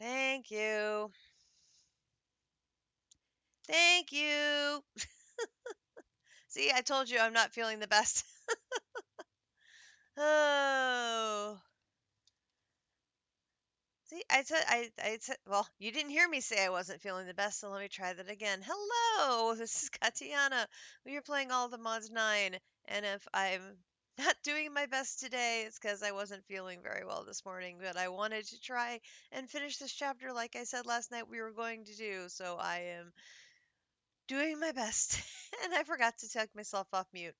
Thank you. Thank you. See, I told you I'm not feeling the best. Oh. See, I said, well, you didn't hear me say I wasn't feeling the best, so let me try that again. Hello, this is Katiana. We are playing all the mods 9, and if I'm not doing my best today, it's because I wasn't feeling very well this morning, but I wanted to try and finish this chapter like I said last night we were going to do, so I am doing my best. And I forgot to take myself off mute.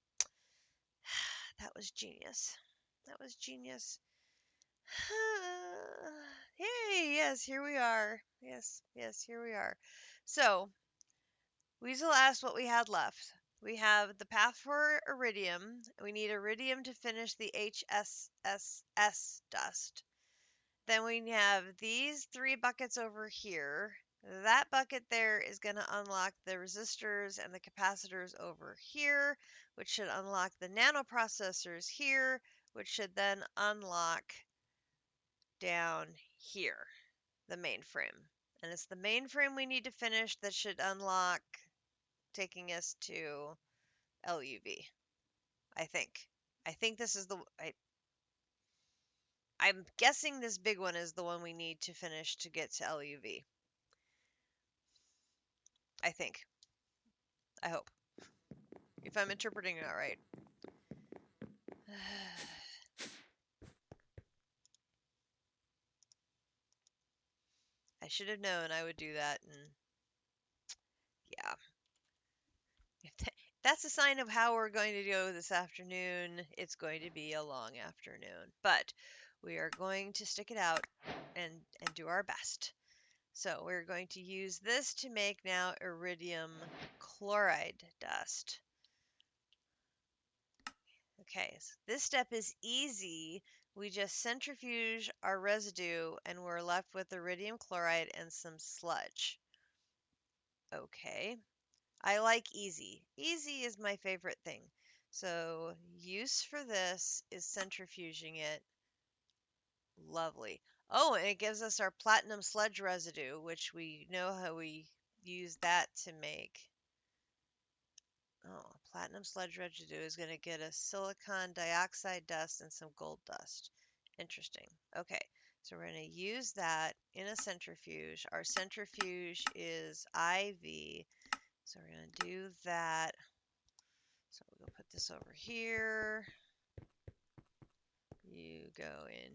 That was genius. That was genius. Hey, yes, here we are. Yes, yes, here we are. So, Weasel asked what we had left. We have the path for iridium. We need iridium to finish the HSSS dust. Then we have these 3 buckets over here. That bucket there is going to unlock the resistors and the capacitors over here, which should unlock the nanoprocessors here, which should then unlock down here, the mainframe. And it's the mainframe we need to finish that should unlock taking us to LUV, I think. I think this is I'm guessing this big one is the one we need to finish to get to LUV. I think. I hope. If I'm interpreting it right. I should have known I would do that, and yeah. If that's a sign of how we're going to go this afternoon. It's going to be a long afternoon, but we are going to stick it out and do our best. So we're going to use this to make now iridium chloride dust. Okay, so this step is easy. We just centrifuge our residue and we're left with iridium chloride and some sludge. Okay, I like easy. Easy is my favorite thing. So use for this is centrifuging it. Lovely. Oh, and it gives us our platinum sludge residue, which we know how we use that to make. Oh, platinum sludge residue is going to get us silicon dioxide dust and some gold dust. Interesting. Okay, so we're going to use that in a centrifuge. Our centrifuge is IV, so we're going to do that. So we'll put this over here. You go in.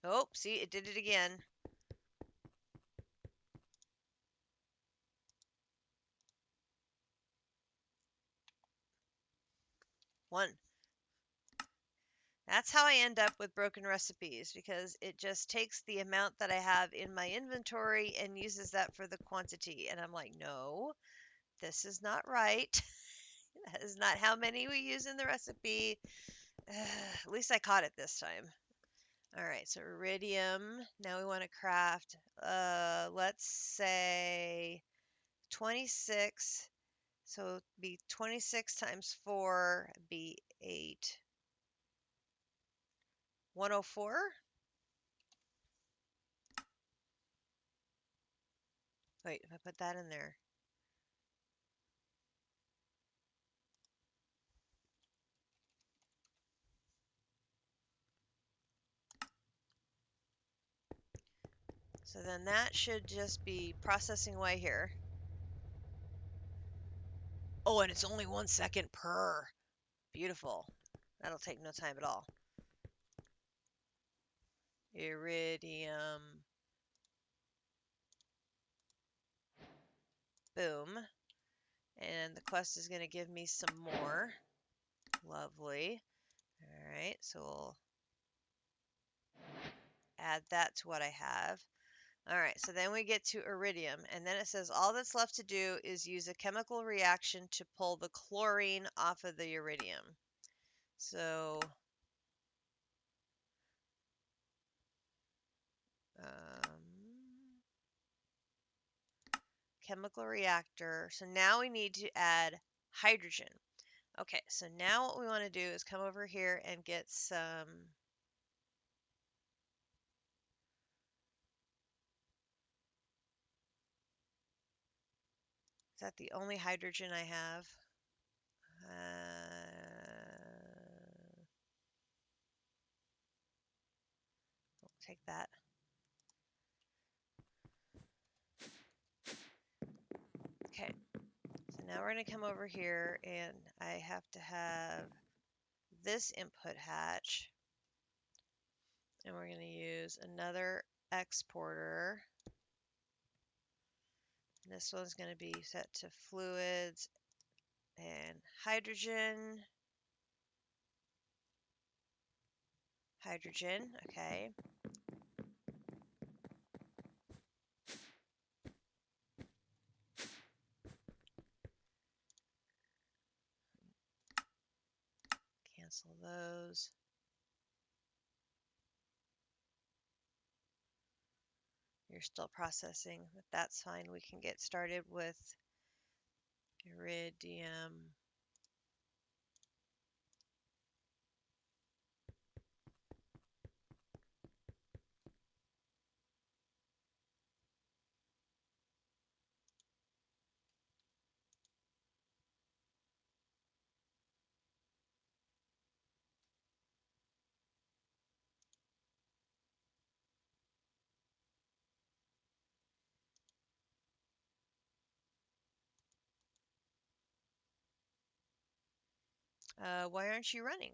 Oh, see, it did it again. One. That's how I end up with broken recipes because it just takes the amount that I have in my inventory and uses that for the quantity. And I'm like, no, this is not right. That is not how many we use in the recipe. At least I caught it this time. All right, so iridium. Now we want to craft, let's say 26. So it'd be 26 times 4 be 8. 104? Wait, if I put that in there. So then that should just be processing away here. Oh, and it's only 1 second per. Beautiful. That'll take no time at all. Iridium. Boom. And the quest is going to give me some more. Lovely. All right, so we'll add that to what I have. All right, so then we get to iridium, and then it says all that's left to do is use a chemical reaction to pull the chlorine off of the iridium. So chemical reactor. So now we need to add hydrogen. Okay, so now what we want to do is come over here and get some that the only hydrogen I have? Take that. Okay, so now we're going to come over here and I have to have this input hatch. And we're going to use another exporter. This one's going to be set to fluids and hydrogen. Hydrogen, okay. Cancel those. You're still processing, but that's fine. We can get started with iridium. Why aren't you running?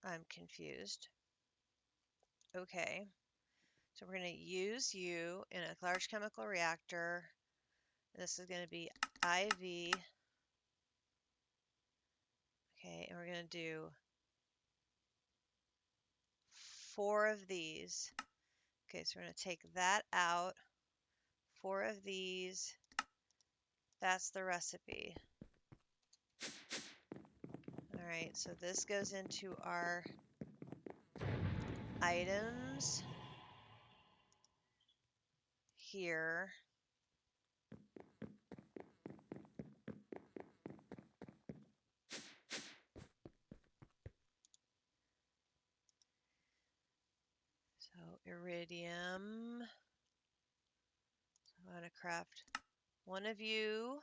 I'm confused. Okay, so we're going to use you in a large chemical reactor. This is going to be IV. Okay, and we're going to do 4 of these. Okay, so we're going to take that out. 4 of these. That's the recipe. All right, so this goes into our items here. So iridium. So I'm going to craft 1 of you.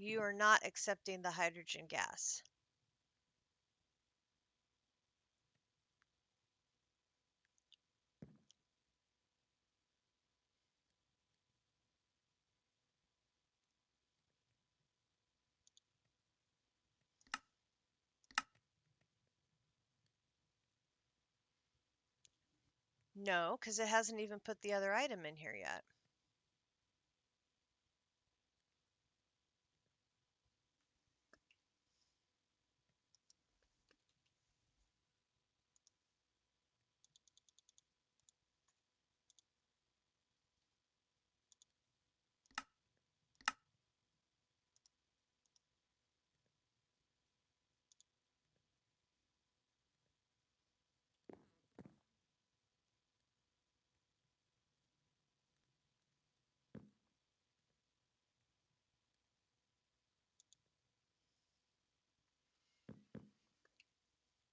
You are not accepting the hydrogen gas. No, because it hasn't even put the other item in here yet.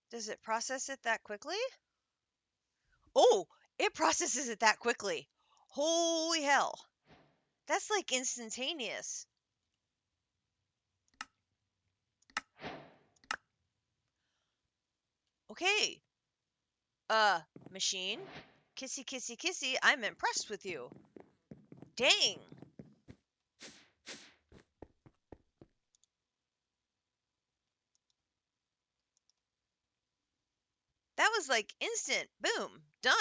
Does it process it that quickly? Oh, it processes it that quickly. Holy hell. That's like instantaneous. Okay. Machine. Kissy, kissy, kissy. I'm impressed with you. Dang. That was like instant. Boom. Done.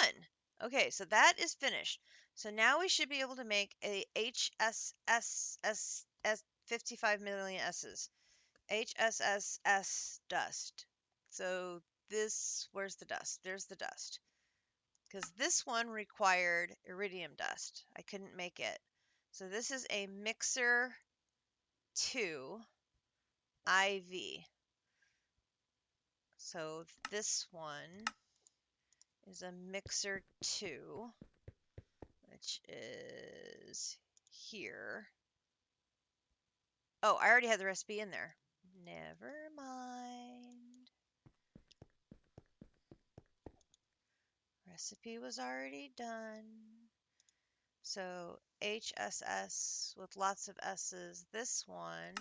Okay, so that is finished. So now we should be able to make a HSSS 55 million S's. HSSS dust. So where's the dust? There's the dust. Because this one required iridium dust. I couldn't make it. So this is a mixer 2 IV. So this one is a mixer 2, which is here. Oh, I already had the recipe in there. Never mind. Recipe was already done. So HSS with lots of S's. This one.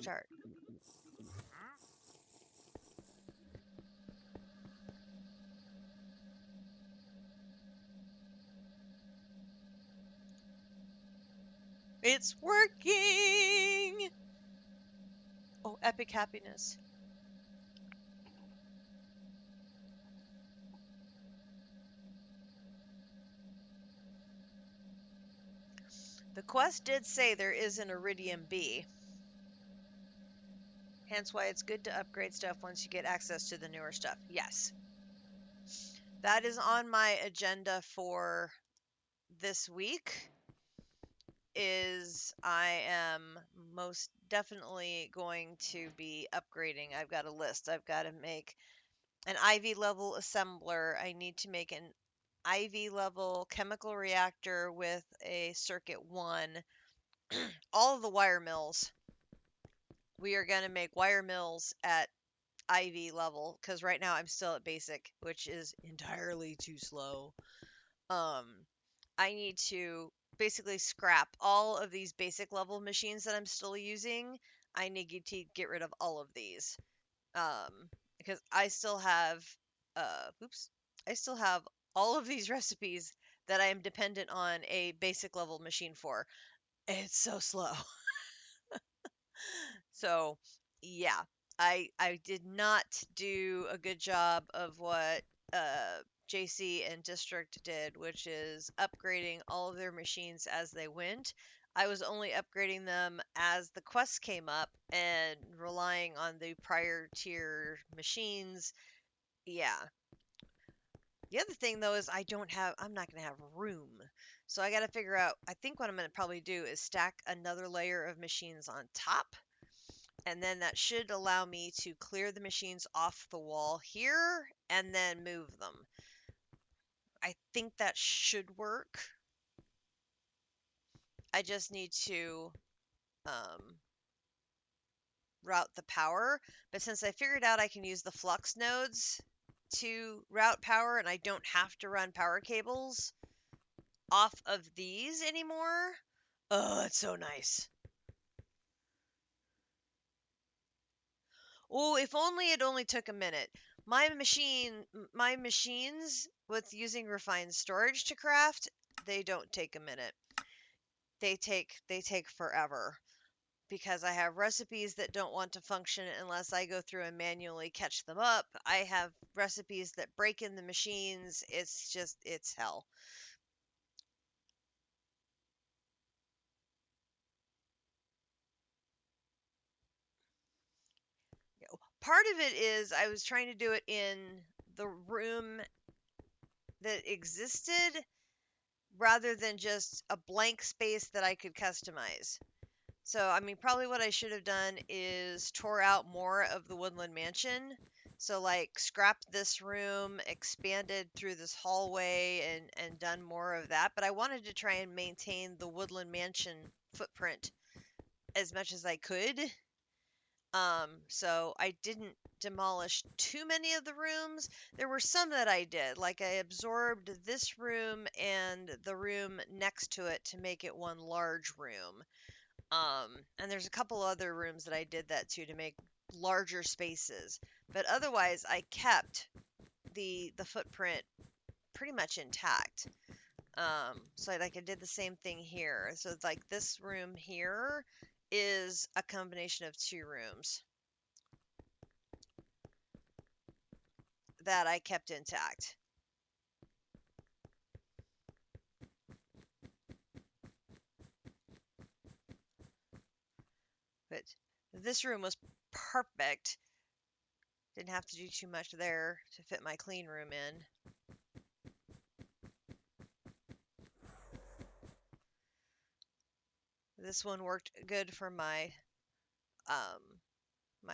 Start. It's working! Oh, epic happiness. The quest did say there is an Iridium B. Hence why it's good to upgrade stuff once you get access to the newer stuff. Yes. That is on my agenda for this week. I am most definitely going to be upgrading. I've got a list. I've got to make an IV level assembler. I need to make an IV level chemical reactor with a circuit 1. All of the wire mills. We are going to make wire mills at IV level because right now I'm still at basic, which is entirely too slow. I need to basically scrap all of these basic level machines that I'm still using. I need to get rid of all of these. Because I still have, oops, I still have all of these recipes that I am dependent on a basic level machine for. It's so slow. So, yeah, I did not do a good job of what JC and District did, which is upgrading all of their machines as they went. I was only upgrading them as the quests came up and relying on the prior tier machines. Yeah. The other thing though is I'm not going to have room. So I got to figure out, I think what I'm going to probably do is stack another layer of machines on top, and then that should allow me to clear the machines off the wall here and then move them. I think that should work. I just need to route the power. But since I figured out I can use the flux nodes to route power and I don't have to run power cables off of these anymore, oh, it's so nice. Oh, if only it only took a minute. My machines with using refined storage to craft, they don't take a minute. They take forever because I have recipes that don't want to function unless I go through and manually catch them up. I have recipes that break in the machines. It's hell. Part of it is I was trying to do it in the room that existed rather than just a blank space that I could customize. So, I mean, probably what I should have done is tore out more of the Woodland Mansion. So, like, scrapped this room, expanded through this hallway, and done more of that. But I wanted to try and maintain the Woodland Mansion footprint as much as I could. So I didn't demolish too many of the rooms. There were some that I did, like I absorbed this room and the room next to it to make it one large room. And there's a couple other rooms that I did that too to make larger spaces. But otherwise, I kept the footprint pretty much intact. So like I did the same thing here. So it's like this room here is a combination of two rooms. that I kept intact. But this room was perfect. Didn't have to do too much there to fit my clean room in. This one worked good for my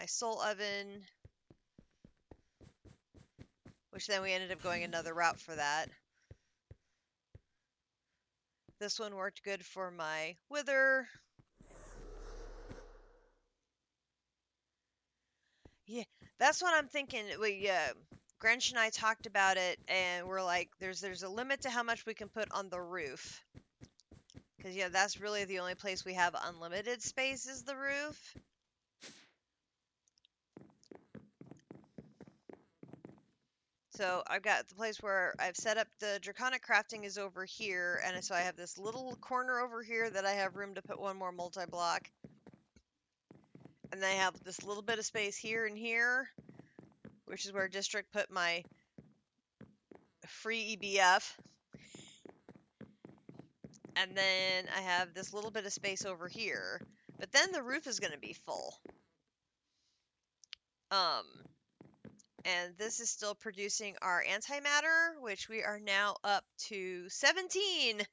soul oven, which then we ended up going another route for that. This one worked good for my wither. Yeah, that's what I'm thinking. Grinch and I talked about it, and we're like, there's a limit to how much we can put on the roof, because yeah, that's really the only place we have unlimited space is the roof. So I've got the place where I've set up the draconic crafting is over here, and so I have this little corner over here that I have room to put one more multi-block. And then I have this little bit of space here and here, which is where District put my free EBF. And then I have this little bit of space over here. But then the roof is going to be full. And this is still producing our antimatter, which we are now up to 17.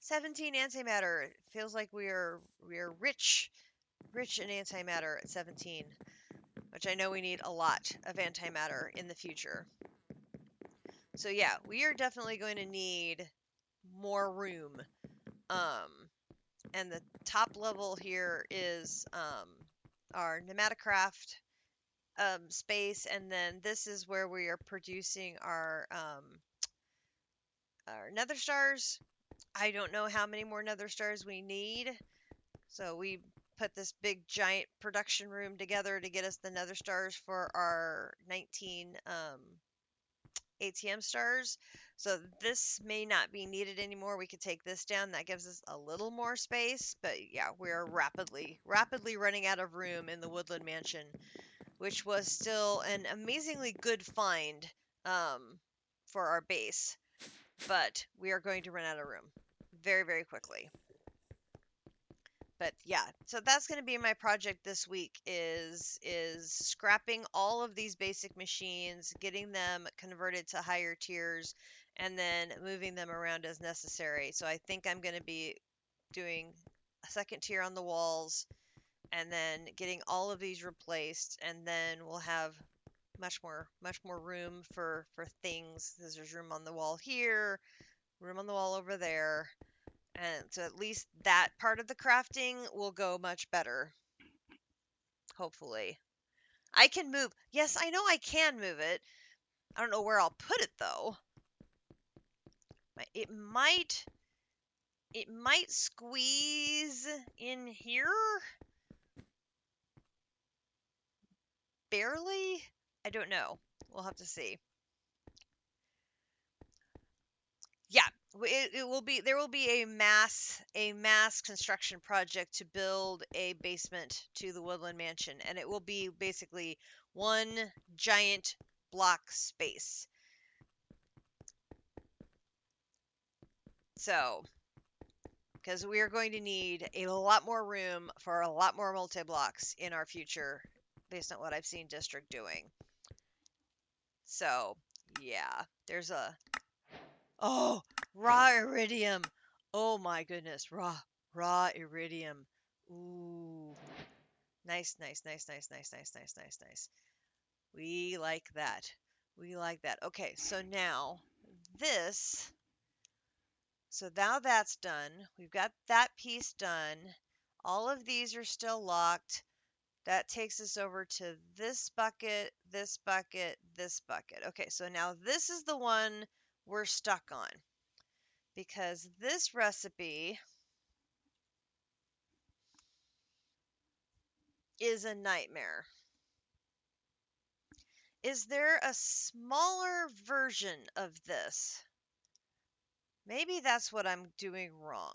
17 antimatter. It feels like we are rich in antimatter at 17, which I know we need a lot of antimatter in the future. So yeah, we are definitely going to need more room. And the top level here is our Nematocraft space, and then this is where we are producing our nether stars. I don't know how many more nether stars we need, so we put this big giant production room together to get us the nether stars for our 19 ATM stars. So this may not be needed anymore. We could take this down. That gives us a little more space. But yeah, we're rapidly running out of room in the Woodland Mansion, which was still an amazingly good find for our base. But we are going to run out of room very, very quickly. But yeah, so that's going to be my project this week is scrapping all of these basic machines, getting them converted to higher tiers, and then moving them around as necessary. So I think I'm going to be doing a second tier on the walls and then getting all of these replaced, and then we'll have much more room for things. There's room on the wall here, room on the wall over there. And so at least that part of the crafting will go much better. Hopefully. I can move. Yes, I know I can move it. I don't know where I'll put it though. It might squeeze in here. Barely. I don't know. We'll have to see. Yeah, it will be there will be a mass construction project to build a basement to the Woodland Mansion, and it will be basically one giant block space. So, because we are going to need a lot more room for a lot more multi-blocks in our future based on what I've seen District doing. So, yeah, there's a oh, raw iridium. Oh my goodness, raw iridium. Ooh. Nice, nice, nice, nice, nice, nice, nice, nice, nice. We like that. We like that. Okay, so now this. So now that's done. We've got that piece done. All of these are still locked. That takes us over to this bucket, this bucket, this bucket. Okay, so now this is the one we're stuck on. Because this recipe is a nightmare. Is there a smaller version of this? Maybe that's what I'm doing wrong.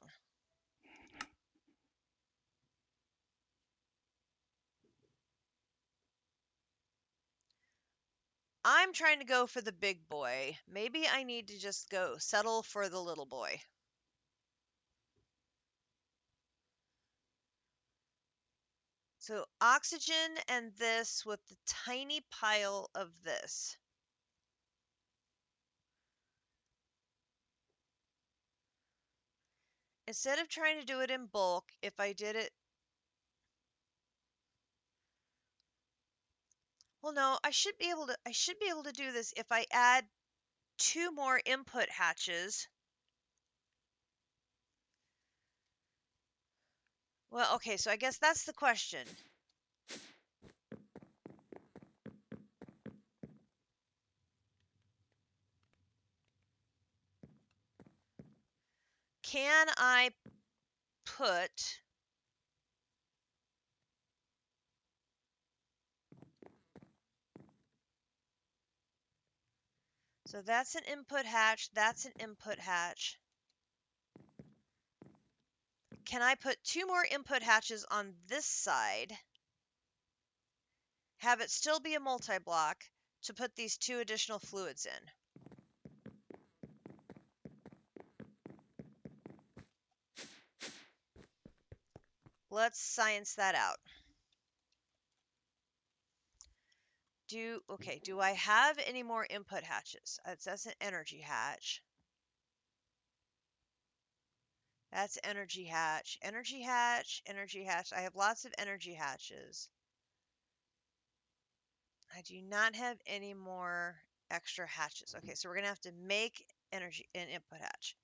I'm trying to go for the big boy. Maybe I need to just go settle for the little boy. So oxygen and this with the tiny pile of this. Instead of trying to do it in bulk, if I did it, well, no, I should be able to do this if I add 2 more input hatches. Well, okay, so I guess that's the question. Can I put so that's an input hatch, that's an input hatch. Can I put 2 more input hatches on this side, have it still be a multi-block to put these 2 additional fluids in? Let's science that out. Do I have any more input hatches? That's an energy hatch. That's energy hatch, energy hatch, energy hatch. I have lots of energy hatches. I do not have any more extra hatches. Okay, so we're going to have to make energy an input hatch.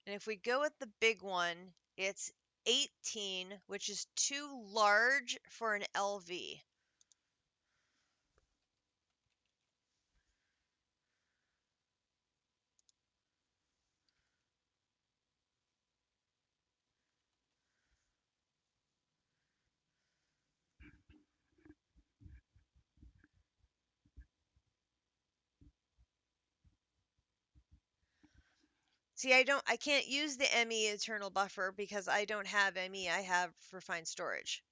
And if we go with the big one, it's 18, which is too large for an LV. See, I can't use the ME internal buffer because I don't have ME, I have refined storage.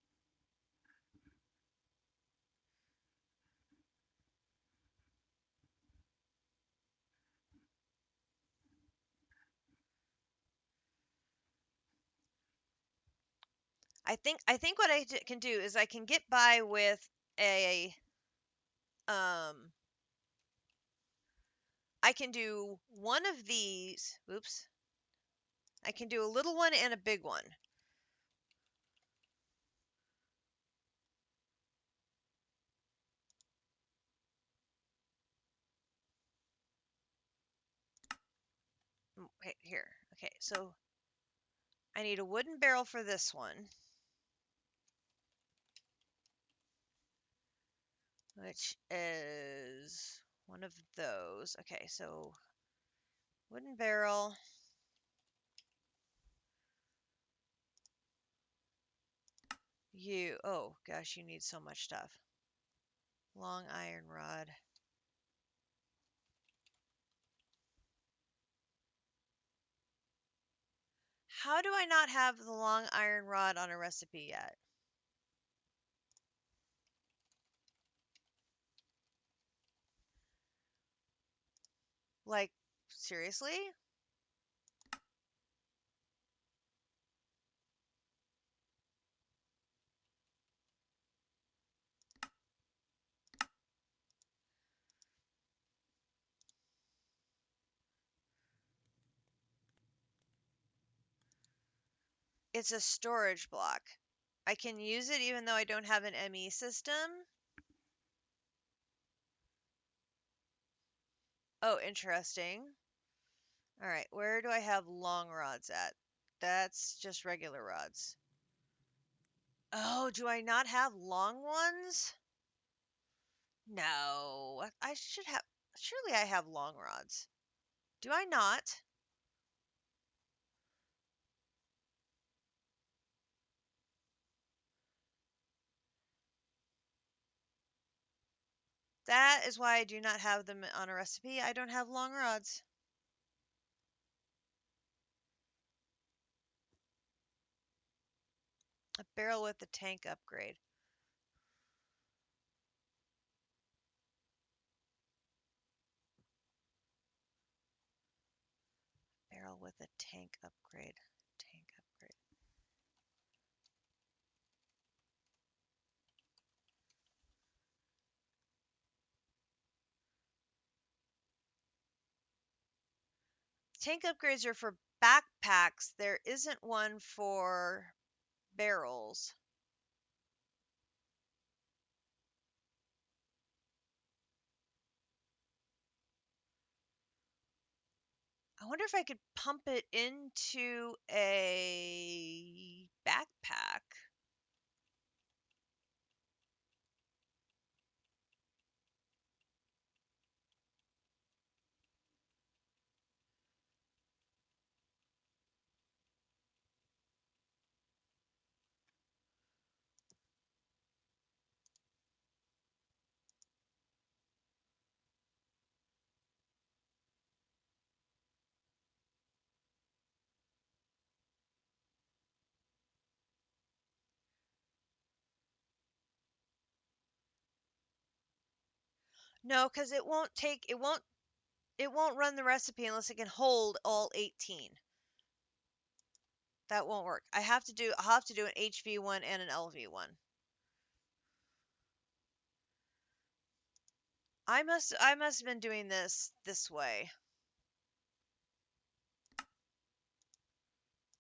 I think what I can do is I can get by with a I can do one of these. Oops. I can do a little one and a big one. Wait, here. Okay, so I need a wooden barrel for this one, which is one of those. Okay, so wooden barrel. Oh gosh, you need so much stuff. Long iron rod. How do I not have the long iron rod on a recipe yet? Like, seriously? It's a storage block. I can use it even though I don't have an ME system. Oh, interesting. All right, where do I have long rods at? That's just regular rods. Oh, do I not have long ones? No, I should have. Surely I have long rods. Do I not? That is why I do not have them on a recipe. I don't have long rods. A barrel with a tank upgrade. Barrel with a tank upgrade. Tank upgrade. Tank upgrades are for backpacks. There isn't one for barrels. I wonder if I could pump it into a backpack. No, because it won't run the recipe unless it can hold all 18. That won't work. I'll have to do an HV1 and an LV1. I must have been doing this way.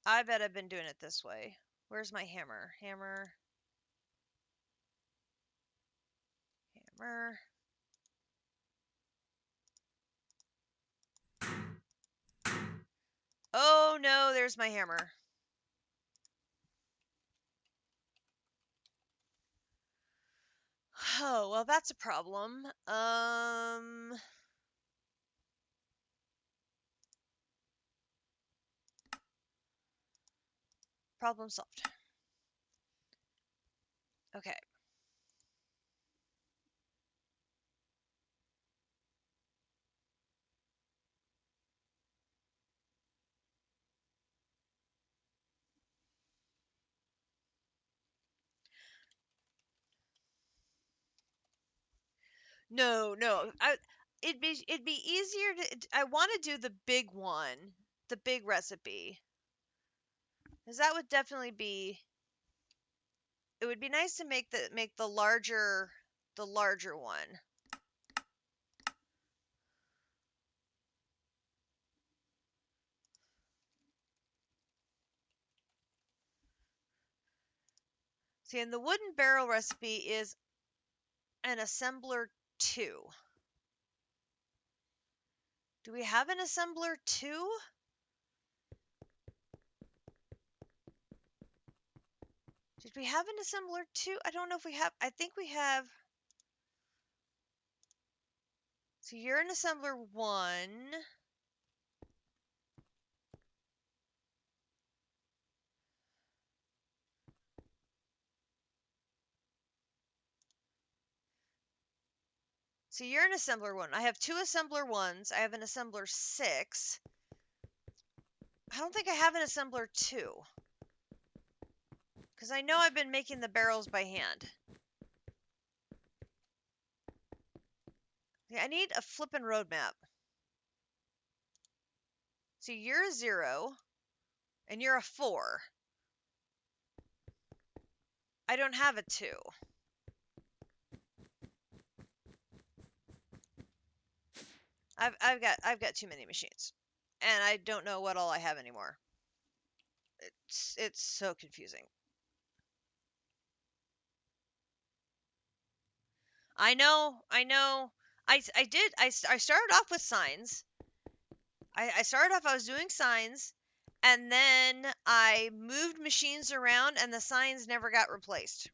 I bet I've been doing it this way. Where's my hammer? Hammer. Hammer. Oh no, there's my hammer. Oh, well that's a problem. Problem solved. Okay. No, no. It'd be easier to I want to do the big one, the big recipe. Cuz that would definitely be it would be nice to make the larger one. See, and the wooden barrel recipe is an assembler 2. Do we have an assembler 2? Did we have an assembler 2? I don't know if we have. I think we have. So you're an assembler 1. So you're an assembler 1. I have 2 assembler 1s. I have an assembler 6. I don't think I have an assembler 2. Because I know I've been making the barrels by hand. Yeah, I need a flippin' roadmap. So you're a 0, and you're a 4. I don't have a 2. I've got too many machines, and I don't know what all I have anymore. It's so confusing. I know. I started off with signs. I started off, I was doing signs, and then I moved machines around, and the signs never got replaced.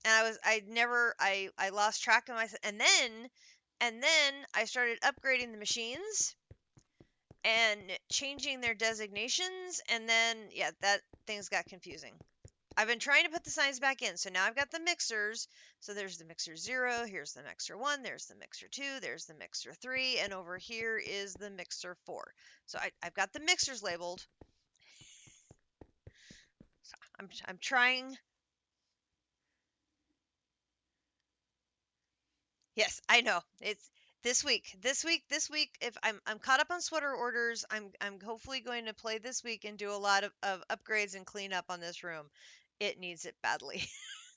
And I lost track of myself, and then I started upgrading the machines and changing their designations, and then yeah, that things got confusing. I've been trying to put the signs back in. So now I've got the mixers. So there's the mixer 0, here's the mixer 1, there's the mixer 2, there's the mixer 3, and over here is the mixer 4. So I've got the mixers labeled. So I'm trying. Yes, I know. It's this week. This week. If I'm caught up on sweater orders, I'm hopefully going to play this week and do a lot of upgrades and clean up on this room. It needs it badly.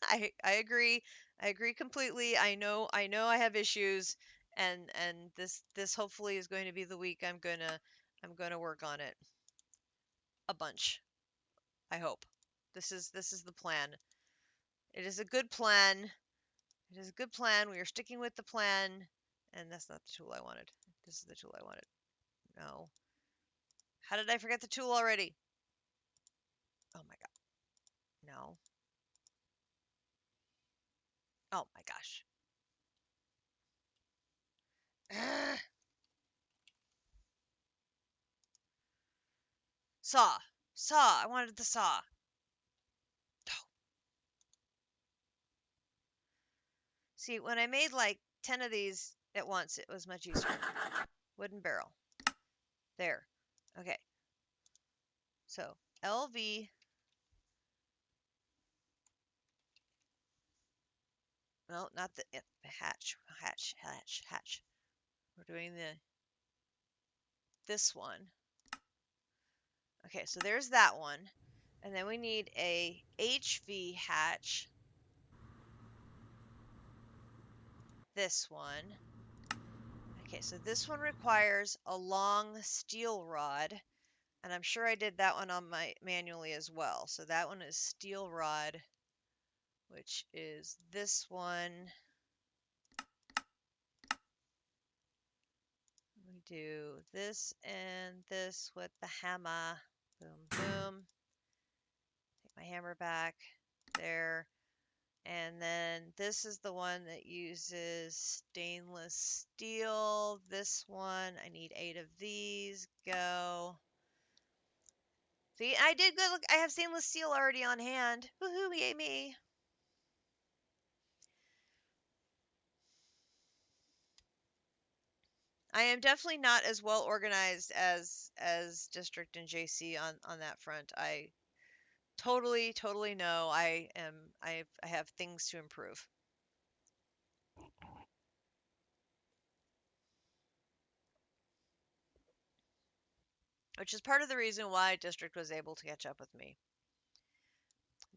I agree. I agree completely. I know I have issues, and this hopefully is going to be the week I'm gonna work on it a bunch. I hope. This is the plan. It is a good plan. It is a good plan. We are sticking with the plan. And that's not the tool I wanted. This is the tool I wanted. No. How did I forget the tool already? Oh my god. No. Oh my gosh. Saw. Saw. I wanted the saw. See, when I made like 10 of these at once, it was much easier. Wooden barrel. There. Okay. So, LV. No, not the hatch. Hatch. We're doing this one. Okay, so there's that one. And then we need a HV hatch. This one. Okay, so this one requires a long steel rod. And I'm sure I did that one on my manually as well. So that one is steel rod, which is this one. We do this and this with the hammer. Boom, boom. Take my hammer back. There. And then this is the one that uses stainless steel. This one, I need 8 of these. Go. See, I did good. Look, I have stainless steel already on hand. Woohoo, yay me. I am definitely not as well organized as District and JC on that front. I totally know I have things to improve. Which is part of the reason why District was able to catch up with me.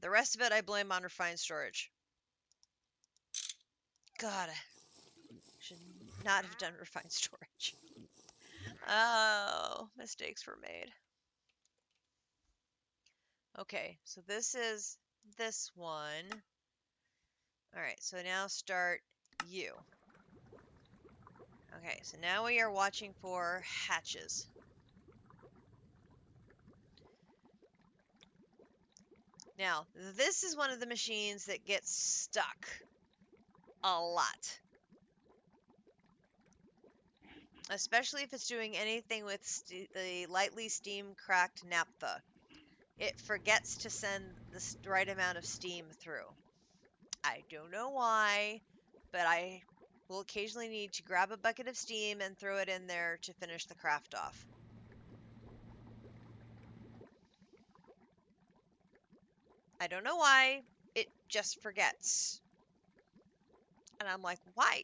The rest of it I blame on refined storage. God, I should not have done refined storage. Oh, mistakes were made. Okay, so this is this one. All right, so now start you. Okay, so now we are watching for hatches. Now, this is one of the machines that gets stuck a lot. Especially if it's doing anything with the lightly steam cracked naphtha. It forgets to send the right amount of steam through. I don't know why, but I will occasionally need to grab a bucket of steam and throw it in there to finish the craft off. I don't know why, it just forgets. And I'm like, why?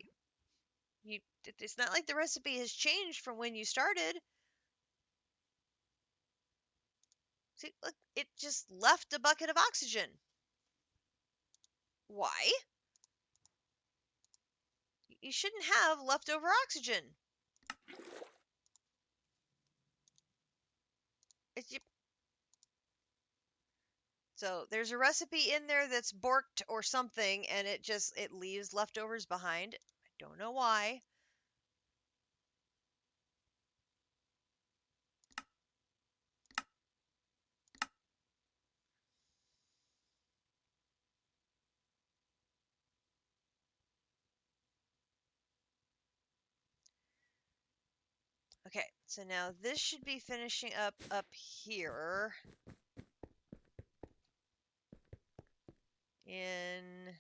It's not like the recipe has changed from when you started. See, look, it just left a bucket of oxygen. Why? You shouldn't have leftover oxygen. It's, so there's a recipe in there that's borked or something, and it leaves leftovers behind. I don't know why. Okay, so now this should be finishing up here. in.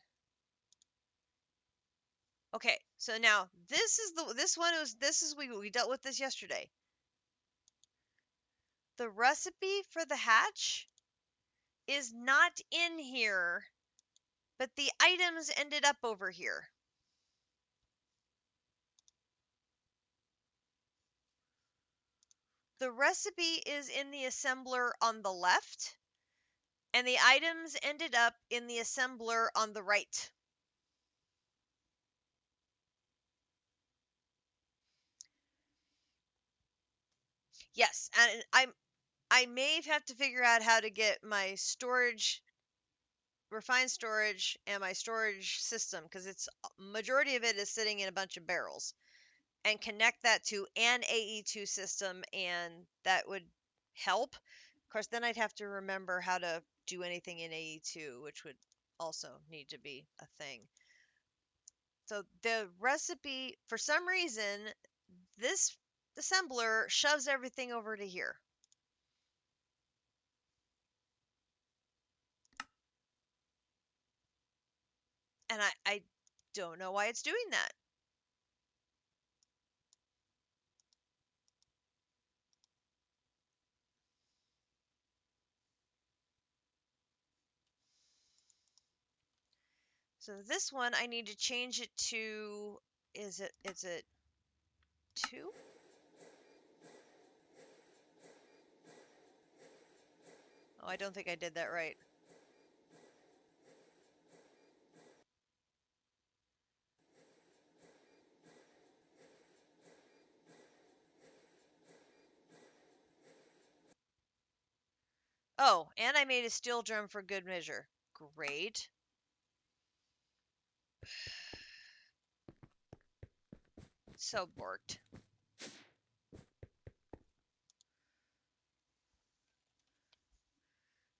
Okay, so now this is we dealt with this yesterday. The recipe for the hatch is not in here, but the items ended up over here. The recipe is in the assembler on the left, and the items ended up in the assembler on the right. Yes, and I may have to figure out how to get my storage, refined storage, and my storage system, because it's majority of it is sitting in a bunch of barrels, and connect that to an AE2 system, and that would help. Of course, then I'd have to remember how to do anything in AE2, which would also need to be a thing. So the recipe, for some reason, this assembler shoves everything over to here. And I don't know why it's doing that. So this one, I need to change it to, is it 2? Oh, I don't think I did that right. Oh, and I made a steel drum for good measure. Great. So borked.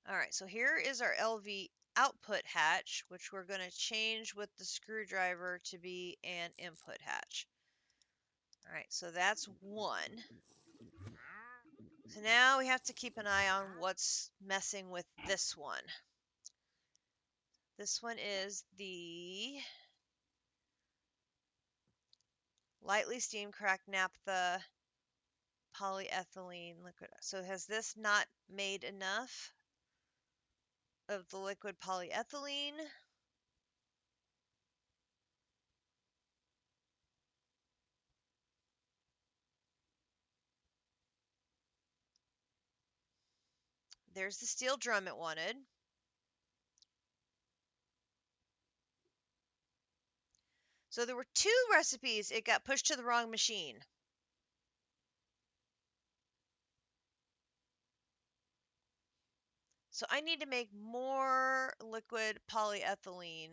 All right, so here is our LV output hatch, which we're going to change with the screwdriver to be an input hatch. All right, so that's one. So now we have to keep an eye on what's messing with this one. This one is the lightly steam cracked naphtha polyethylene liquid. So has this not made enough of the liquid polyethylene? There's the steel drum it wanted. So there were 2 recipes. It got pushed to the wrong machine. So I need to make more liquid polyethylene.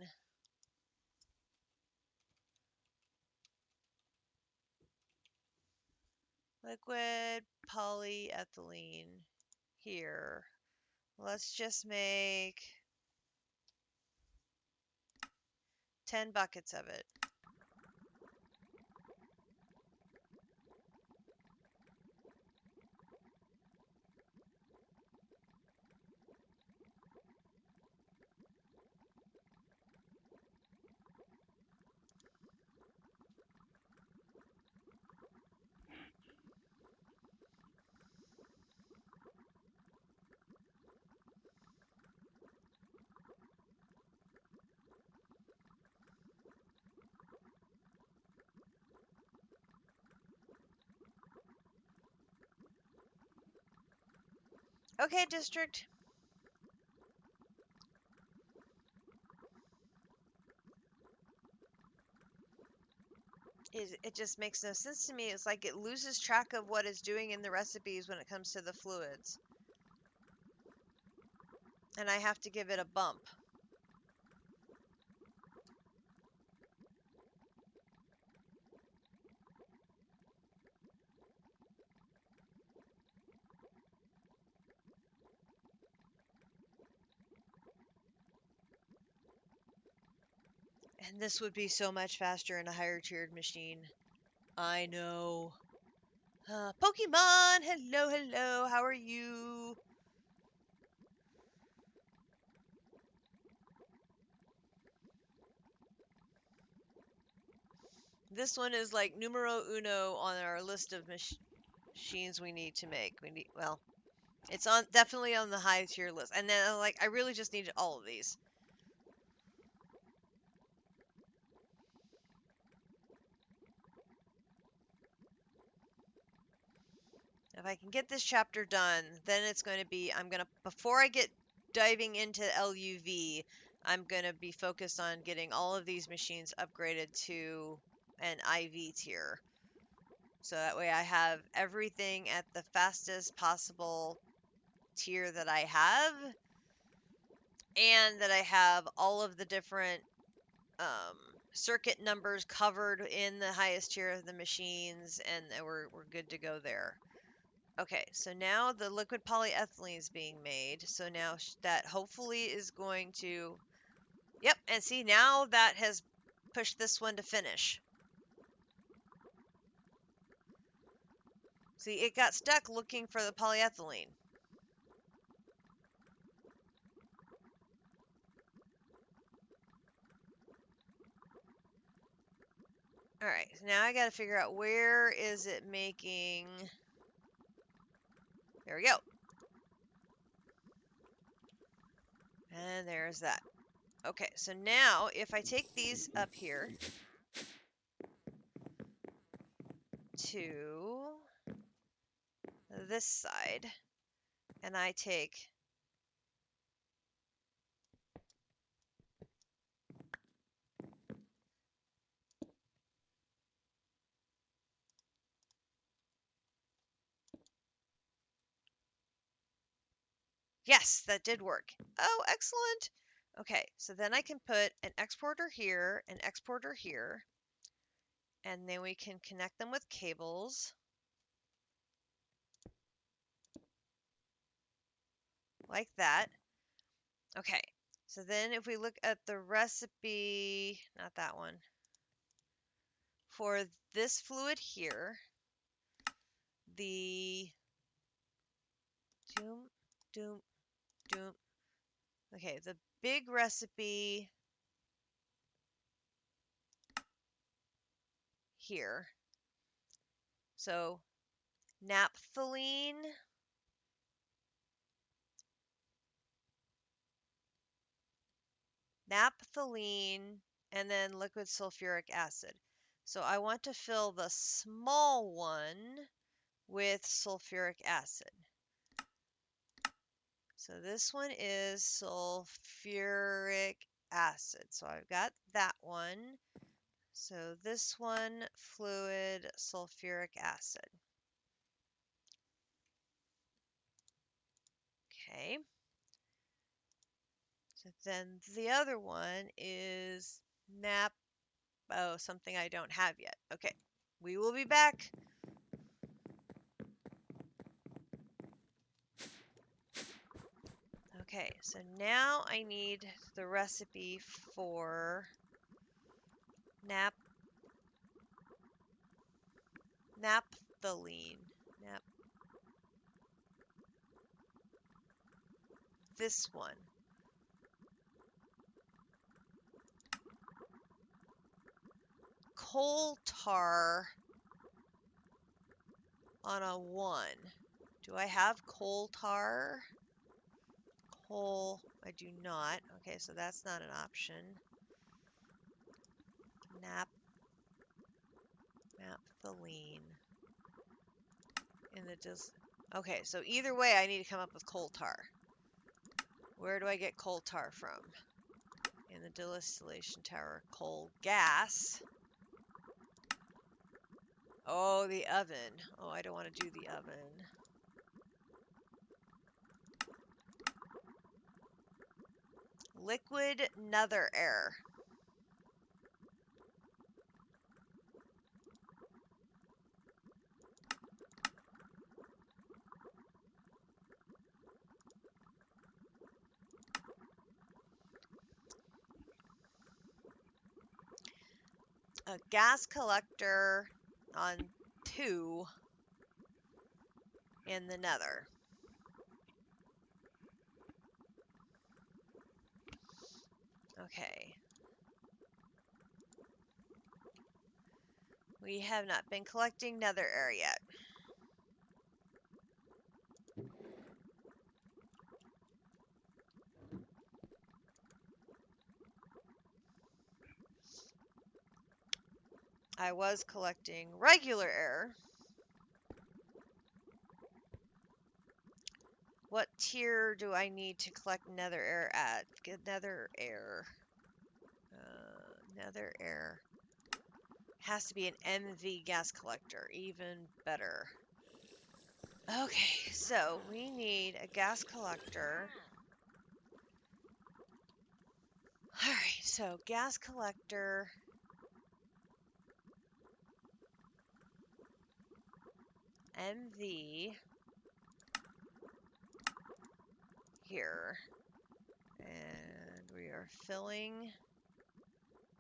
Liquid polyethylene here. Let's just make 10 buckets of it. Okay, district. It just makes no sense to me. It's like it loses track of what it's doing in the recipes when it comes to the fluids. And I have to give it a bump. And this would be so much faster in a higher tiered machine. I know. Pokemon, hello, hello, how are you? This one is like numero uno on our list of machines we need to make. Well, it's definitely on the high tier list. And then like I really just needed all of these. If I can get this chapter done, then it's going to be, before I get diving into LUV, I'm going to be focused on getting all of these machines upgraded to an IV tier. So that way I have everything at the fastest possible tier that I have, and that I have all of the different circuit numbers covered in the highest tier of the machines, and we're good to go there. Okay, so now the liquid polyethylene is being made. So now that hopefully is going to, yep, and see now that has pushed this one to finish. See, it got stuck looking for the polyethylene. All right, so now I got to figure out where is it making. There we go. And there's that. Okay, so now if I take these up here to this side, and I take yes, that did work. Oh, excellent. Okay, so then I can put an exporter here, and then we can connect them with cables. Like that. Okay, so then if we look at the recipe, not that one, for this fluid here, the doom, doom, doom. Okay, the big recipe here. So naphthalene, and then liquid sulfuric acid. So I want to fill the small one with sulfuric acid. So this one is sulfuric acid. So I've got that one. So this one, fluid sulfuric acid. Okay. So then the other one is something I don't have yet. Okay. We will be back. Okay, so now I need the recipe for naphthalene. This one. Coal tar on a 1. Do I have coal tar? Coal, I do not. Okay, so that's not an option. Naphthalene. Okay, so either way I need to come up with coal tar. Where do I get coal tar from? In the distillation tower, coal gas. Oh, the oven. Oh, I don't want to do the oven. Liquid nether air. A gas collector on 2 in the nether. Okay. We have not been collecting nether air yet. I was collecting regular air. What tier do I need to collect nether air at? Get nether air. Nether air. Has to be an MV gas collector. Even better. Okay, so we need a gas collector. Alright, so gas collector. MV. Here. And we are filling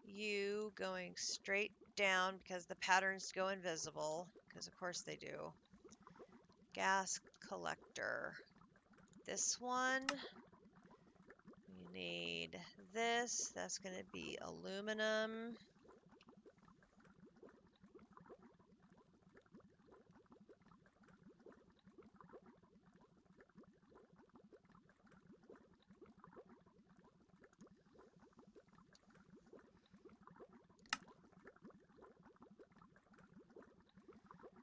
you going straight down because the patterns go invisible. Because of course they do. Gas collector. This one. We need this. That's going to be aluminum.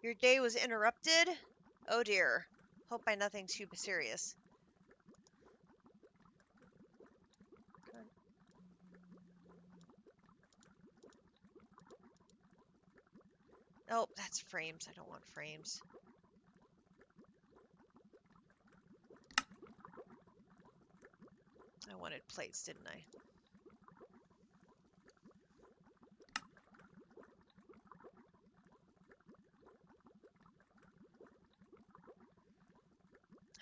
Your day was interrupted? Oh dear. Hope by nothing too serious. Oh, that's frames. I don't want frames. I wanted plates, didn't I?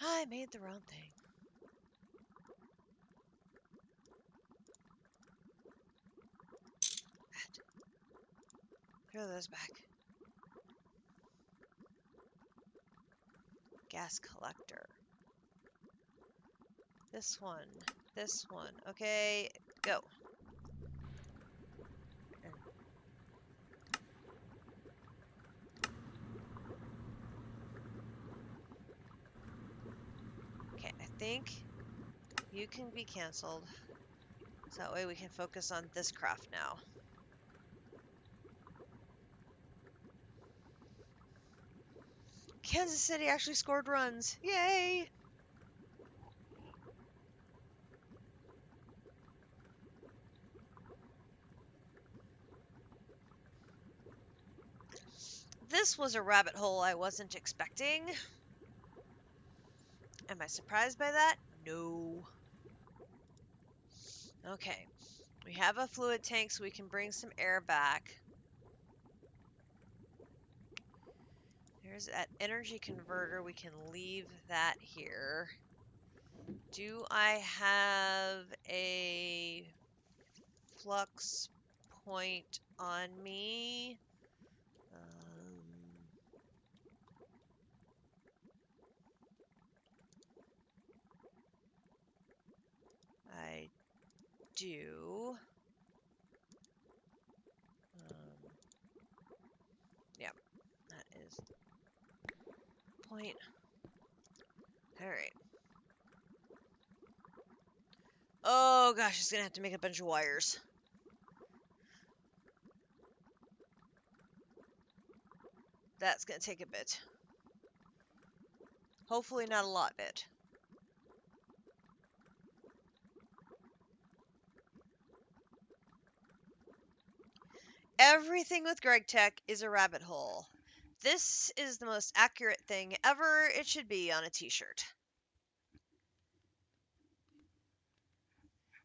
I made the wrong thing. Throw those back. Gas collector. This one. This one. Okay, go. Okay, I think you can be canceled. So that way we can focus on this craft now. Kansas City actually scored runs. Yay! This was a rabbit hole I wasn't expecting. Am I surprised by that? No. Okay. We have a fluid tank so we can bring some air back. There's that energy converter. We can leave that here. Do I have a flux point on me? I do. Yeah, that is point. All right. Oh gosh, it's gonna have to make a bunch of wires. That's gonna take a bit. Hopefully not a lot bit. Everything with Gregtech is a rabbit hole. This is the most accurate thing ever. It should be on a t-shirt.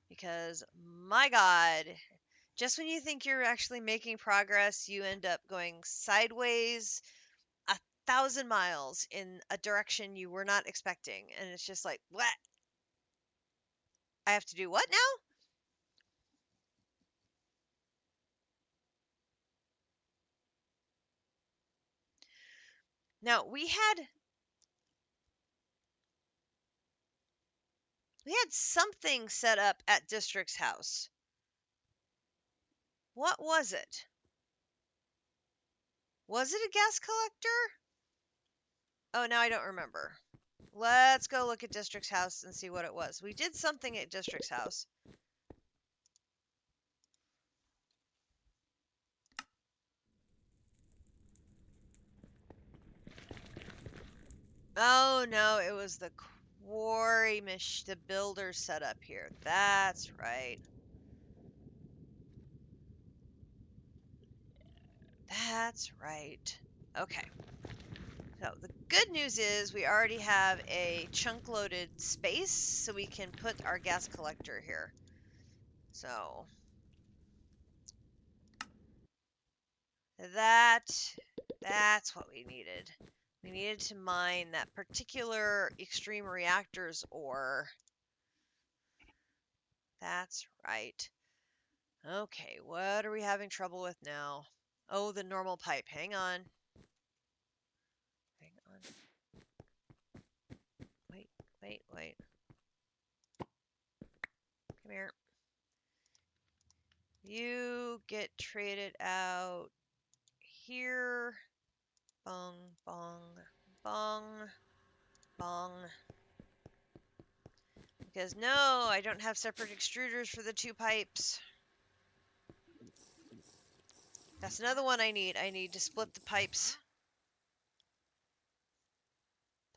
Because, my god, just when you think you're actually making progress, you end up going sideways 1,000 miles in a direction you were not expecting. And it's just like, what? I have to do what now? Now, we had something set up at District's house. What was it? Was it a gas collector? Oh, now I don't remember. Let's go look at District's house and see what it was. We did something at District's house. Oh, no, it was the quarry the builder set up here. That's right. That's right. Okay. So the good news is we already have a chunk-loaded space, so we can put our gas collector here. So that's what we needed. We needed to mine that particular extreme reactors ore. That's right. Okay, what are we having trouble with now? Oh, the normal pipe. Hang on. Hang on. Wait, wait, wait. Come here. You get traded out here. Bong, bong, bong, bong. Because no, I don't have separate extruders for the two pipes. That's another one I need. I need to split the pipes.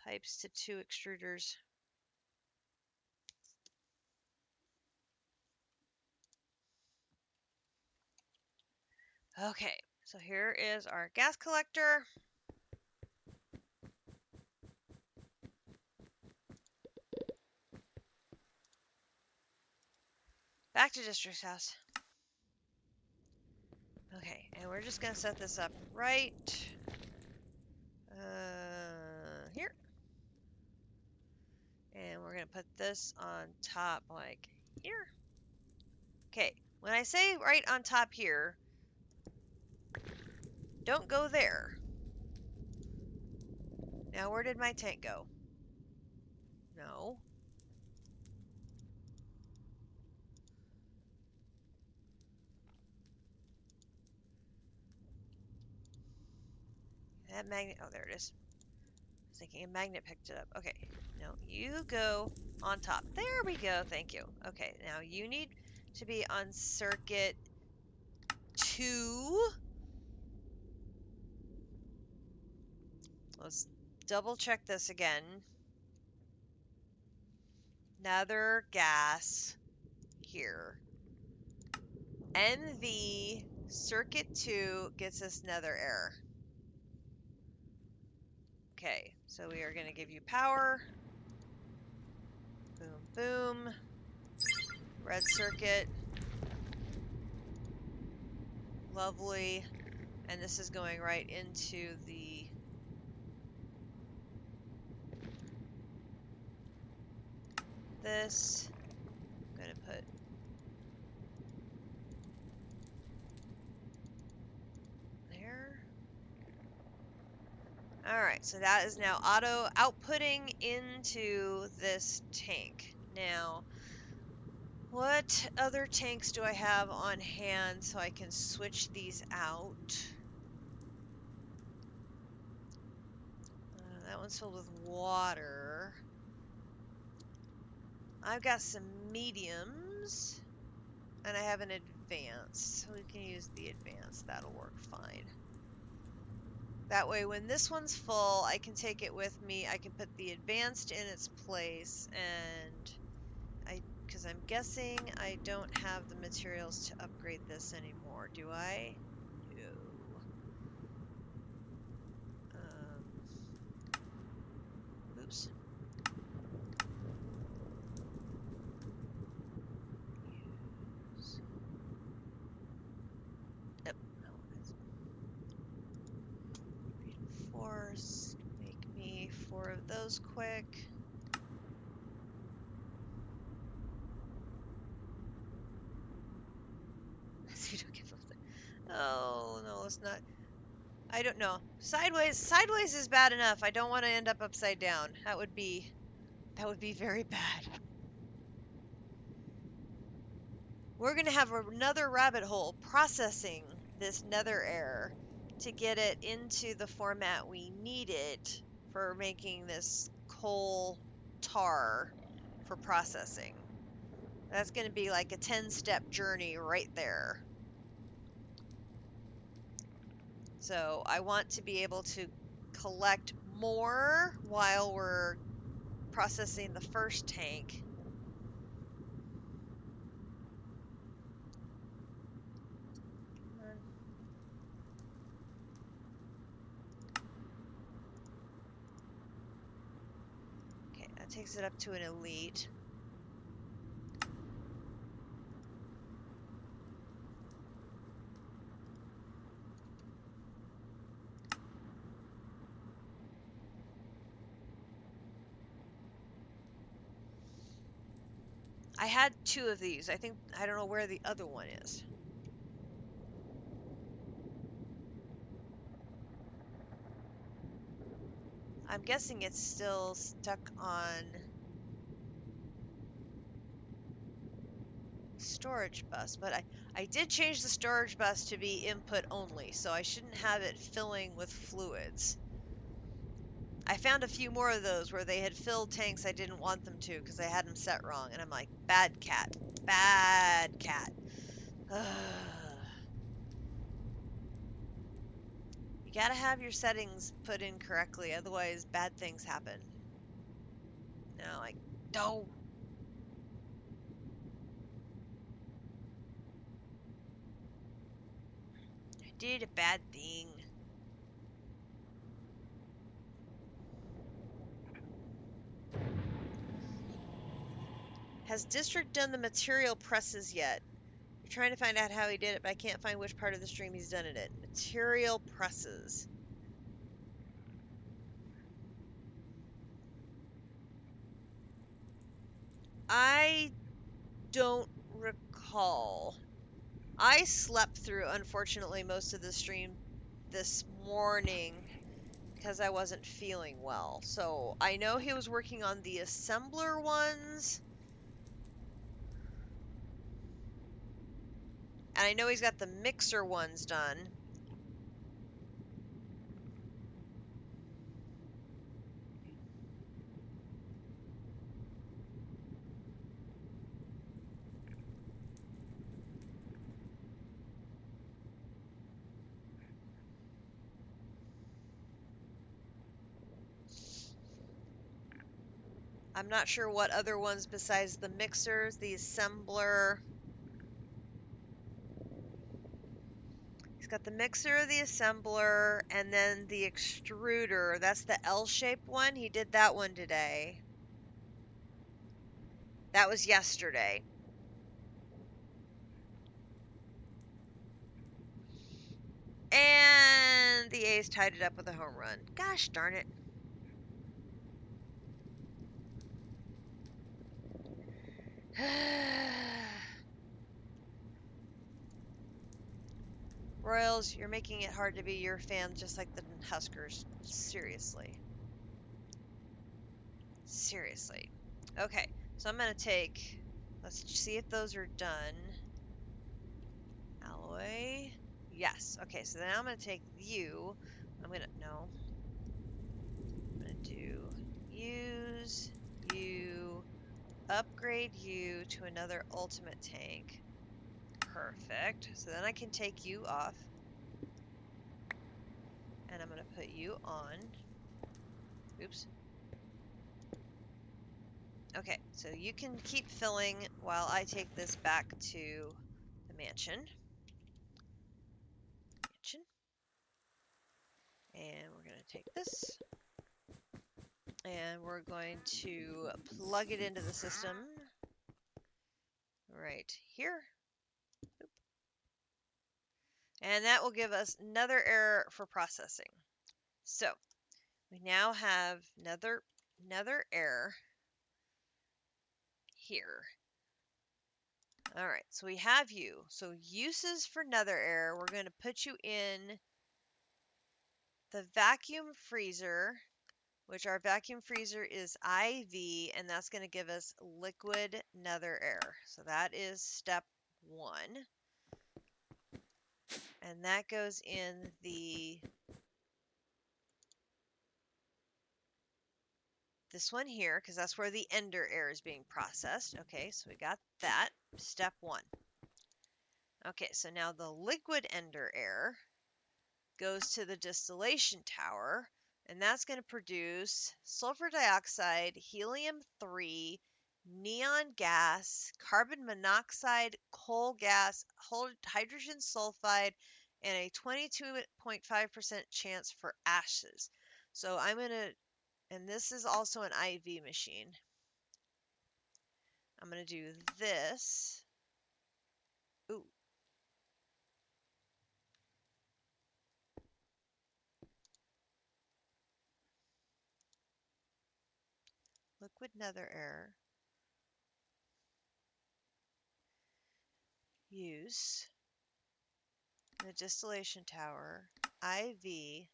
Pipes to two extruders. Okay, so here is our gas collector. Back to District's house. Okay, and we're just going to set this up right here. And we're going to put this on top like here. Okay, when I say right on top here, don't go there. Now, where did my tank go? No. That magnet, oh, there it is. I was thinking a magnet picked it up. Okay, no, you go on top. There we go, thank you. Okay, now you need to be on circuit 2. Let's double check this again. Nether gas here. NV circuit 2 gets us nether air. Okay, so we are going to give you power. Boom, boom. Red circuit. Lovely. And this is going right into the this. I'm going to put there. Alright, so that is now auto outputting into this tank. Now, what other tanks do I have on hand so I can switch these out? That one's filled with water. I've got some mediums, and I have an advanced, so we can use the advanced. That'll work fine. That way, when this one's full, I can take it with me. I can put the advanced in its place, and because I'm guessing I don't have the materials to upgrade this anymore, do I? No. Oops. Use. Nope. No. Reinforce. Make me 4 of those quick. Oh, no, let's not. I don't know. Sideways is bad enough. I don't want to end up upside down. That would be very bad. We're going to have another rabbit hole processing this nether air to get it into the format we need it for making this coal tar for processing. That's going to be like a 10-step journey right there. So I want to be able to collect more while we're processing the first tank. Come on. Okay, that takes it up to an elite. I had 2 of these. I don't know where the other one is. I'm guessing it's still stuck on storage bus, but I did change the storage bus to be input only, so I shouldn't have it filling with fluids. I found a few more of those where they had filled tanks I didn't want them to because I had them set wrong, and I'm like, bad cat, bad cat. You gotta have your settings put in correctly, otherwise bad things happen. No, like, no. I did a bad thing. Has District done the material presses yet? You're trying to find out how he did it, but I can't find which part of the stream he's done it in. Material presses. I don't recall. I slept through, unfortunately, most of the stream this morning because I wasn't feeling well. So I know he was working on the assembler ones. And I know he's got the mixer ones done. I'm not sure what other ones besides the mixers, the assembler. He's got the mixer, the assembler, and then the extruder. That's the L-shaped one. He did that one today. That was yesterday. And the A's tied it up with a home run. Gosh darn it. Royals, you're making it hard to be your fan just like the Huskers. Seriously. Seriously. Okay, so I'm going to take... Let's see if those are done. Alloy. Yes. Okay, so now I'm going to take you. I'm going to... No. I'm going to do use you, upgrade you to another ultimate tank. Perfect. So then I can take you off. And I'm going to put you on. Oops. Okay, so you can keep filling while I take this back to the mansion. And we're going to take this. And we're going to plug it into the system right here. Oop. And that will give us another error for processing. So we now have another error here. All right, so we have you. So uses for nether error, we're going to put you in the vacuum freezer, which our vacuum freezer is IV, and that's going to give us liquid nether air. So that is step 1. And that goes in this one here, because that's where the ender air is being processed. Okay, so we got that. Step 1. Okay, so now the liquid ender air goes to the distillation tower, and that's going to produce sulfur dioxide, helium-3, neon gas, carbon monoxide, coal gas, hydrogen sulfide, and a 22.5% chance for ashes. So I'm going to, and this is also an IV machine. I'm going to do this. Ooh. Liquid nether air. Use the distillation tower. IV.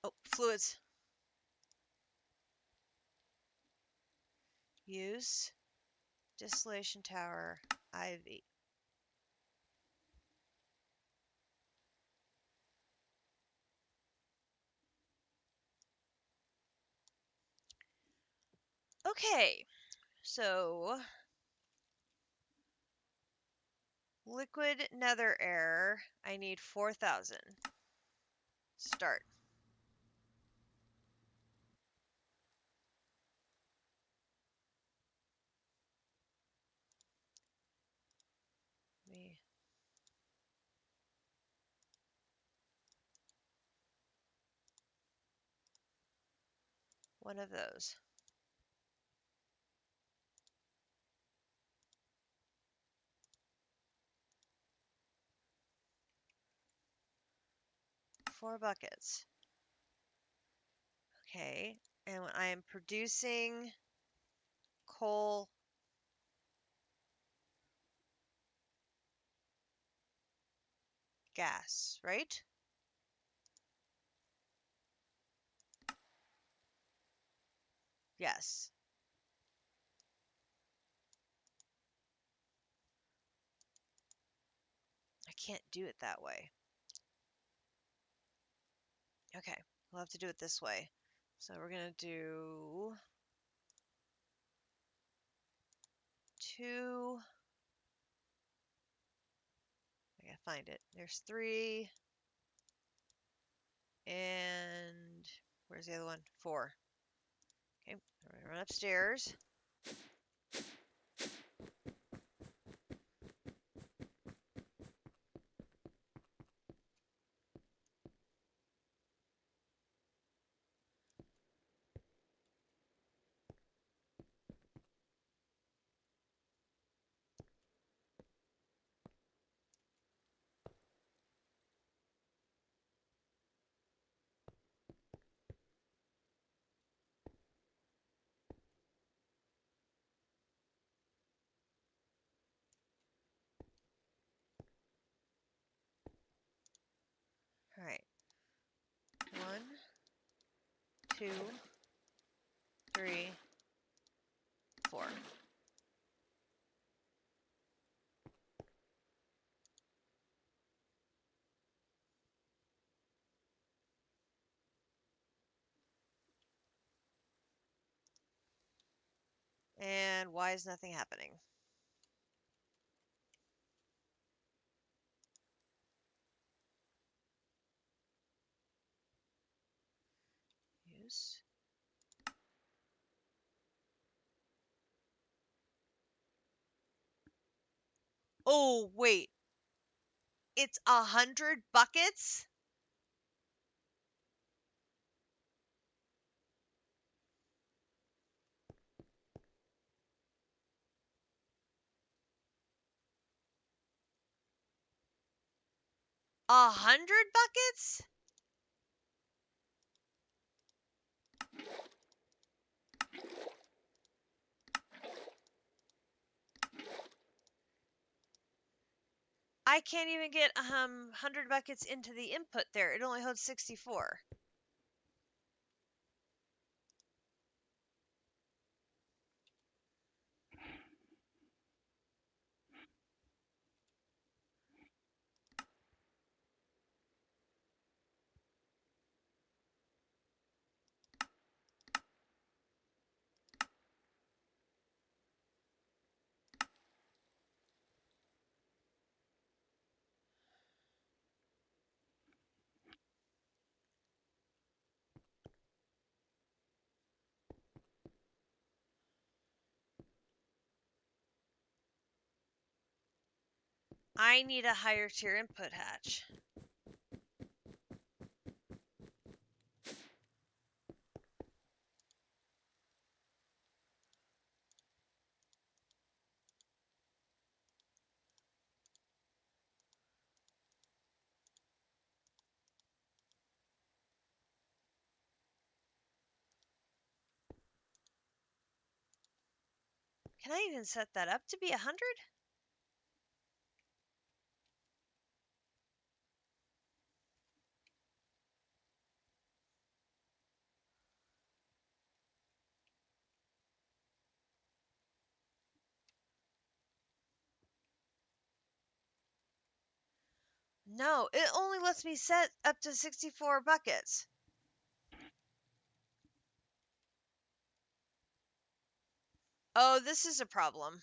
Oh, fluids. Use distillation tower IV. Okay, so liquid nether air, I need 4,000. Start. Me. One of those. Four buckets. Okay, and I am producing coal gas, right? Yes. I can't do it that way. Okay, we'll have to do it this way. So we're going to do 2. I gotta find it. There's 3. And where's the other one? 4. Okay, we're gonna run upstairs. All right. 1, 2, 3, 4. And why is nothing happening? Use. Oh, wait. It's 100 buckets? A 100 buckets? I can't even get 100 buckets into the input there. It only holds 64. I need a higher tier input hatch. Can I even set that up to be 100? No, it only lets me set up to 64 buckets. Oh, this is a problem.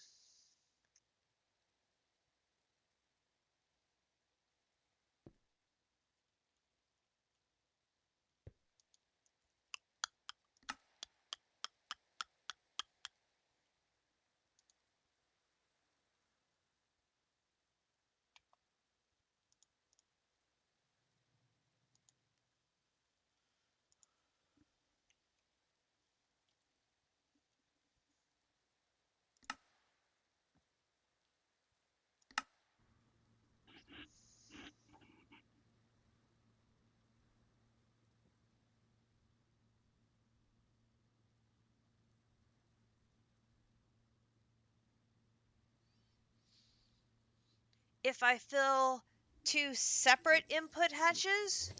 If I fill 2 separate input hatches,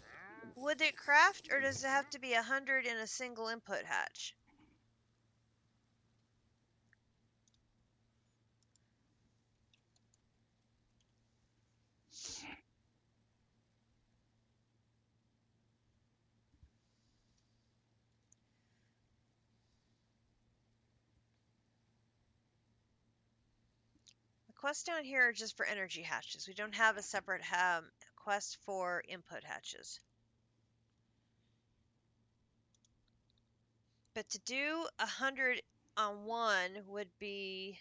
would it craft, or does it have to be 100 in a single input hatch? The quests down here are just for energy hatches. We don't have a separate quest for input hatches. But to do 100 on one would be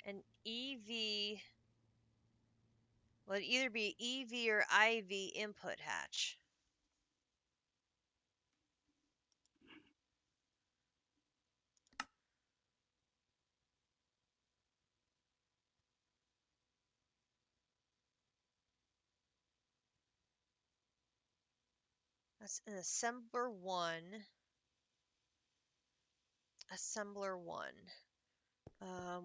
an EV. Well, it'd either be EV or IV input hatch. That's an assembler 1. Assembler 1.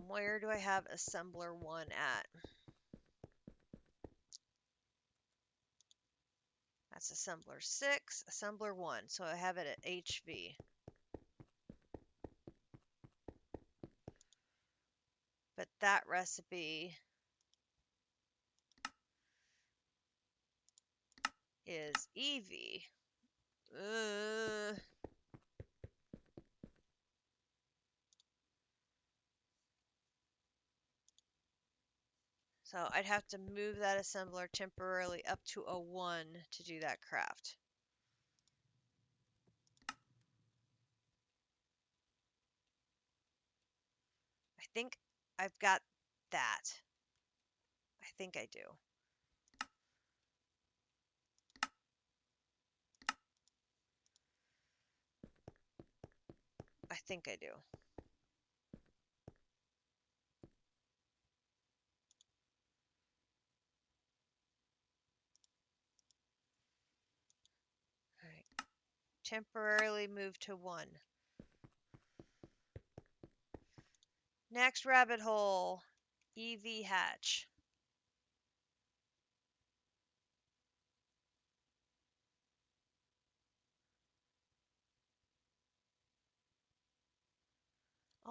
Where do I have assembler 1 at? That's assembler 6, assembler 1. So I have it at HV. But that recipe is EV. So I'd have to move that assembler temporarily up to a 1 to do that craft. I think I've got that. I think I do. I think I do. All right. Temporarily move to 1. Next rabbit hole. EV hatch.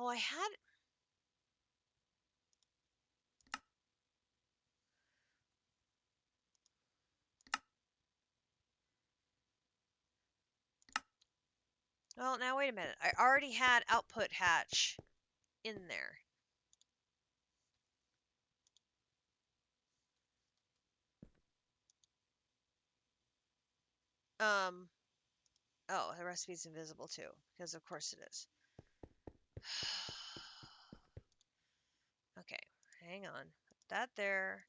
Oh, I had... Well, now wait a minute. I already had output hatch in there. Oh, the recipe's invisible too, because of course it is. Okay, hang on. Put that there.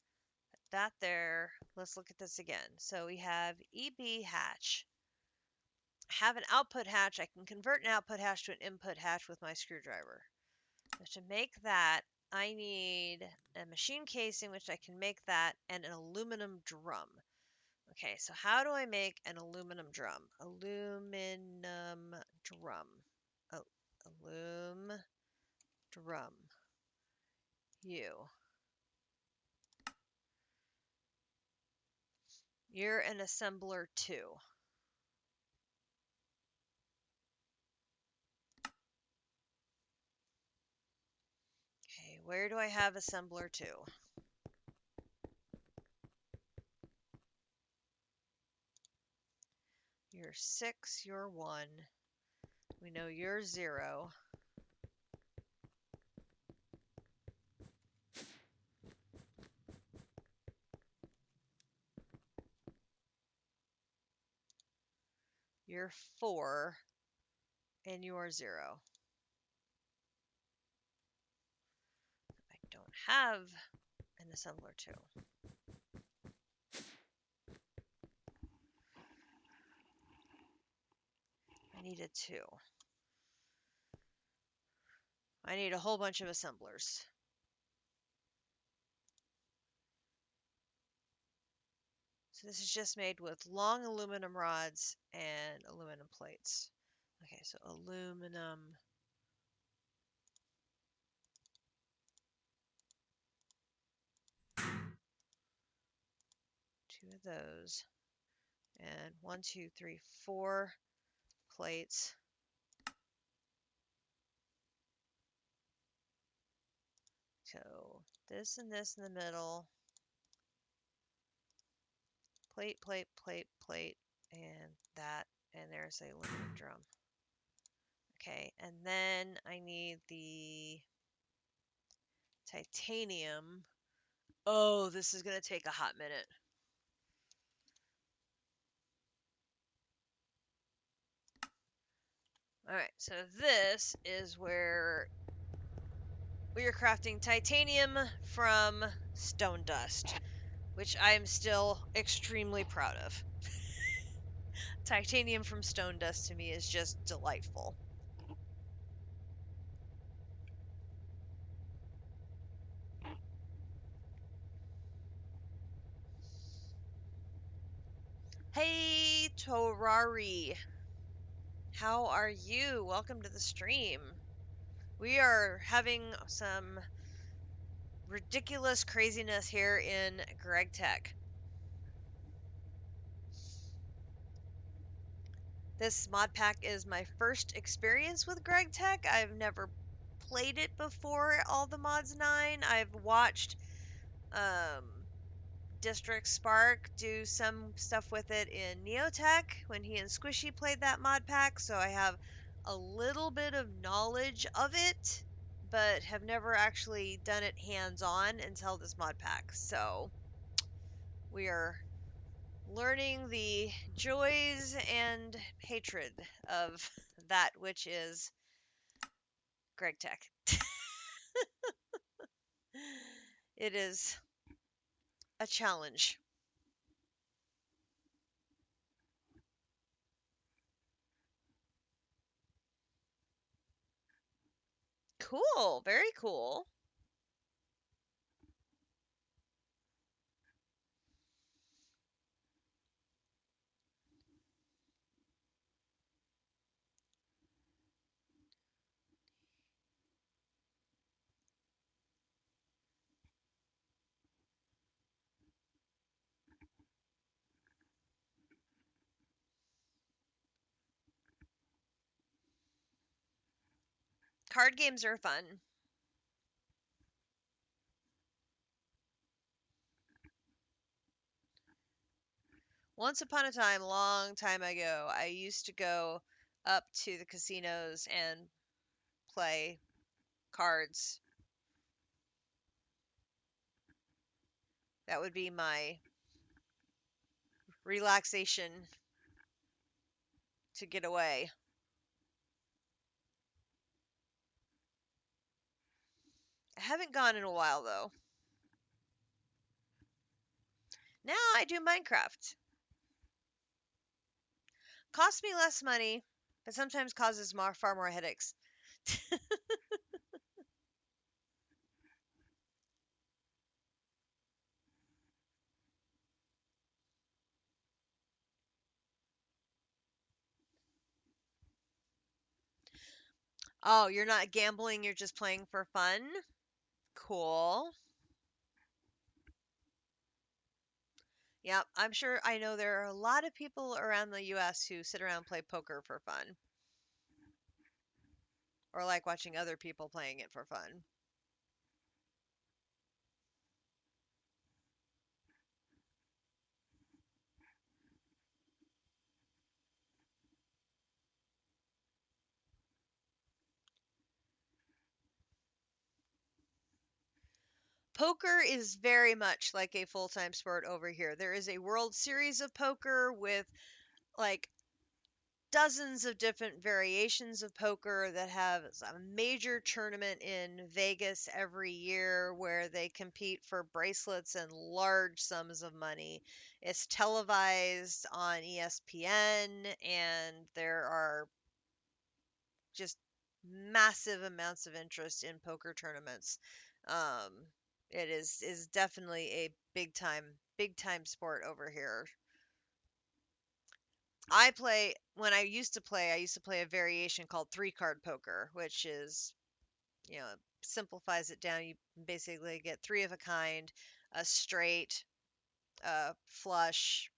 that there. Let's look at this again. So we have EB hatch. Have an output hatch. I can convert an output hatch to an input hatch with my screwdriver. So to make that, I need a machine casing, which I can make that, and an aluminum drum. Okay, so how do I make an aluminum drum? Aluminum drum. Oh, alum drum. You're an assembler too. Okay, where do I have assembler two? You're 6, you're 1. We know you're 0. You're 4, and you're 0. I don't have an assembler 2. I need a 2. I need a whole bunch of assemblers. So this is just made with long aluminum rods and aluminum plates. Okay, so aluminum. 2 of those. And 1, 2, 3, 4 plates. So this and this in the middle. Plate, plate, plate, plate, and that. And there's a aluminum drum. Okay, and then I need the titanium. Oh, this is going to take a hot minute. Alright, so this is where we are crafting titanium from stone dust, which I am still extremely proud of. Titanium from stone dust to me is just delightful. Hey, Torari. How are you? Welcome to the stream. We are having some ridiculous craziness here in Gregtech. This mod pack is my first experience with Gregtech. I've never played it before all the mods 9. I've watched District Spark do some stuff with it in Neotech when he and Squishy played that mod pack, so I have a little bit of knowledge of it, but have never actually done it hands-on until this mod pack. So we are learning the joys and hatred of that which is Gregtech. It is a challenge. Cool, very cool. Card games are fun. Once upon a time, long time ago, I used to go up to the casinos and play cards. That would be my relaxation to get away. I haven't gone in a while, though. Now I do Minecraft. Costs me less money, but sometimes causes far more headaches. Oh, you're not gambling, you're just playing for fun? Cool. Yep, I'm sure I know there are a lot of people around the US who sit around and play poker for fun or like watching other people playing it for fun. Poker is very much like a full-time sport over here. There is a World Series of poker with like dozens of different variations of poker that have a major tournament in Vegas every year where they compete for bracelets and large sums of money. It's televised on ESPN, and there are just massive amounts of interest in poker tournaments. Um, it is definitely a big time sport over here. I used to play a variation called three card poker, which is, simplifies it down. You basically get three of a kind, a straight, a flush,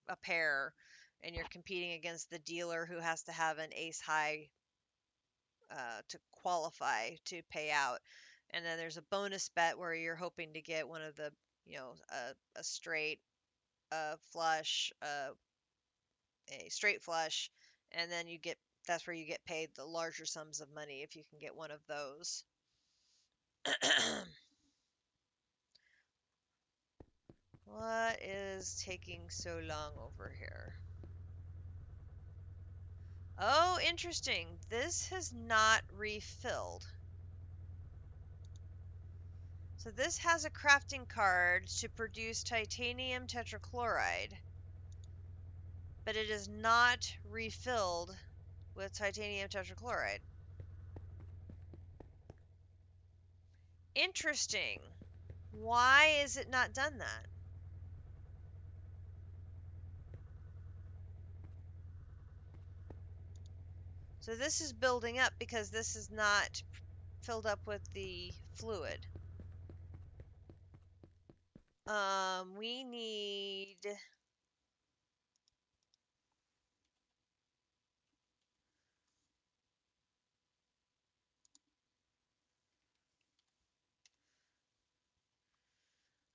a pair, and you're competing against the dealer who has to have an ace high to qualify to pay out. And then there's a bonus bet where you're hoping to get one of the, a straight, a flush, a straight flush, and then that's where you get paid the larger sums of money if you can get one of those. What is taking so long over here? Oh, interesting. This has not refilled. So this has a crafting card to produce titanium tetrachloride, but it is not refilled with titanium tetrachloride. Interesting. Why is it not done that? So this is building up because this is not filled up with the fluid. We need...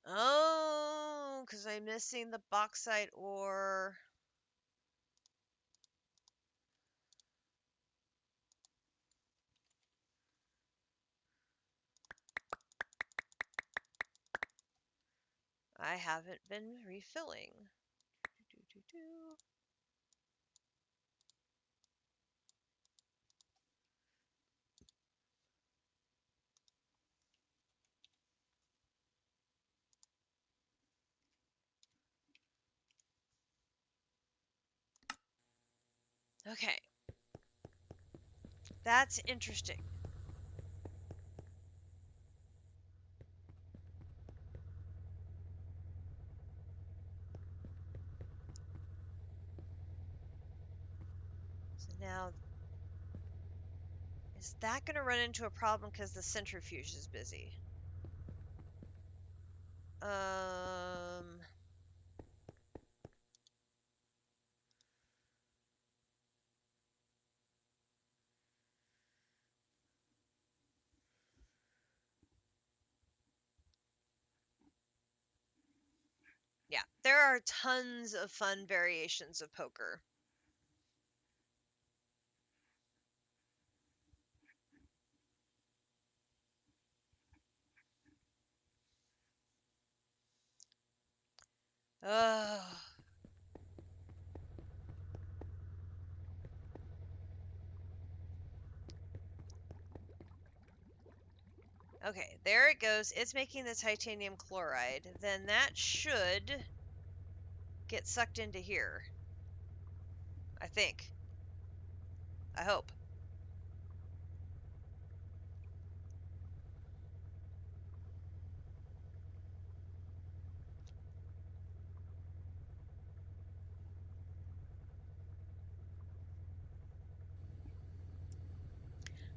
Oh, because I'm missing the bauxite ore. I haven't been refilling. Okay, that's interesting. So now, is that going to run into a problem because the centrifuge is busy? Um, yeah, there are tons of fun variations of poker. Ugh. Okay, there it goes. It's making the titanium chloride. Then that should get sucked into here. I think. I hope.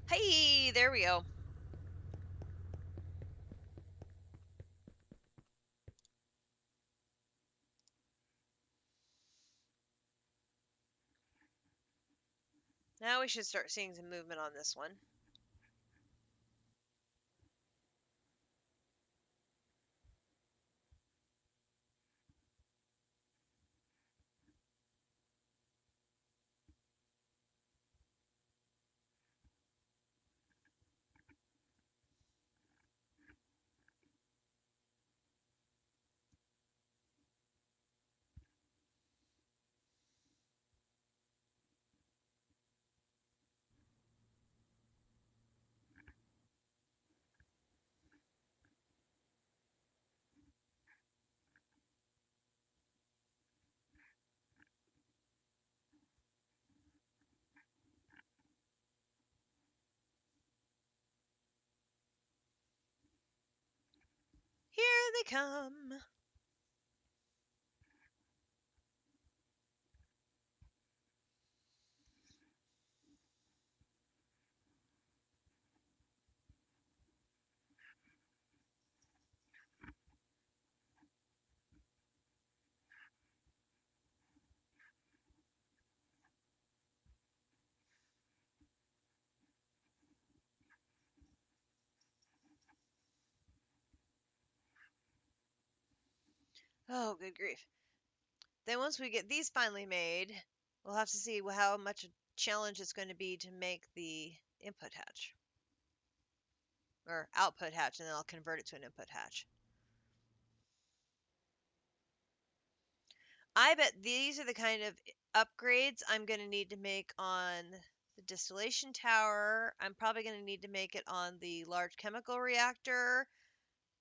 Hey, there we go. Now we should start seeing some movement on this one. Here they come. Oh, good grief. Then once we get these finally made, we'll have to see how much a challenge it's going to be to make the input hatch. Or output hatch, and then I'll convert it to an input hatch. I bet these are the kind of upgrades I'm going to need to make on the distillation tower. I'm probably going to need to make it on the large chemical reactor.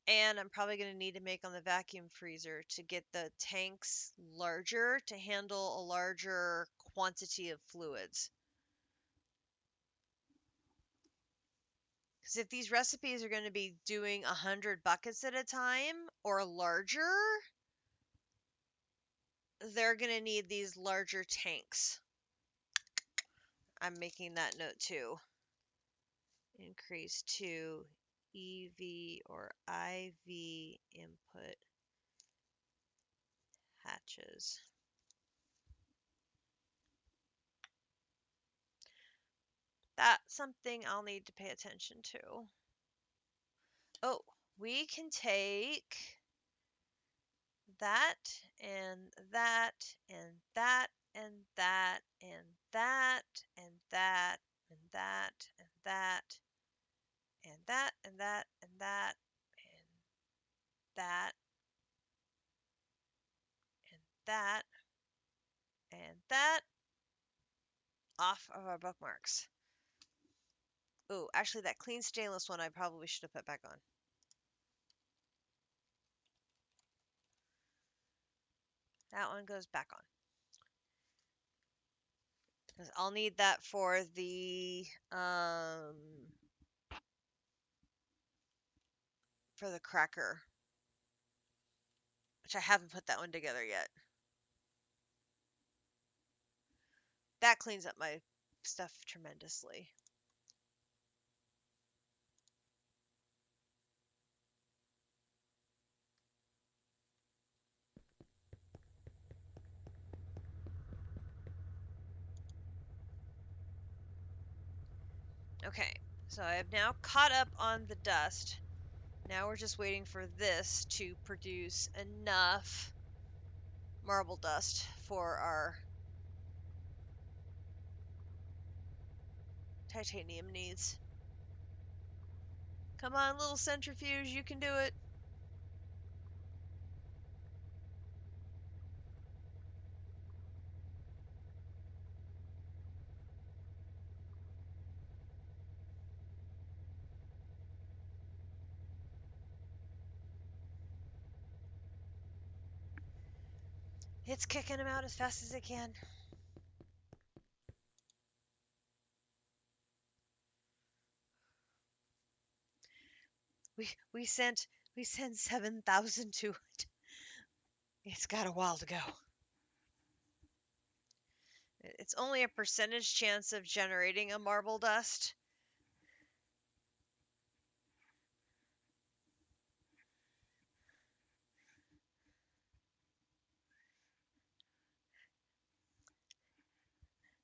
And I'm probably going to need to make on the vacuum freezer to get the tanks larger to handle a larger quantity of fluids. Because if these recipes are going to be doing 100 buckets at a time or larger, they're going to need these larger tanks. I'm making that note too. Increase to EV or IV input hatches. That's something I'll need to pay attention to. Oh, we can take that and that and that and that and that and that and that and that and that and that and that and that and that and that off of our bookmarks. Oh, actually that clean stainless one I probably should have put back on. That one goes back on. Because I'll need that for the cracker. Which I haven't put that one together yet. That cleans up my stuff tremendously. Okay, so I have now caught up on the dust. Now we're just waiting for this to produce enough marble dust for our titanium needs. Come on, little centrifuge, you can do it. It's kicking them out as fast as it can. We sent 7,000 to it. It's got a while to go. It's only a percentage chance of generating a marble dust.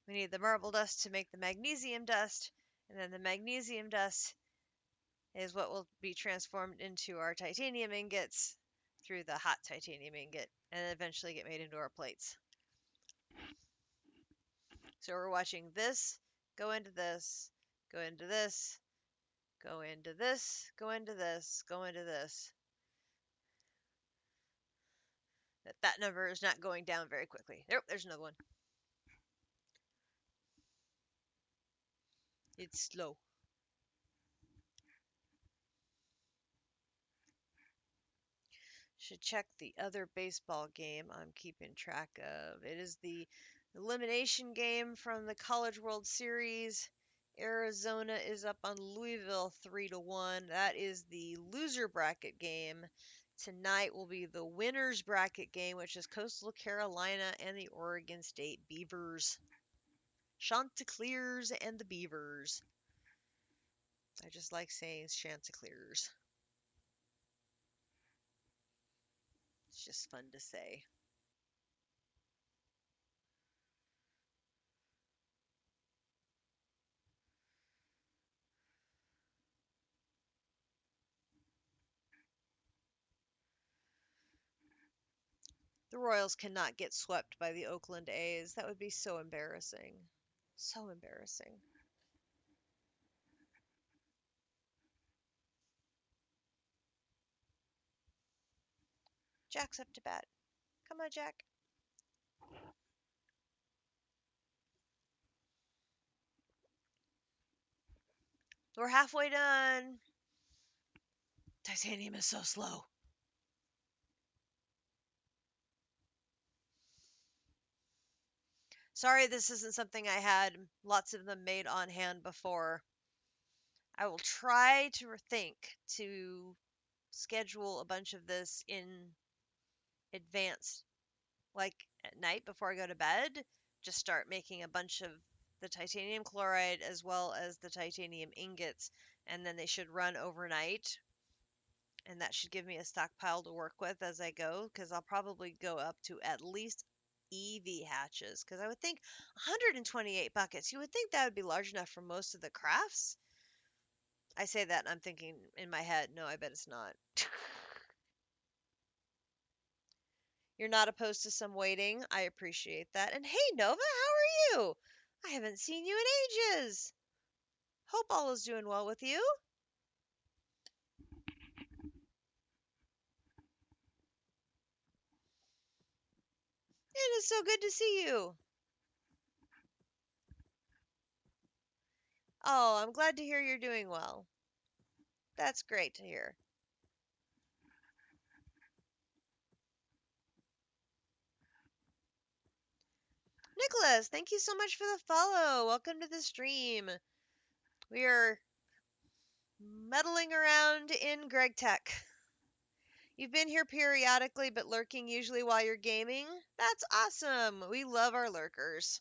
We need the marble dust to make the magnesium dust, and then the magnesium dust is what will be transformed into our titanium ingots through the hot titanium ingot, and eventually get made into our plates. So we're watching this go into this, go into this, go into this, go into this, go into this. That number is not going down very quickly. Nope, there's another one. It's slow. Should check the other baseball game I'm keeping track of. It is the elimination game from the College World Series. Arizona is up on Louisville 3-1. That is the loser bracket game. Tonight will be the winners bracket game, which is Coastal Carolina and the Oregon State Beavers. Chanticleers and the Beavers. I just like saying Chanticleers. It's just fun to say. The Royals cannot get swept by the Oakland A's. That would be so embarrassing. So embarrassing. Jack's up to bat. Come on, Jack. We're halfway done. Titanium is so slow. Sorry this isn't something I had lots of them made on hand before. I will try to think to schedule a bunch of this in advance, like at night before I go to bed. Just start making a bunch of the titanium chloride as well as the titanium ingots, and then they should run overnight. And that should give me a stockpile to work with as I go, because I'll probably go up to at least EV hatches, because I would think 128 buckets, you would think that would be large enough for most of the crafts. I say that and I'm thinking in my head, no, I bet it's not. You're not opposed to some waiting. I appreciate that. And hey, Nova, how are you? I haven't seen you in ages. Hope all is doing well with you. It is so good to see you. Oh, I'm glad to hear you're doing well. That's great to hear. Nicholas, thank you so much for the follow. Welcome to the stream. We are meddling around in Gregtech. You've been here periodically, but lurking usually while you're gaming. That's awesome. We love our lurkers.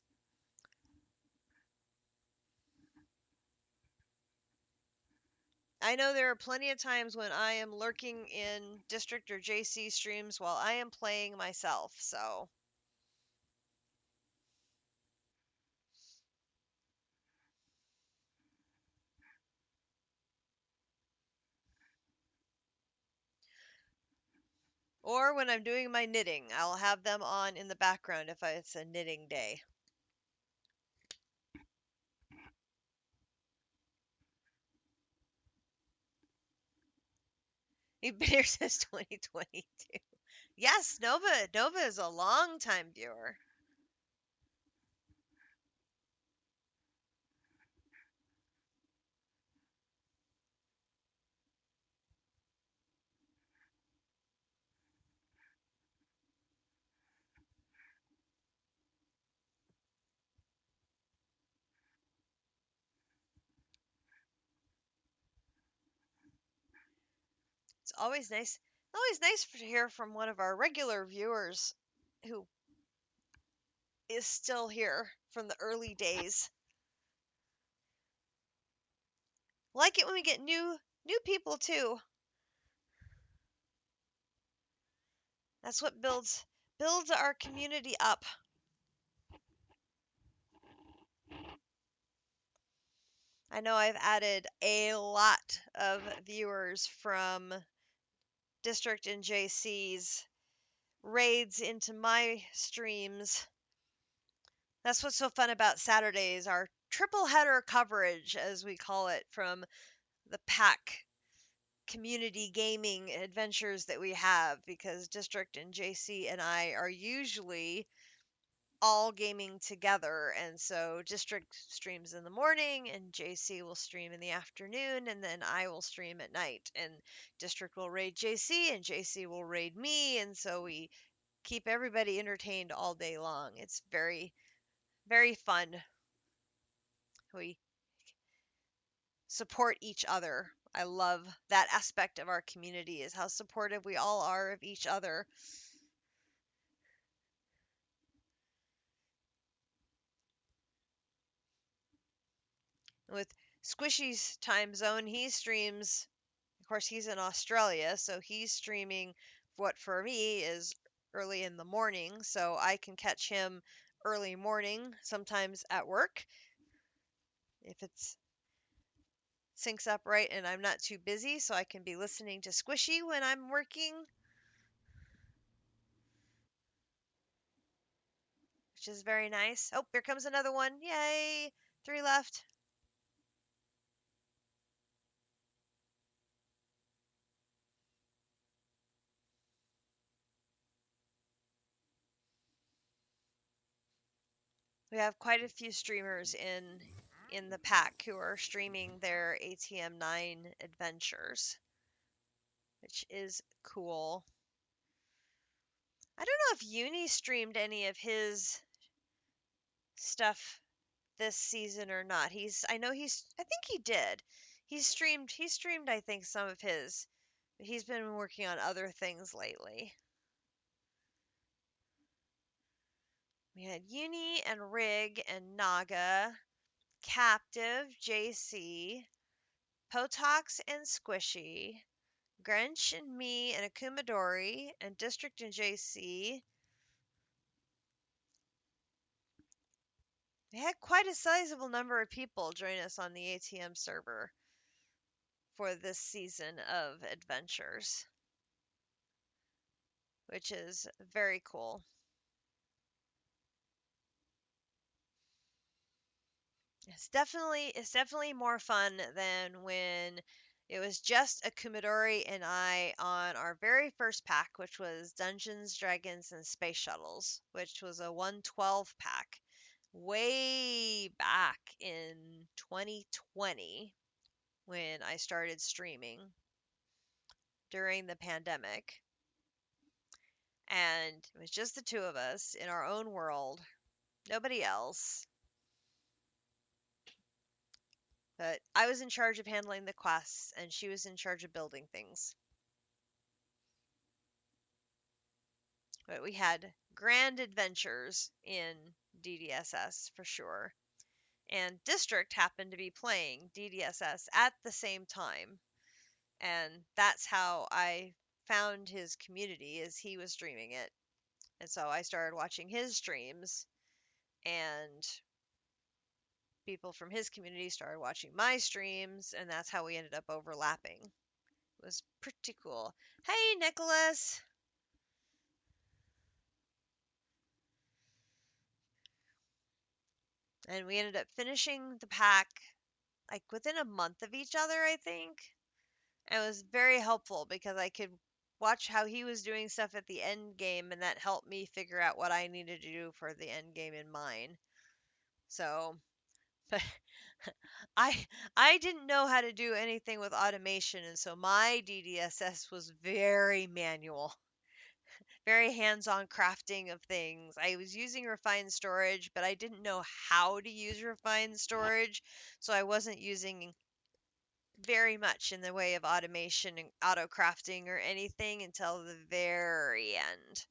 I know there are plenty of times when I am lurking in District or JC streams while I am playing myself, so. Or when I'm doing my knitting, I'll have them on in the background if it's a knitting day. You've been here since 2022. Yes, Nova is a long time viewer. It's always nice to hear from one of our regular viewers who is still here from the early days. Like it when we get new people too. That's what builds our community up. I know I've added a lot of viewers from District and JC's raids into my streams. That's what's so fun about Saturdays, our triple header coverage, as we call it, from the pack community gaming adventures that we have, because District and JC and I are usually all gaming together, and so District streams in the morning and JC will stream in the afternoon, and then I will stream at night, and District will raid JC and JC will raid me, and so we keep everybody entertained all day long. It's very fun. We support each other. I love that aspect of our community, is how supportive we all are of each other. With Squishy's time zone, he streams, of course, he's in Australia, so he's streaming what for me is early in the morning, so I can catch him early morning, sometimes at work, if it's syncs up right and I'm not too busy, so I can be listening to Squishy when I'm working, which is very nice. Oh, here comes another one. Yay! 3 left. We have quite a few streamers in the pack who are streaming their ATM9 adventures, which is cool. I don't know if Uni streamed any of his stuff this season or not. I think he did. He streamed I think some of his, but he's been working on other things lately. We had Uni and Rig and Naga, Captive, JC, Potox and Squishy, Grinch and me and Akumadori and District and JC. We had quite a sizable number of people join us on the ATM server for this season of adventures, which is very cool. It's definitely more fun than when it was just Akumadori and I on our very first pack, which was Dungeons, Dragons, and Space Shuttles, which was a 112 pack way back in 2020 when I started streaming during the pandemic. And it was just the two of us in our own world, nobody else. But I was in charge of handling the quests, and she was in charge of building things. But we had grand adventures in DDSS for sure. And District happened to be playing DDSS at the same time. And that's how I found his community, is he was streaming it. And so I started watching his streams, and people from his community started watching my streams, and that's how we ended up overlapping. It was pretty cool. Hey, Nicholas! And we ended up finishing the pack like within a month of each other, I think. And it was very helpful because I could watch how he was doing stuff at the end game, and that helped me figure out what I needed to do for the end game in mine. So, but I I didn't know how to do anything with automation, and so my DDSS was very manual, very hands-on crafting of things. I was using refined storage, but I didn't know how to use refined storage, so I wasn't using very much in the way of automation and auto crafting or anything until the very end.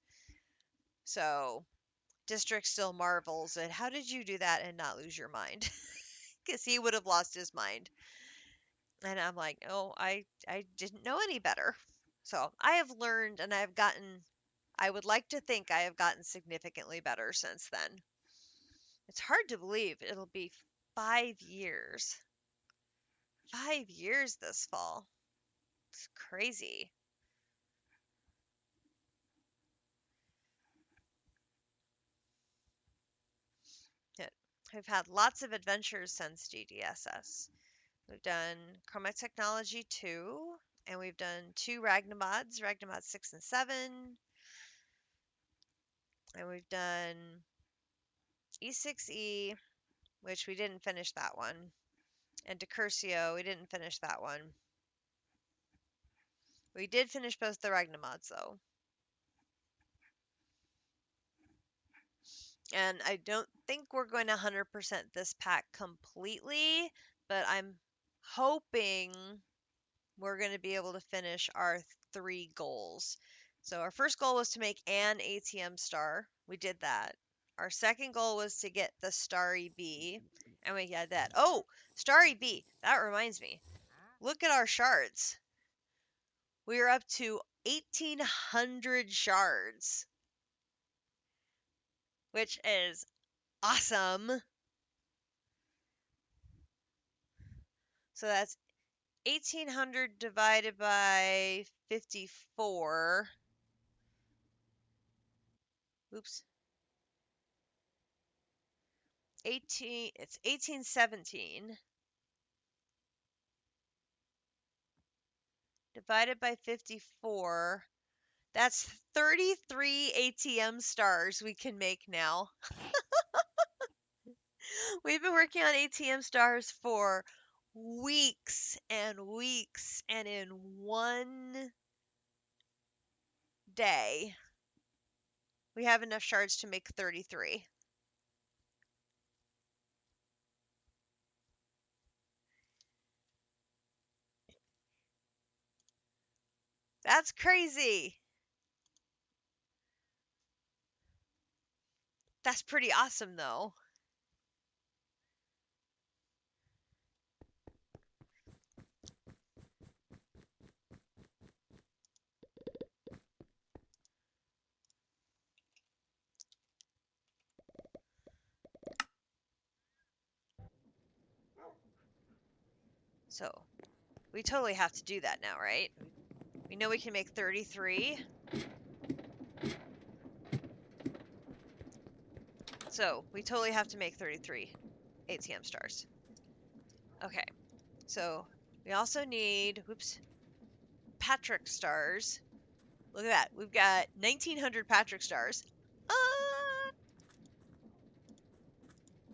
So District still marvels at how did you do that and not lose your mind? Because he would have lost his mind. And I'm like, oh, I didn't know any better. So I have learned and I would like to think I have gotten significantly better since then. It's hard to believe it'll be 5 years. 5 years this fall. It's crazy. Yeah, we've had lots of adventures since GDSS. We've done Chromatic Technology 2, and we've done 2 Ragnamods, Ragnamod 6 and 7, and we've done E6E, which we didn't finish that one, and Decursio, we didn't finish that one. We did finish both the Ragnamods, though. And I don't think we're going to 100% this pack completely, but I'm hoping we're going to be able to finish our 3 goals. So our first goal was to make an ATM star. We did that. Our second goal was to get the Starry Bee, and we got that. Oh, Starry Bee. That reminds me. Look at our shards. We are up to 1,800 shards, which is awesome. So that's 1,800 divided by 54. Oops. It's 1817 divided by 54. That's 33 ATM stars we can make now. We've been working on ATM stars for weeks and weeks, and in one day, we have enough shards to make 33. That's crazy. That's pretty awesome, though. So, we totally have to do that now, right? We know we can make 33. So, we totally have to make 33 ATM stars. Okay, so we also need, whoops, Patrick stars. Look at that. We've got 1,900 Patrick stars.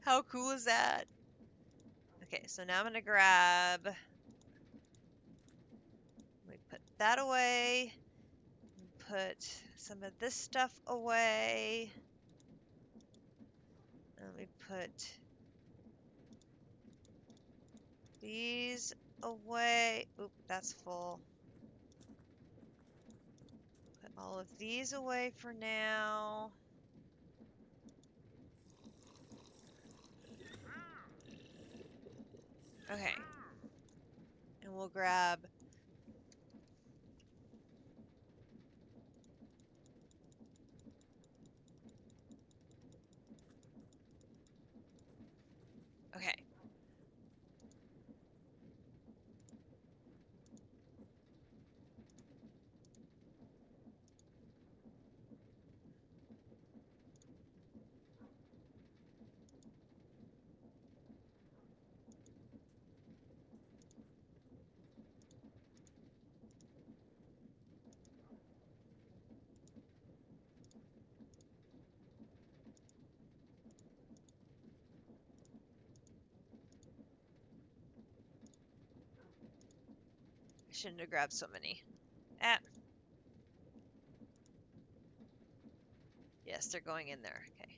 How cool is that? Okay, so now I'm going to grab, let me put that away, put some of this stuff away, let me put these away. Oop, that's full. Put all of these away for now. Okay. And we'll grab okay. I shouldn't have grabbed so many. Ah. Yes, they're going in there. Okay.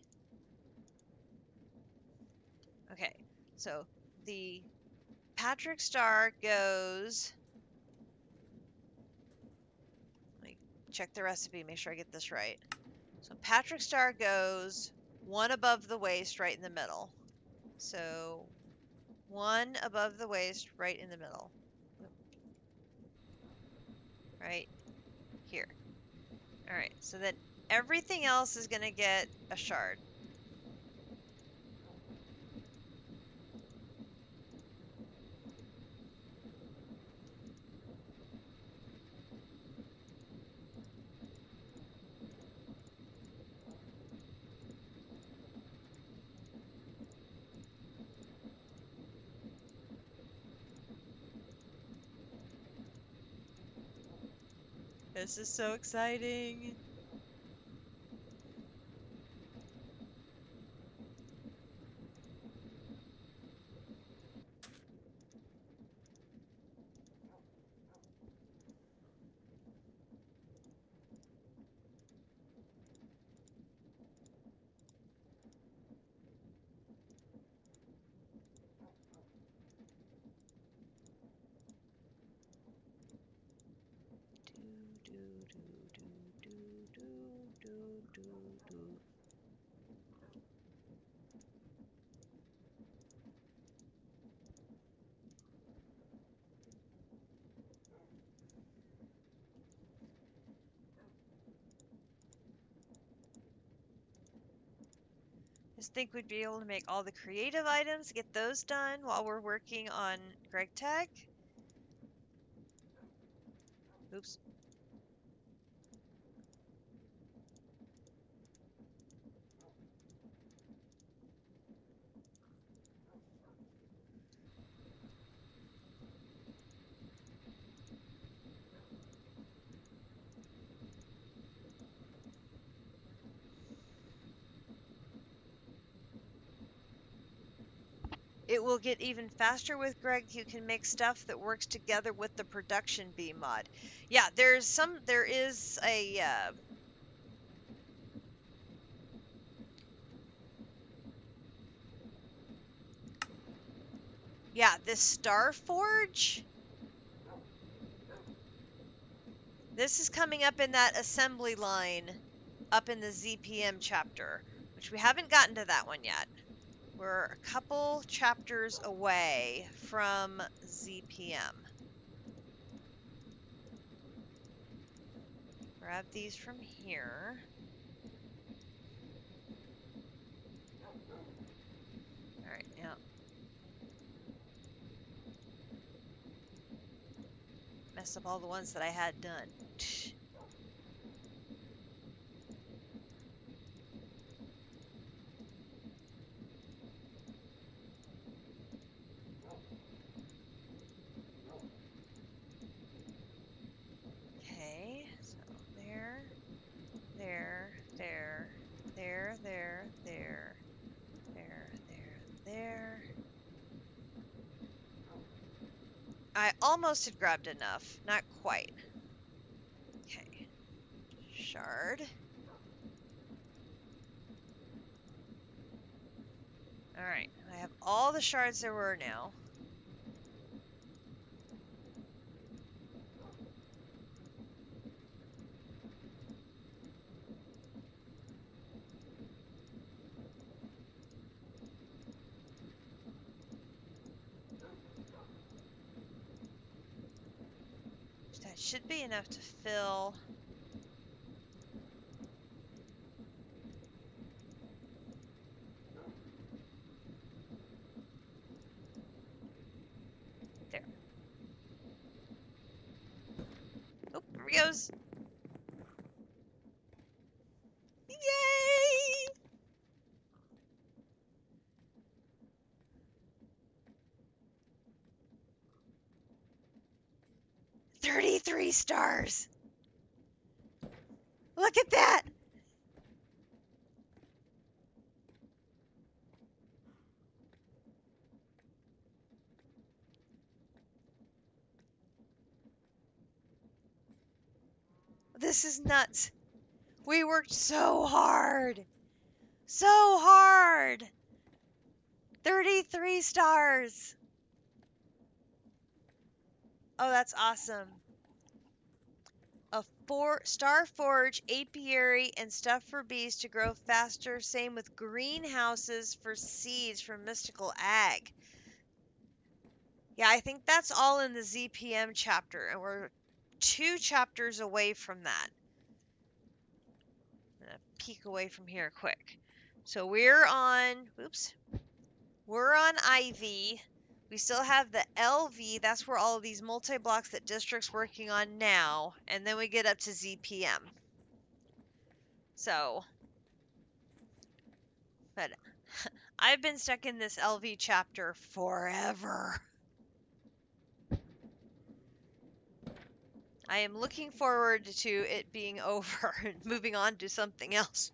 Okay. So the Patrick Star goes... Let me check the recipe, make sure I get this right. So Patrick Star goes one above the waist, right in the middle. So one above the waist, right in the middle. Right here. All right, so then everything else is going to get a shard. This is so exciting. Just think we'd be able to make all the creative items, get those done while we're working on Gregtech. Oops. It will get even faster with Greg. You can make stuff that works together with the production B mod. Yeah, there is a yeah, this Star Forge. This is coming up in that assembly line up in the ZPM chapter, which we haven't gotten to that one yet. We're a couple chapters away from ZPM. Grab these from here. All right, now. Messed up all the ones that I had done. Okay, so there, there, there, there, there, there, there, there, there. I almost had grabbed enough, not quite. Okay, shard. All right, I have all the shards there were now. That should be enough to fill. There. Oh, here he goes. Yay! $33 stars. Look at that. This is nuts. We worked so hard. So hard. 33 stars. Oh, that's awesome. A star forge, apiary, and stuff for bees to grow faster. Same with greenhouses for seeds from mystical ag. Yeah, I think that's all in the ZPM chapter, and we're 2 chapters away from that. I'm gonna peek away from here quick. So we're on, oops, we're on IV. We still have the LV. That's where all of these multi-blocks that district's working on now, and then we get up to ZPM. So, but I've been stuck in this LV chapter forever. I am looking forward to it being over and moving on to something else.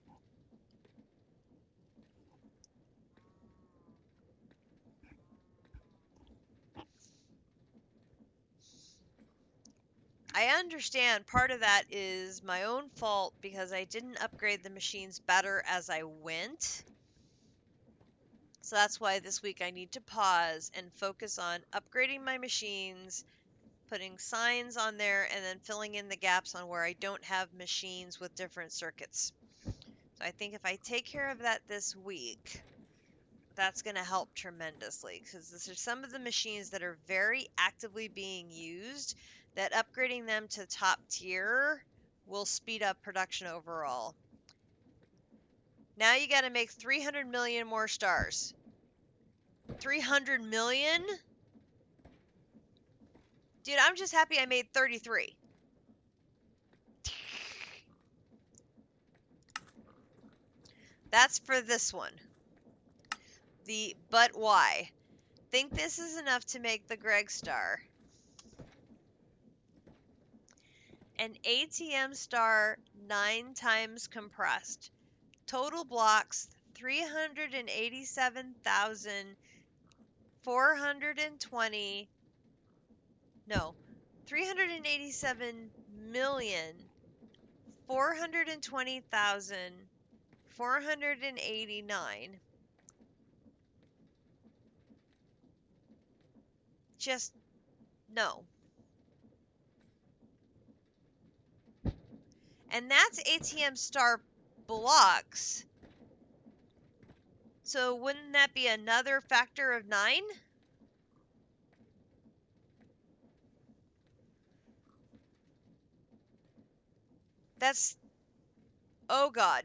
I understand part of that is my own fault because I didn't upgrade the machines better as I went. So that's why this week I need to pause and focus on upgrading my machines, putting signs on there, and then filling in the gaps on where I don't have machines with different circuits. So I think if I take care of that this week, that's going to help tremendously because there's some of the machines that are very actively being used that upgrading them to top tier will speed up production overall. Now you got to make 300 million more stars. 300 million? Dude, I'm just happy I made 33. That's for this one. But why? Think this is enough to make the Greg star. An ATM star 9 times compressed. Total blocks 387,420. No, 387,420,489. Just no. And that's ATM star blocks. So wouldn't that be another factor of 9? That's, oh God.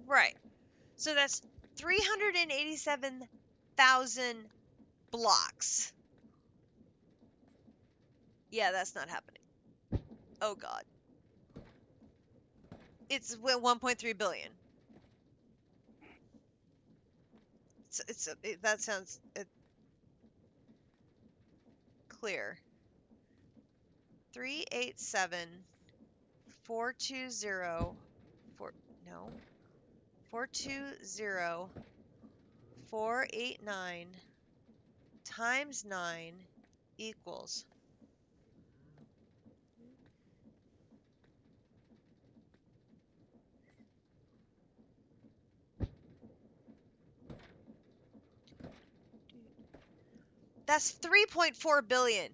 Right. So that's 387,000 blocks. Yeah, that's not happening. Oh God. It's 1.3 billion. That sounds clear. 387,420, no, 420,489 times 9 equals. That's 3.4 billion.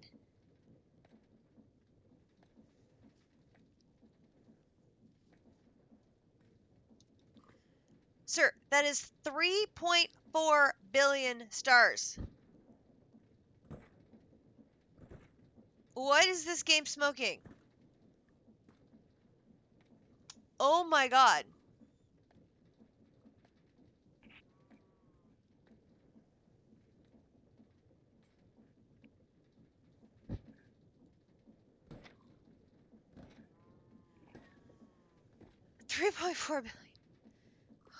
Sir, that is 3.4 billion stars. What is this game smoking? Oh my God. $3.4 billion.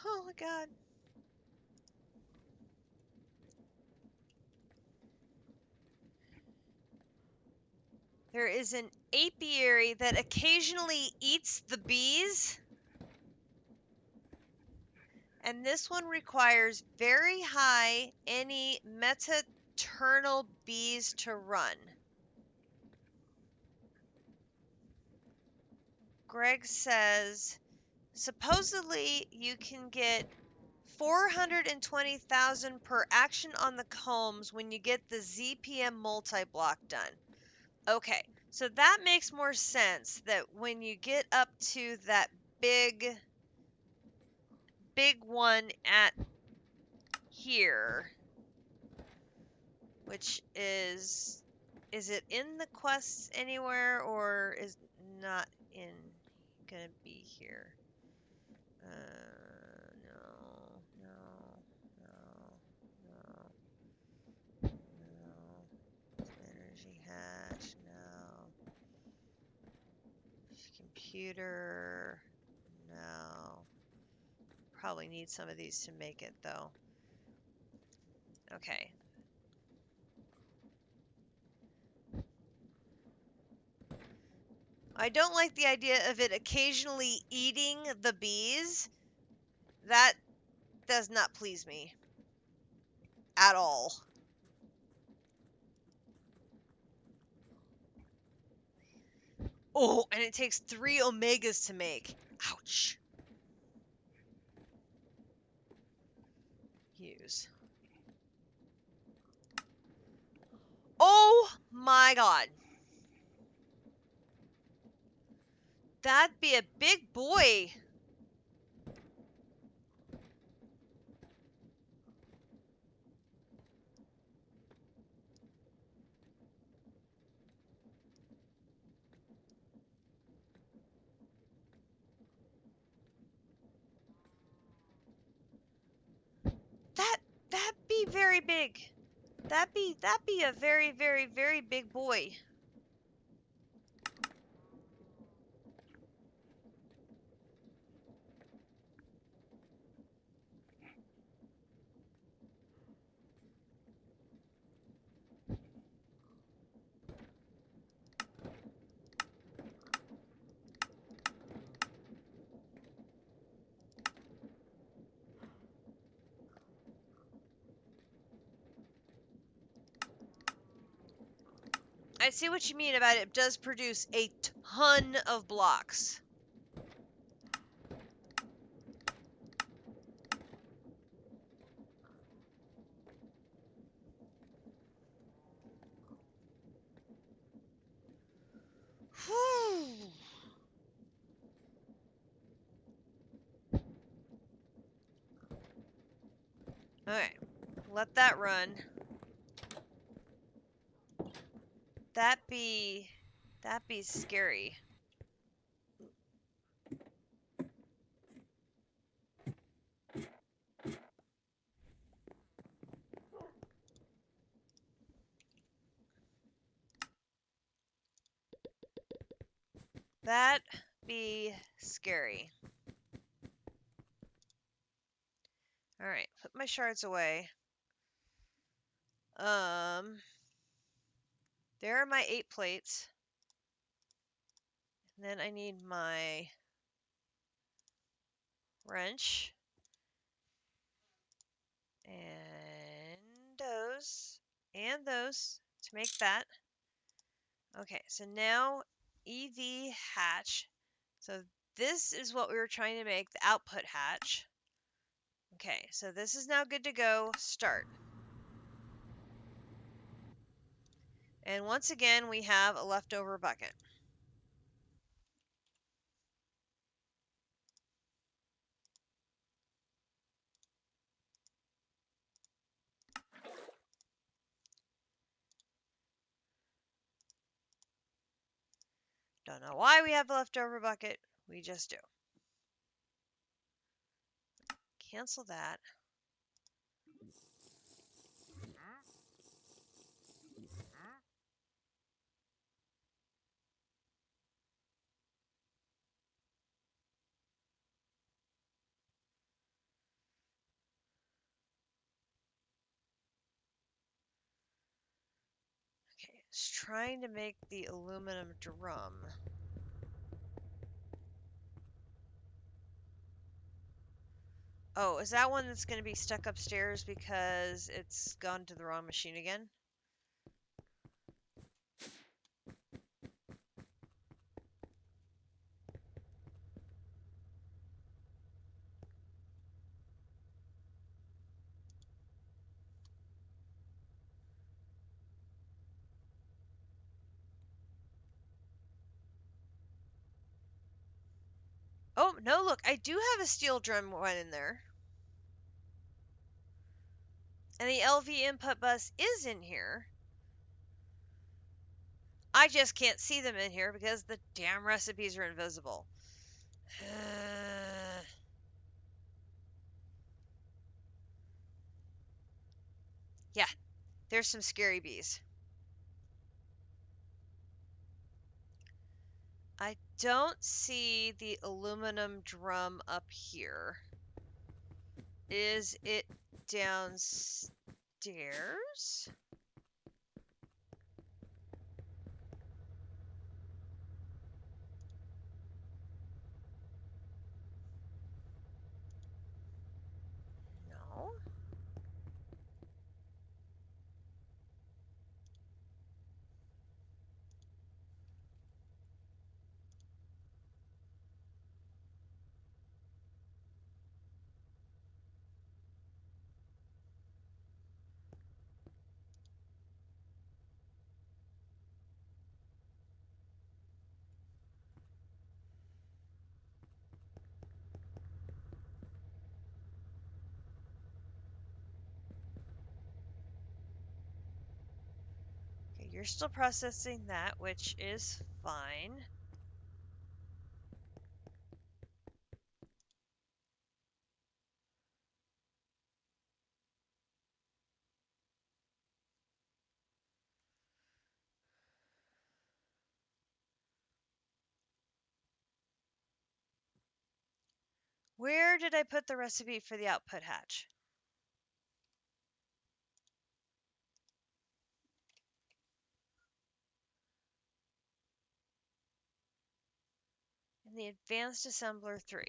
Oh my God. There is an apiary that occasionally eats the bees. And this one requires very high any metaternal bees to run. Greg says, supposedly you can get 420,000 per action on the combs when you get the ZPM multi-block done. Okay, so that makes more sense that when you get up to that big one at here, which is it in the quests anywhere or is not gonna be here? No, no, no, no, no. Energy hatch, no. Computer, no. Probably need some of these to make it though. Okay. I don't like the idea of it occasionally eating the bees. That does not please me at all. Oh, and it takes 3 omegas to make. Ouch. Use. Oh my god. That'd be a big boy. That'd be very big. That'd be a very, very, very big boy. I see what you mean about it does produce a ton of blocks. Whew. Okay, let that run. That'd be scary. That'd be scary. Alright, put my shards away. There are my 8 plates. And then I need my wrench. And those to make that. Okay, so now EV hatch. So this is what we were trying to make, the output hatch. Okay, so this is now good to go. Start. And once again, we have a leftover bucket. Don't know why we have a leftover bucket. We just do. Cancel that. Okay, it's trying to make the aluminum drum. Oh, is that one that's going to be stuck upstairs because it's gone to the wrong machine again? Oh, no, look, I do have a steel drum one in there. And the LV input bus is in here. I just can't see them in here because the damn recipes are invisible. Yeah, there's some scary bees. I don't see the aluminum drum up here. Is it downstairs? No. Okay, you're still processing that, which is fine. Where did I put the recipe for the output hatch? In the Advanced Assembler 3.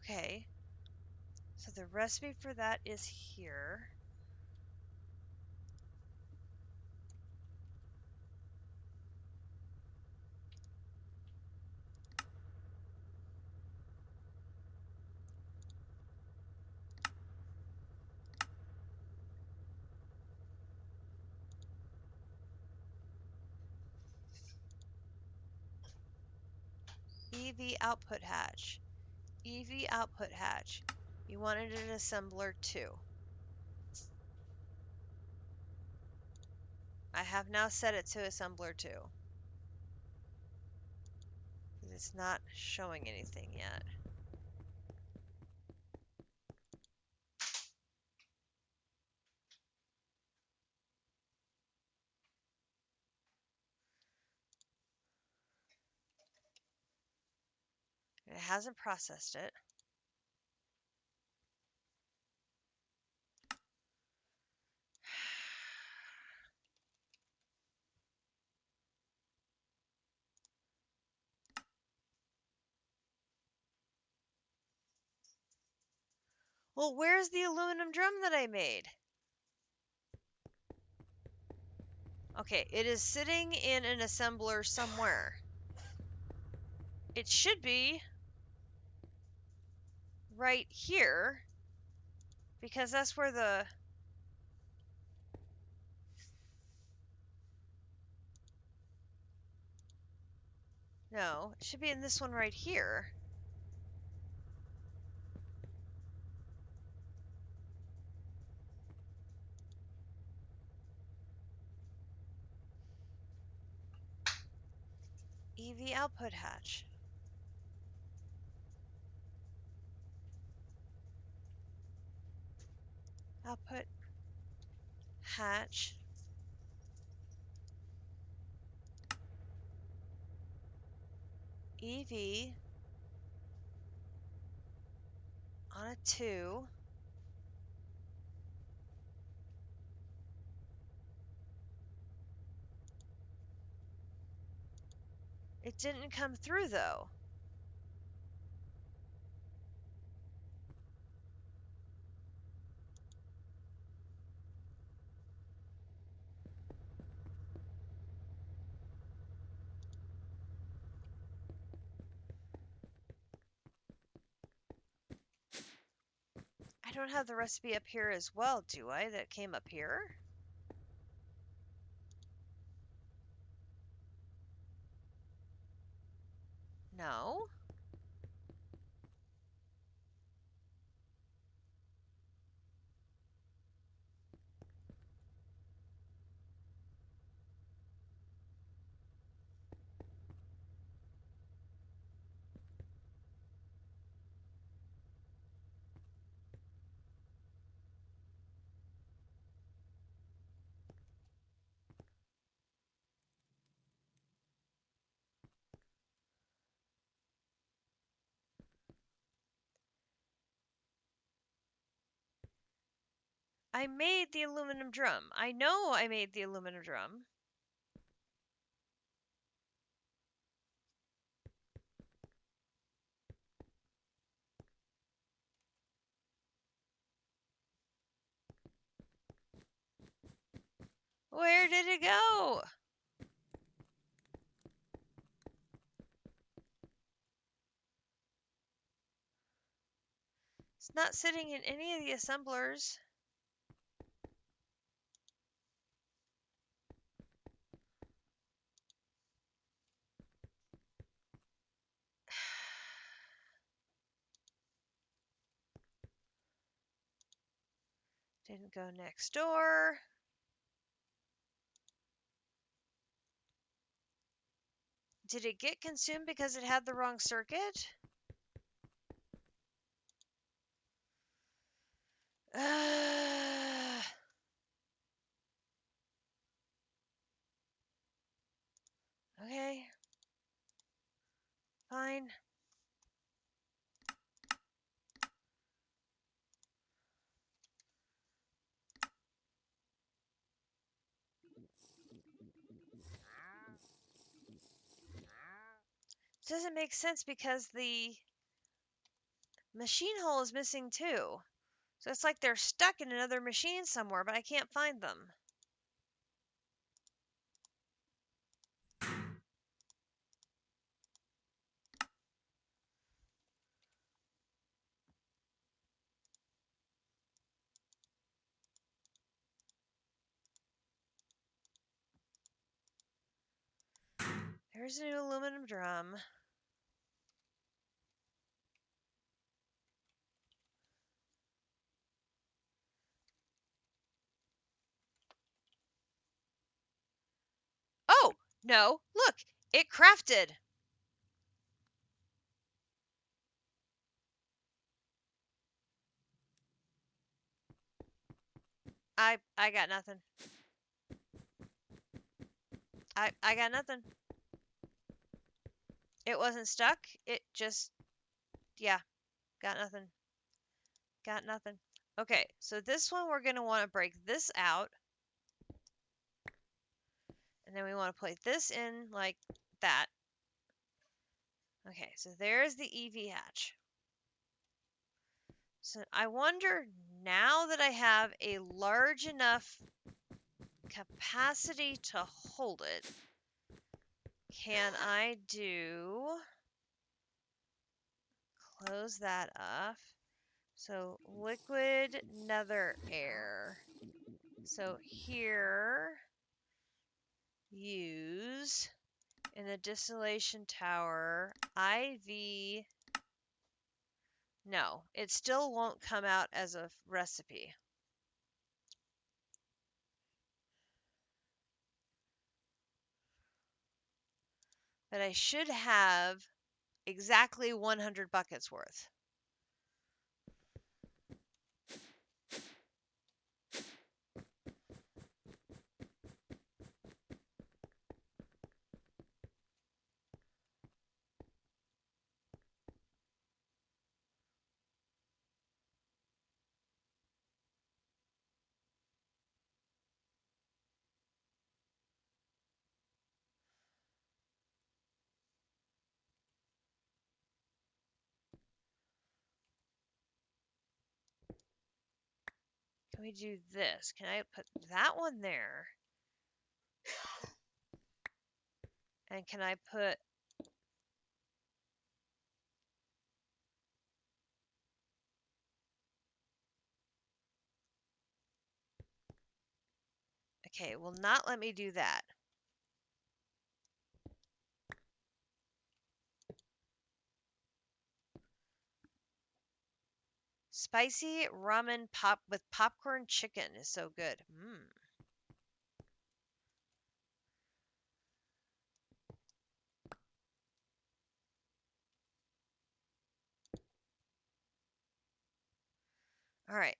Okay, so the recipe for that is here. EV output hatch. EV output hatch. You wanted an assembler 2. I have now set it to assembler 2. Because it's not showing anything yet. It hasn't processed it. Well, where's the aluminum drum that I made? Okay, it is sitting in an assembler somewhere. It should be right here, because that's where the... No, it should be in this one right here. EV output hatch. Output hatch. EV on a 2. It didn't come through though. I don't have the recipe up here as well, do I? That came up here? No. I made the aluminum drum. I know I made the aluminum drum. Where did it go? It's not sitting in any of the assemblers. Didn't go next door. Did it get consumed because it had the wrong circuit? Okay. Fine. It doesn't make sense because the machine hole is missing too. So it's like they're stuck in another machine somewhere, but I can't find them. There's a new aluminum drum. Oh, no, look, it crafted. I got nothing. I got nothing. It wasn't stuck. It just, yeah, got nothing. Got nothing. Okay, so this one we're going to want to break this out. And then we want to plate this in like that. Okay, so there's the EV hatch. So I wonder, now that I have a large enough capacity to hold it, can I close that off? So liquid nether air. So here, use in the distillation tower, IV. No, it still won't come out as a recipe. But I should have exactly 100 buckets worth. me do this. Can I put that one there? And can I put... Okay, will not let me do that. Spicy ramen pop with popcorn chicken is so good. All right.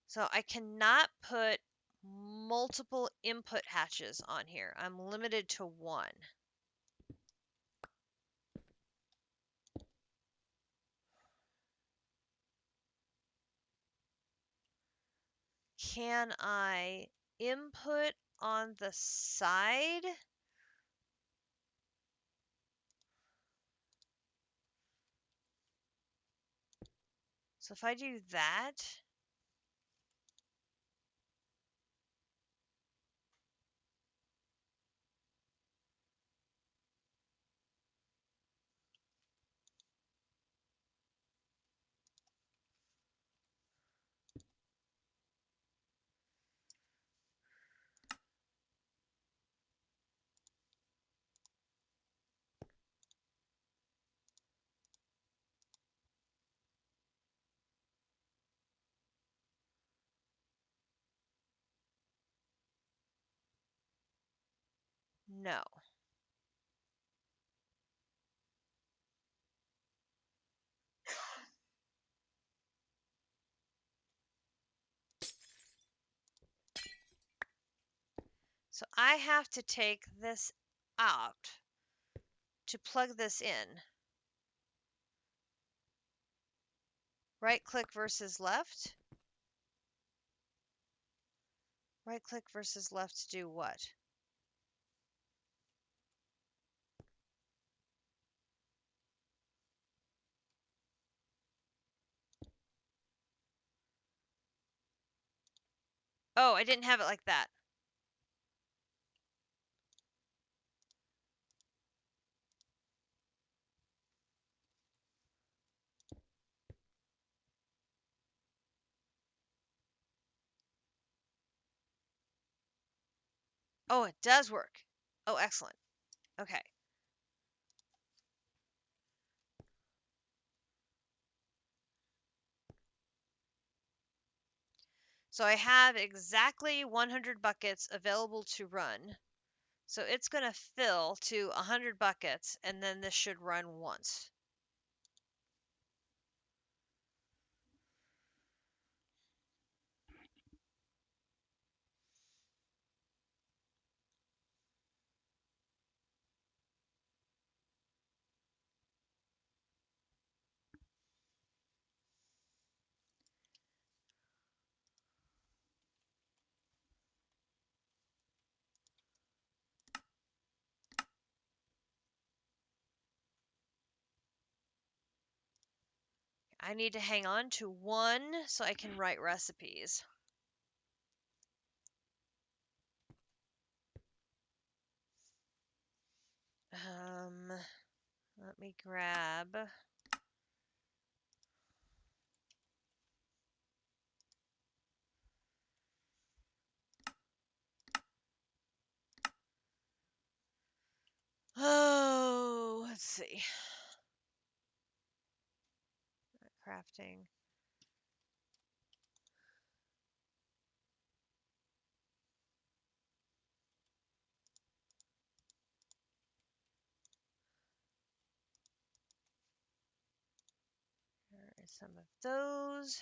So I cannot put multiple input hatches on here. I'm limited to one. Can I input on the side? So if I do that, no. So I have to take this out to plug this in. Right click versus left. Right click versus left to do what? Oh, I didn't have it like that. Oh, it does work. Oh, excellent. Okay. So I have exactly 100 buckets available to run. So it's going to fill to 100 buckets, and then this should run once. I need to hang on to one so I can write recipes. Let me grab... Oh, let's see. Crafting. There is some of those.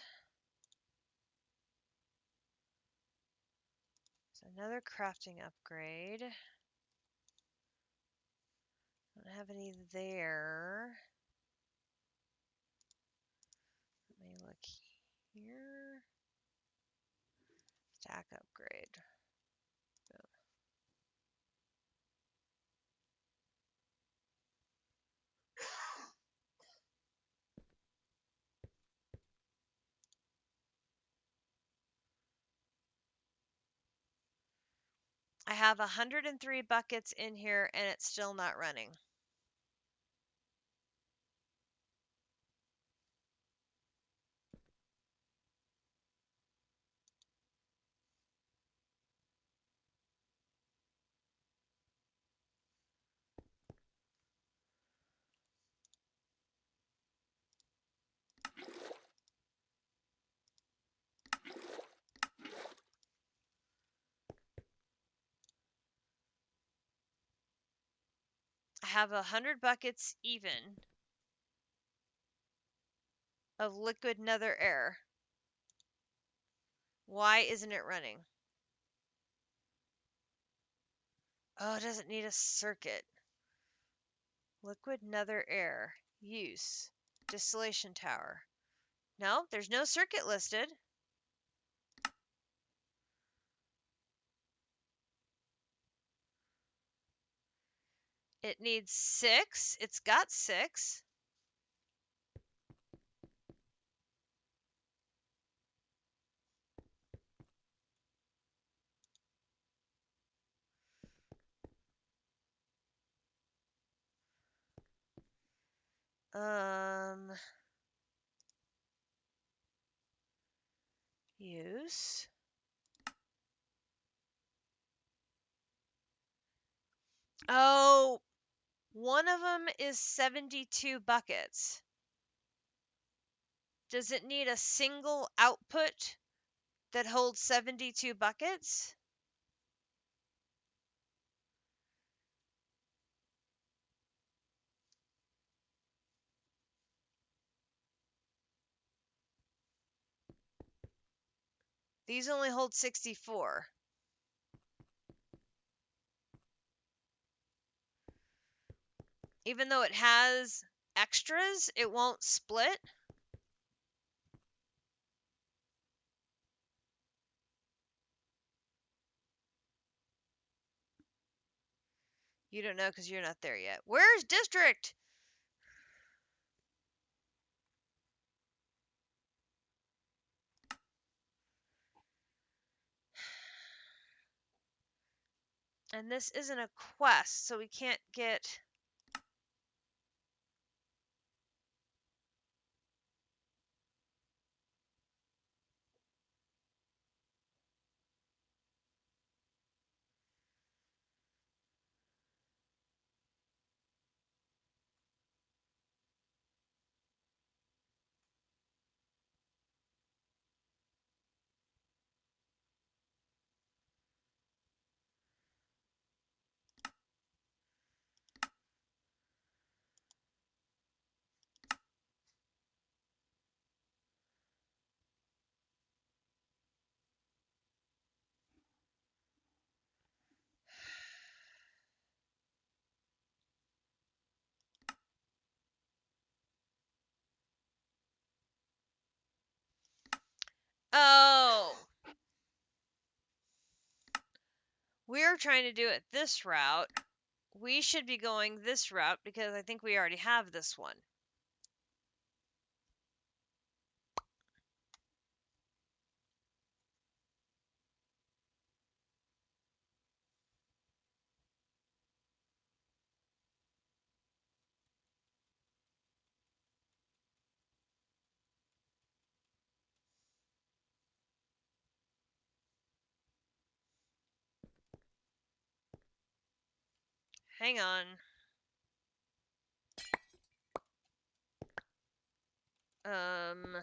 There's another crafting upgrade. Don't have any there. Let me look here. Stack upgrade. I have 103 buckets in here and it's still not running. I have 100 buckets even of liquid nether air. Why isn't it running? Oh, it doesn't need a circuit. Liquid nether air. Use. Distillation tower. No, there's no circuit listed. It needs 6. It's got 6. Use. Oh, one of them is 72 buckets. Does it need a single output that holds 72 buckets? These only hold 64. Even though it has extras, it won't split. You don't know because you're not there yet. Where's district? And this isn't a quest, so we can't get... Oh! We're trying to do it this route. We should be going this route because I think we already have this one. Hang on. Um...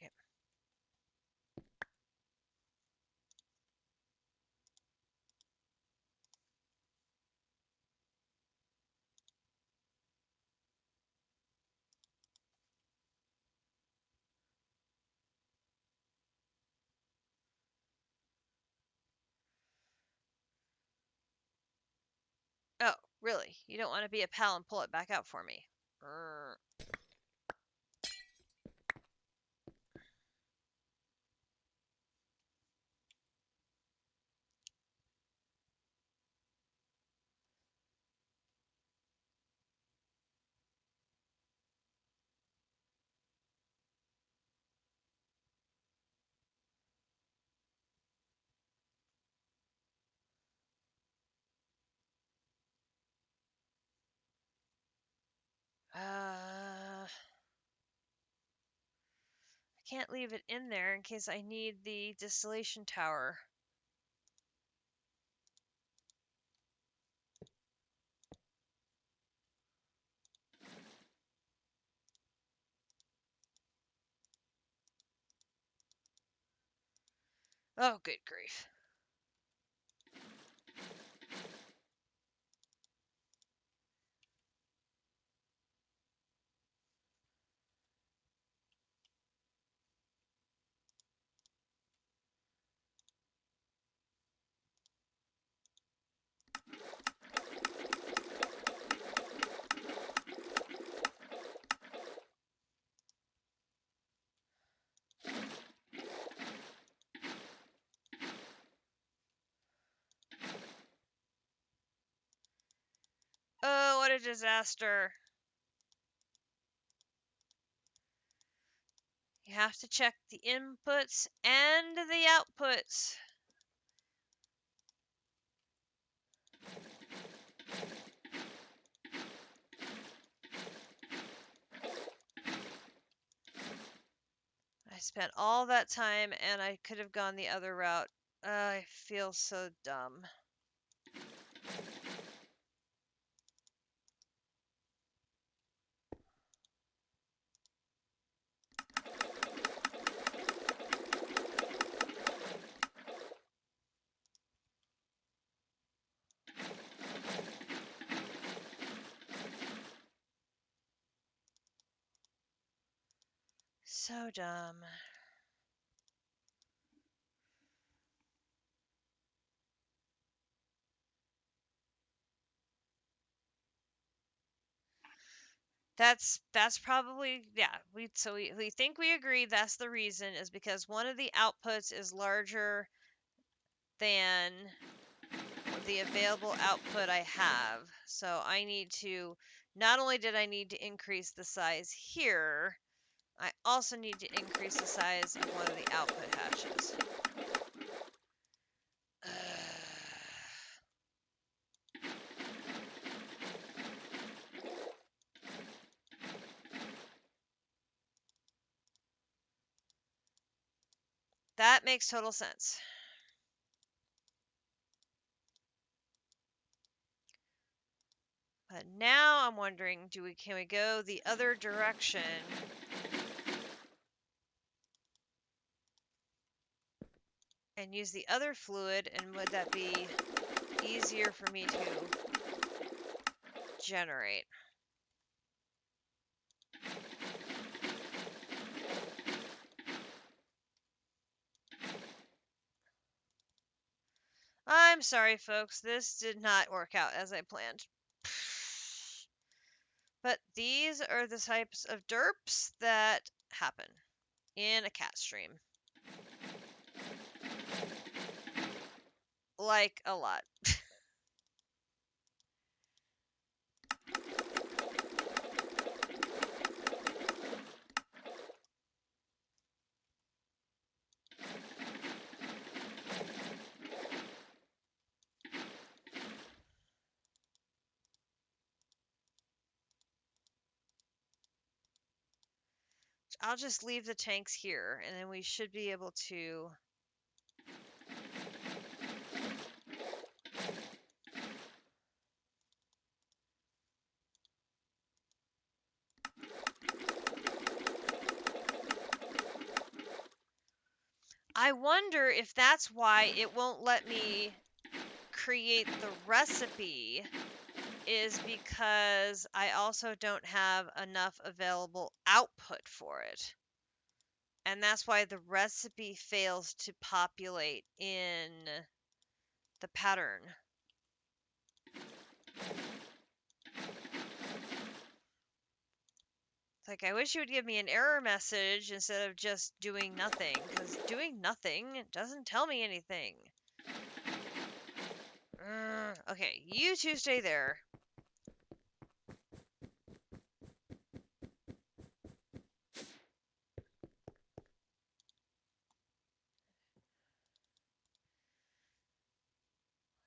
yeah. Oh, really? You don't want to be a pal and pull it back out for me? Can't leave it in there in case I need the distillation tower. Oh, good grief. Oh, what a disaster. You have to check the inputs and the outputs. I spent all that time and I could have gone the other route. I feel so dumb. So dumb. That's probably, yeah, we think we agree that's the reason, is because one of the outputs is larger than the available output I have. So I need to, not only did I need to increase the size here, I also need to increase the size of one of the output hatches. That makes total sense. But now I'm wondering, can we go the other direction and use the other fluid, and would that be easier for me to generate? I'm sorry, folks. This did not work out as I planned. But these are the types of derps that happen in a cat stream. Like, a lot. I'll just leave the tanks here, and then we should be able to... I wonder if that's why it won't let me create the recipe, is because I also don't have enough available output for it. And that's why the recipe fails to populate in the pattern. It's like, I wish you would give me an error message instead of just doing nothing, because doing nothing doesn't tell me anything. Okay, you two stay there.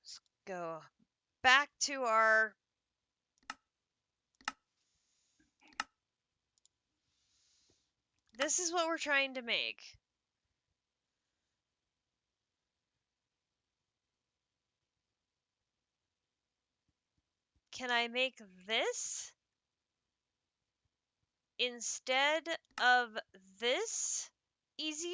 Let's go back to our... This is what we're trying to make. Can I make this instead of this easier?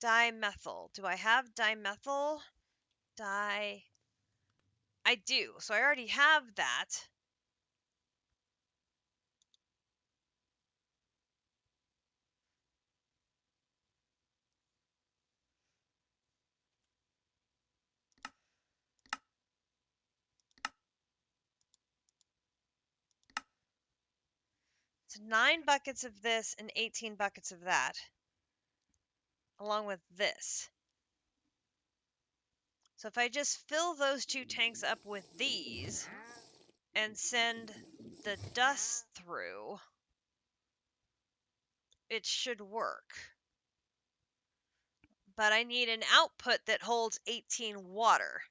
Dimethyl. Do I have dimethyl? I do. So I already have that. So 9 buckets of this and 18 buckets of that, along with this. So if I just fill those 2 tanks up with these and send the dust through, it should work. But I need an output that holds 18 water.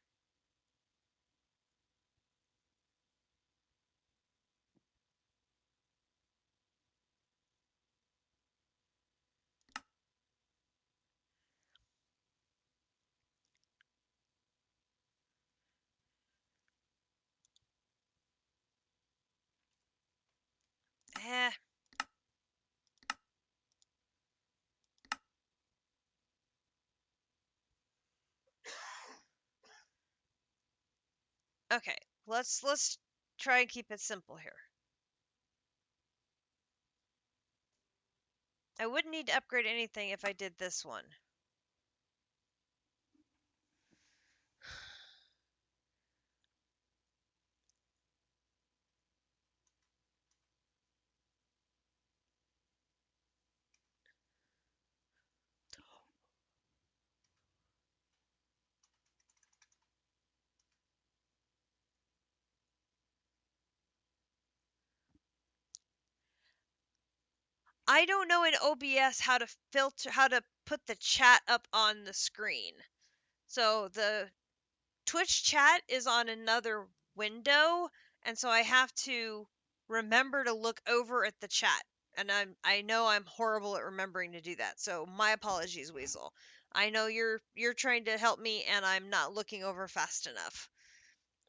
Eh. Okay, let's try and keep it simple here. I wouldn't need to upgrade anything if I did this one. I don't know in OBS how to put the chat up on the screen. So the Twitch chat is on another window, and so I have to remember to look over at the chat. And I know I'm horrible at remembering to do that. So my apologies, Weasel. I know you're trying to help me and I'm not looking over fast enough.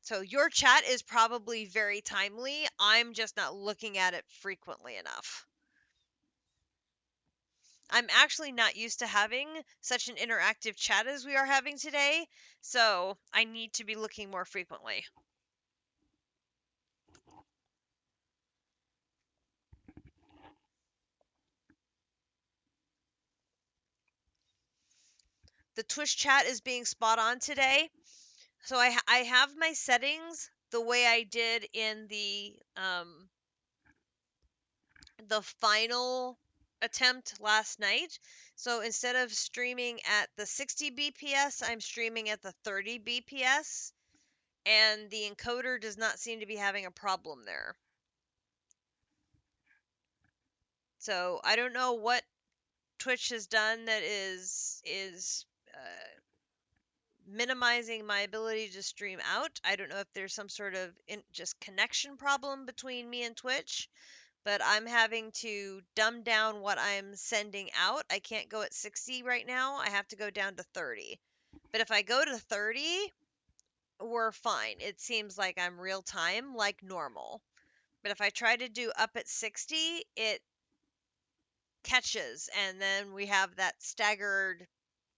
So your chat is probably very timely. I'm just not looking at it frequently enough. I'm actually not used to having such an interactive chat as we are having today, so I need to be looking more frequently. The Twitch chat is being spot on today. So I have my settings the way I did in the final attempt last night. So instead of streaming at the 60 BPS, I'm streaming at the 30 BPS, and the encoder does not seem to be having a problem there. So I don't know what Twitch has done that is minimizing my ability to stream out. I don't know if there's some sort of just connection problem between me and Twitch, but I'm having to dumb down what I'm sending out. I can't go at 60 right now. I have to go down to 30. But if I go to 30, we're fine. It seems like I'm real time, like normal. But if I try to do up at 60, it catches, and then we have that staggered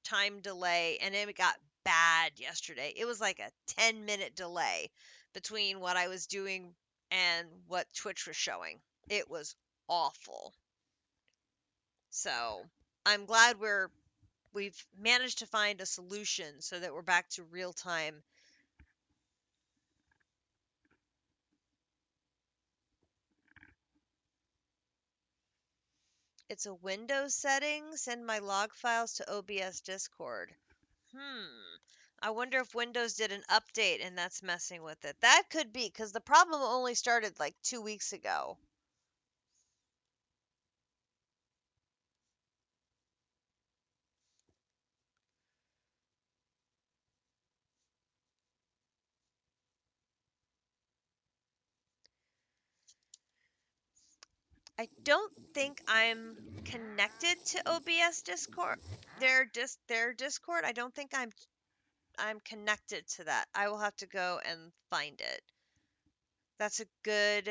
time delay, and it got bad yesterday. It was like a 10-minute delay between what I was doing and what Twitch was showing. It was awful. So I'm glad we've managed to find a solution so that we're back to real time. It's a Windows setting. Send my log files to OBS Discord. I wonder if Windows did an update and that's messing with it. That could be, because the problem only started like 2 weeks ago. I don't think I'm connected to OBS Discord. Their Discord. I don't think I'm connected to that. I will have to go and find it. That's a good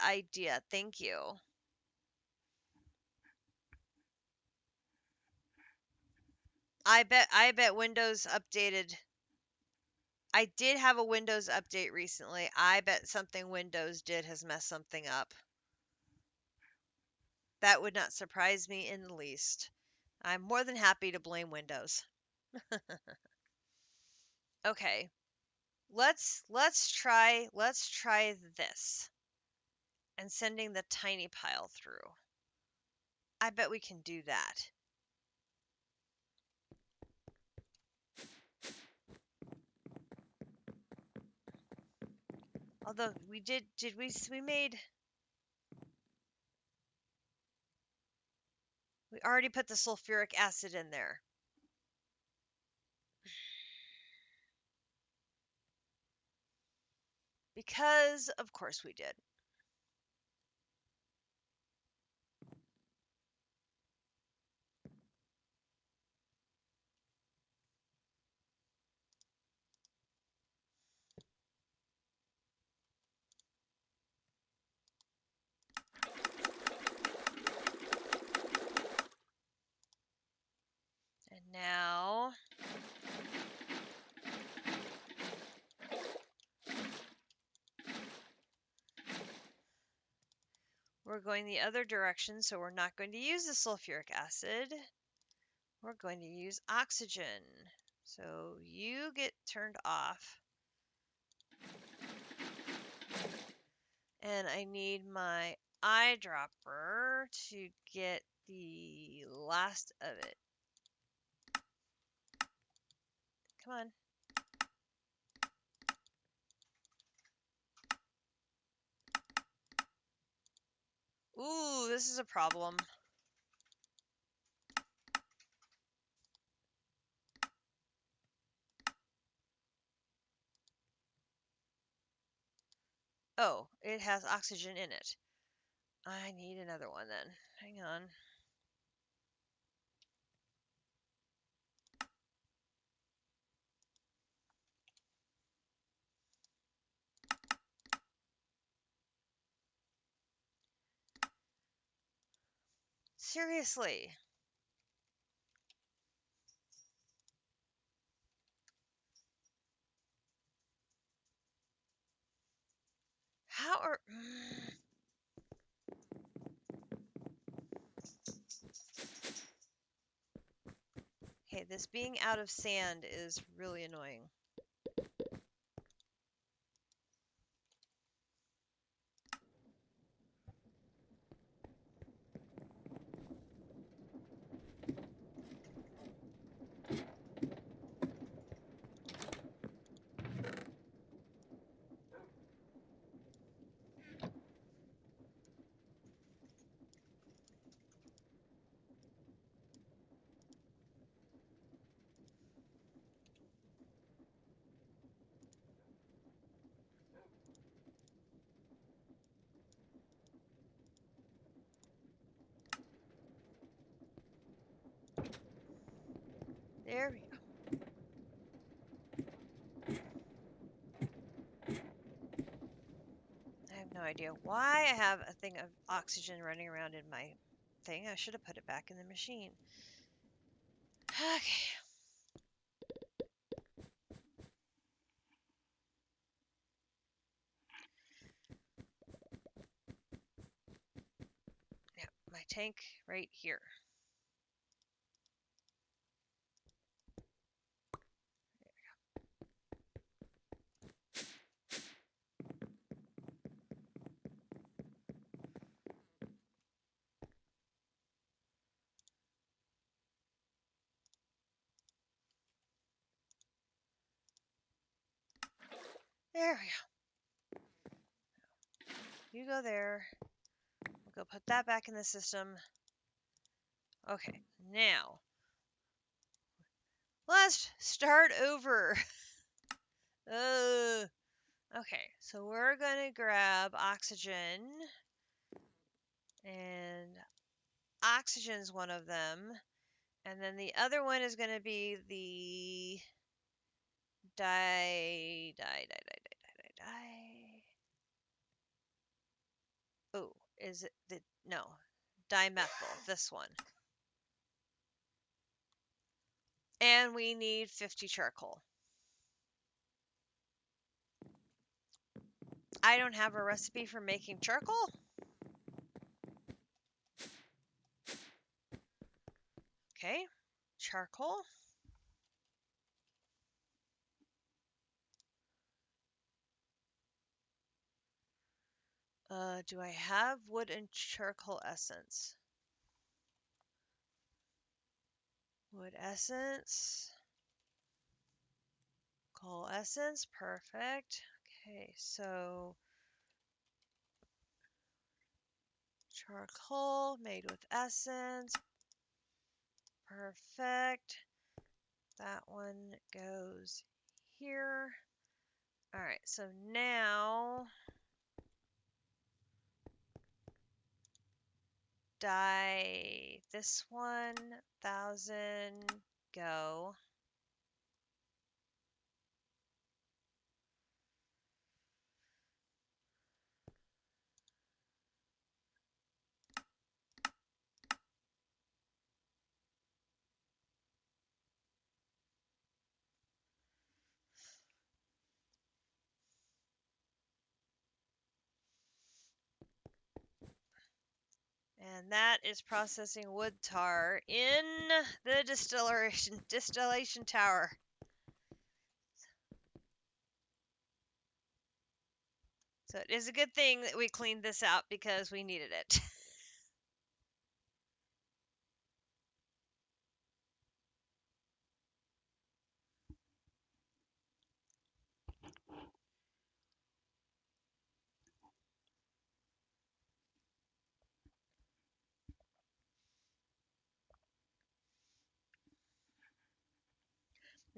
idea. Thank you. I bet Windows updated. I did have a Windows update recently. I bet something Windows did has messed something up. That would not surprise me in the least. I'm more than happy to blame Windows. Okay. Let's try this. And sending the tiny pile through. I bet we can do that. Although we already put the sulfuric acid in there. Because of course we did. And now we're going the other direction, so we're not going to use the sulfuric acid. We're going to use oxygen. So you get turned off. And I need my eyedropper to get the last of it. Come on. Ooh, this is a problem. Oh, it has oxygen in it. I need another one then. Hang on. Seriously. How are... Okay, this being out of sand is really annoying. There we go. I have no idea why I have a thing of oxygen running around in my thing. I should have put it back in the machine. Okay. Yeah, my tank right here. There we go. You go there. We'll go put that back in the system. Okay, now let's start over. Okay, so we're gonna grab oxygen And oxygen's one of them. And then the other one is going to be the di. Oh, is it the no dimethyl? This one. And we need 50 charcoal. I don't have a recipe for making charcoal. Okay, charcoal. Do I have wood and charcoal essence? Wood essence. Coal essence, perfect. Okay, so charcoal made with essence, perfect. That one goes here. All right, so now dye this one, 1,000, go. And that is processing wood tar in the distillation tower. So it is a good thing that we cleaned this out because we needed it.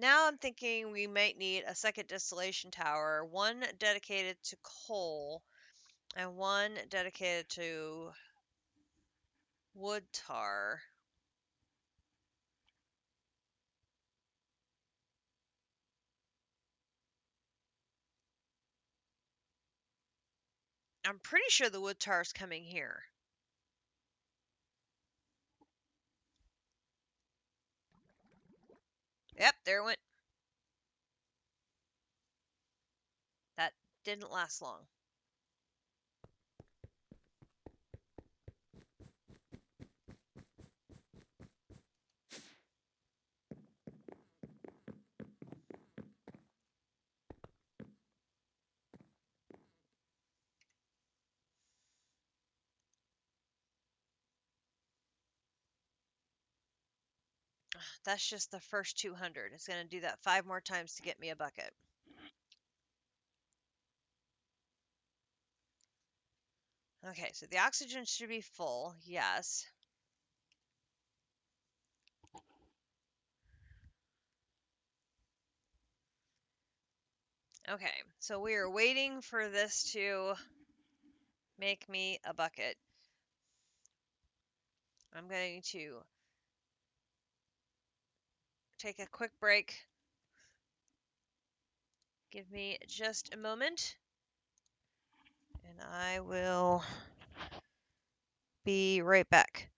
Now I'm thinking we might need a second distillation tower, one dedicated to coal and one dedicated to wood tar. I'm pretty sure the wood tar is coming here. Yep, there it went. That didn't last long. That's just the first 200. It's going to do that 5 more times to get me a bucket. Okay, so the oxygen should be full. Yes. Okay, so we are waiting for this to make me a bucket. I'm going to take a quick break. Give me just a moment, and I will be right back.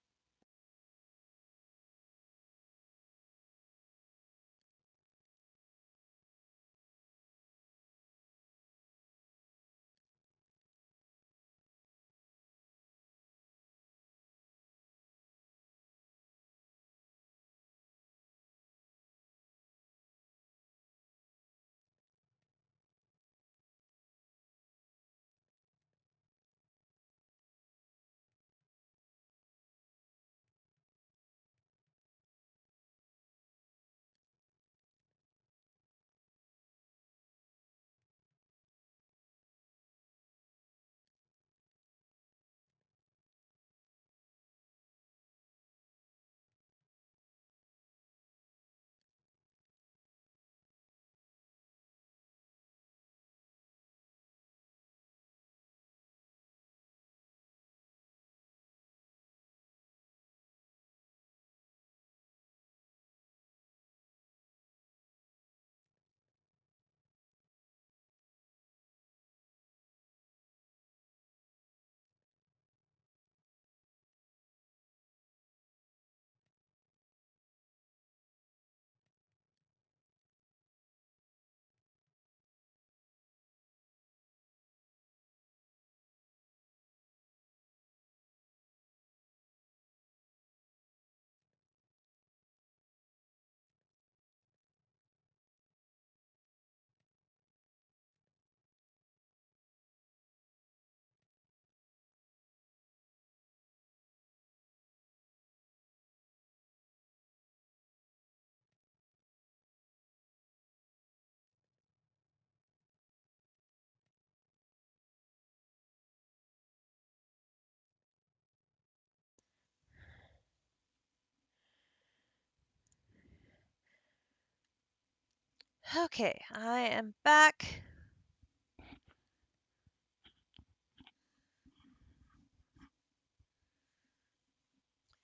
Okay, I am back.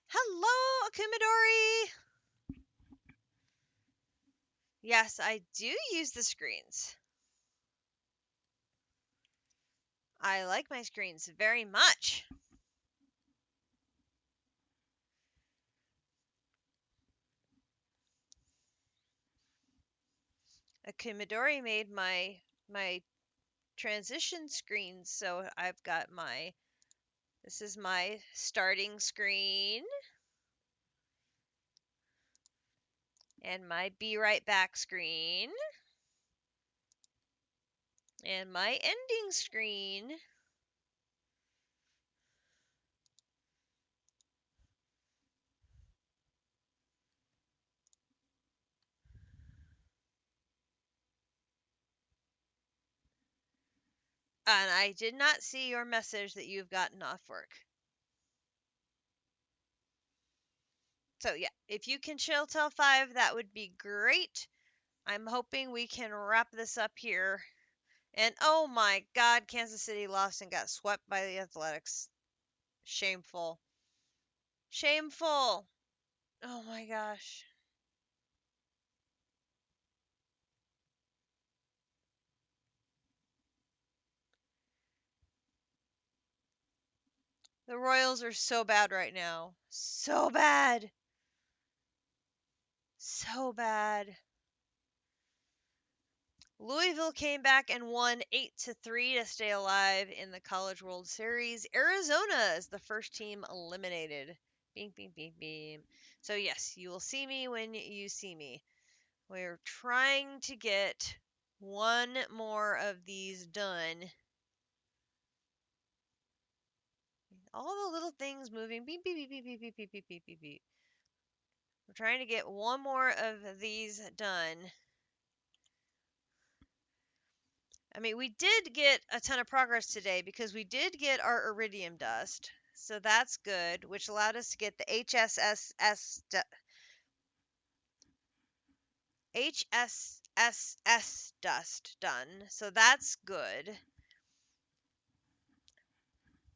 Hello, Akumidori! Yes, I do use the screens. I like my screens very much. Akumidori made my transition screens, so I've got this is my starting screen and my be right back screen and my ending screen. And I did not see your message that you've gotten off work. So yeah, if you can chill till 5, that would be great. I'm hoping we can wrap this up here. And oh my God, Kansas City lost and got swept by the Athletics. Shameful. Shameful. Oh my gosh. The Royals are so bad right now. So bad. So bad. Louisville came back and won 8-3 to stay alive in the College World Series. Arizona is the first team eliminated. Beam, beam, beam, beam. So yes, you will see me when you see me. We're trying to get one more of these done. All the little things moving. Beep, beep, beep, beep, beep, beep, beep, beep, beep, beep, beep. We're trying to get one more of these done. I mean, we did get a ton of progress today because we did get our iridium dust. So that's good, which allowed us to get the HSSS dust done. So that's good.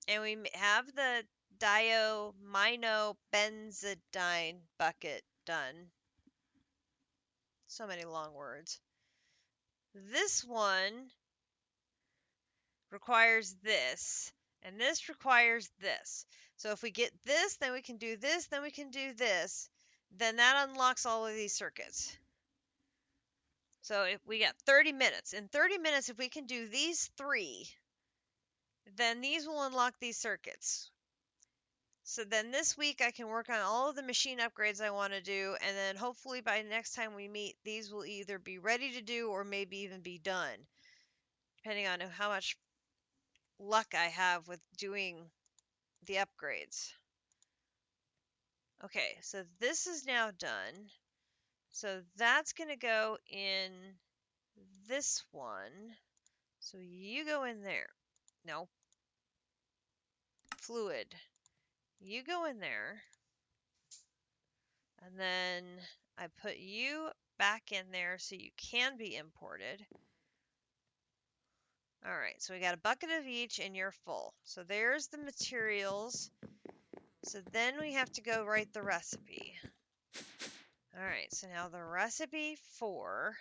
And we have the diaminobenzidine bucket done. So many long words. This one requires this, and this requires this. So if we get this, then we can do this, then we can do this. Then that unlocks all of these circuits. So if we got 30 minutes, in 30 minutes, if we can do these 3, then these will unlock these circuits. So then this week I can work on all of the machine upgrades I want to do, and then hopefully by next time we meet, these will either be ready to do or maybe even be done, depending on how much luck I have with doing the upgrades. Okay, so this is now done. So that's going to go in this one. So you go in there. No. Fluid. You go in there. And then I put you back in there so you can be imported. All right, so we got a bucket of each and you're full. So there's the materials. So then we have to go write the recipe. All right, so now the recipe for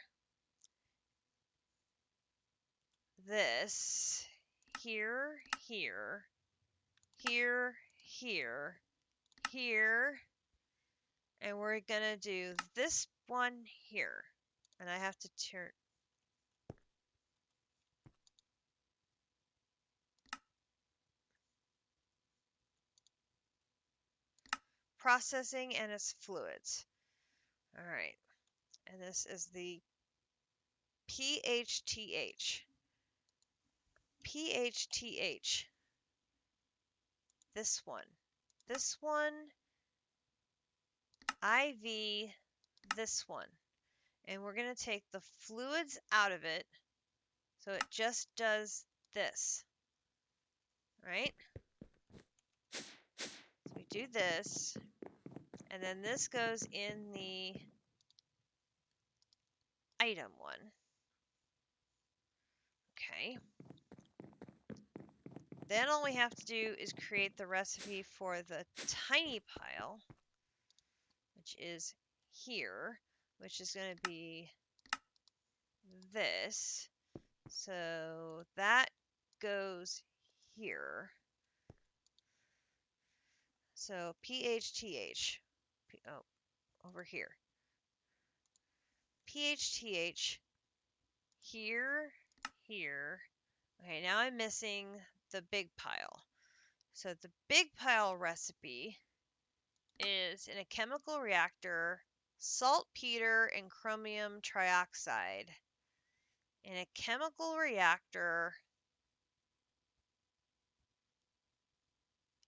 this here, here, here, here, here, and we're gonna do this one here. And I have to turn processing and its fluids. All right, and this is the PHTH. PHTH. This one. This one. IV. This one. And we're going to take the fluids out of it so it just does this. Right? So we do this. And then this goes in the item 1. Okay. Then all we have to do is create the recipe for the tiny pile, which is here, which is going to be this. So that goes here. So PHTH, oh, over here. PHTH, here, here. Okay, now I'm missing the big pile. So the big pile recipe is in a chemical reactor, saltpeter and chromium trioxide. In a chemical reactor,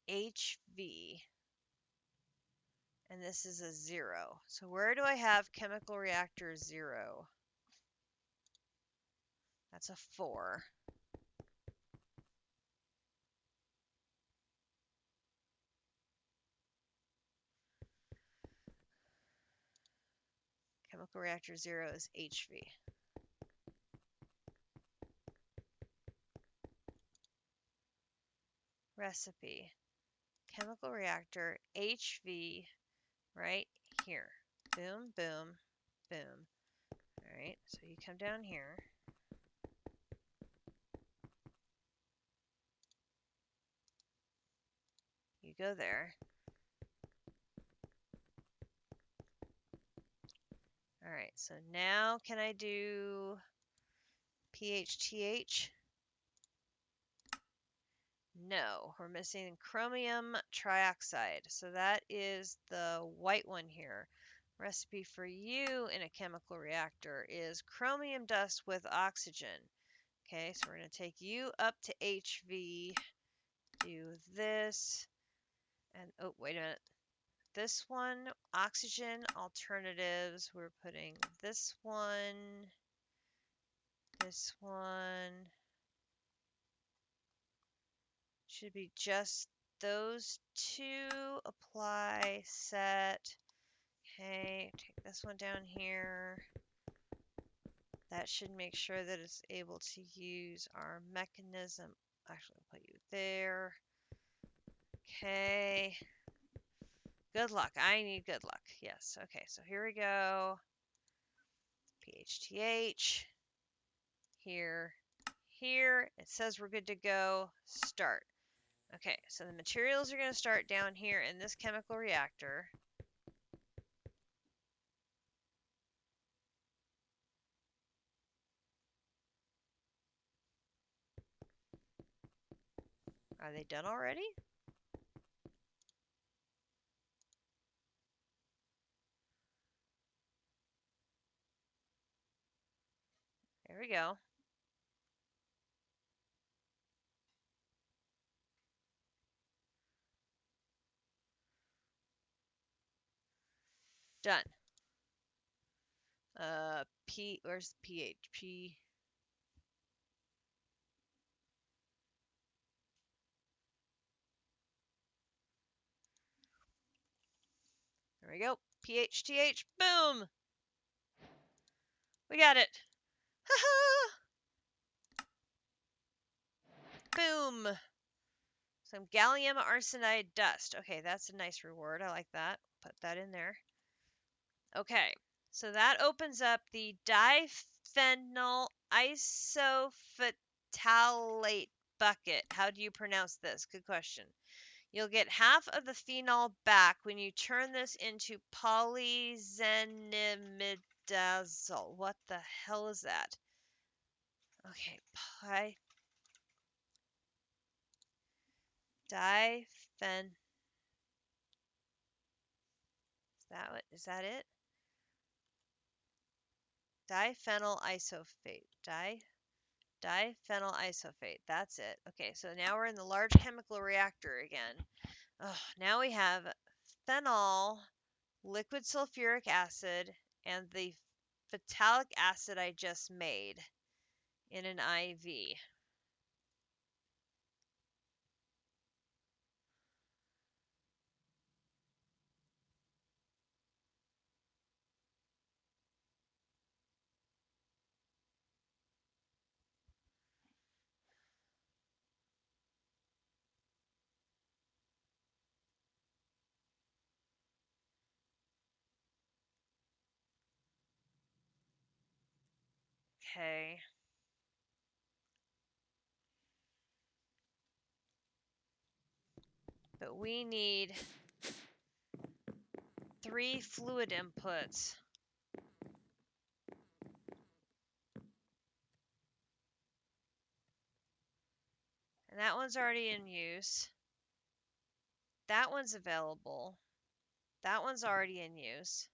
HV. And this is a 0. So where do I have chemical reactor 0? That's a 4. Chemical reactor 0 is HV. Recipe. Chemical reactor HV right here. Boom, boom, boom. All right, so you come down here. You go there. All right, so now can I do PHTH? No, we're missing chromium trioxide. So that is the white one here. Recipe for you in a chemical reactor is chromium dust with oxygen. Okay, so we're going to take you up to HV, do this, and oh, wait a minute. This one, oxygen alternatives, we're putting this one, should be just those two, apply, set. Okay, take this one down here. That should make sure that it's able to use our mechanism. Actually, I'll put you there. Okay. Good luck. I need good luck. Yes. Okay, so here we go. PHTH. Here. Here. It says we're good to go. Start. Okay, so the materials are going to start down here in this chemical reactor. Are they done already? There we go. Done. Where's PHP? There we go. PHTH. Boom! We got it. Ha-ha! Boom! Some gallium arsenide dust. Okay, that's a nice reward. I like that. Put that in there. Okay, so that opens up the diphenyl isophthalate bucket. How do you pronounce this? Good question. You'll get half of the phenol back when you turn this into polyzenimidazole. What the hell is that? Okay, diphen. Is that it? Diphenyl isophate. Diphenyl isophate. That's it. Okay, so now we're in the large chemical reactor again. Oh, now we have phenol, liquid sulfuric acid, and the phthalic acid I just made in an IV. Okay. But we need 3 fluid inputs. And that one's already in use. That one's available. That one's already in use.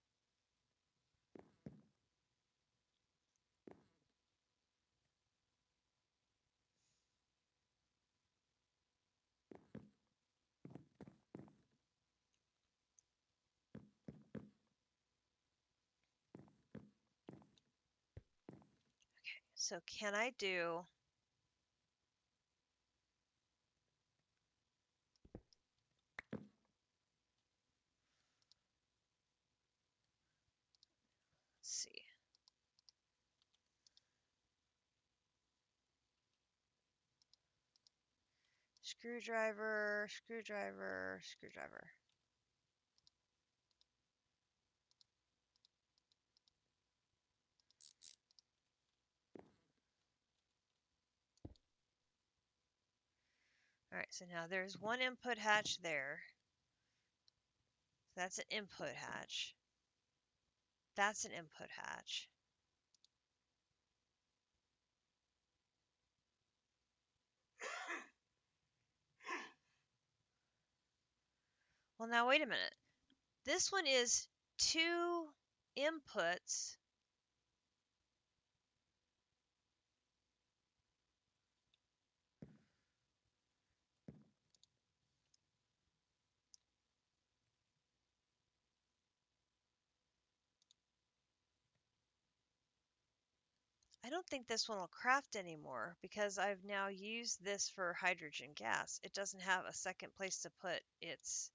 Okay, so can I do... Let's see. Screwdriver, screwdriver, screwdriver. All right, so now there's one input hatch there. That's an input hatch. That's an input hatch. Well, now wait a minute. This one is 2 inputs. I don't think this one will craft anymore because I've now used this for hydrogen gas. It doesn't have a second place to put its...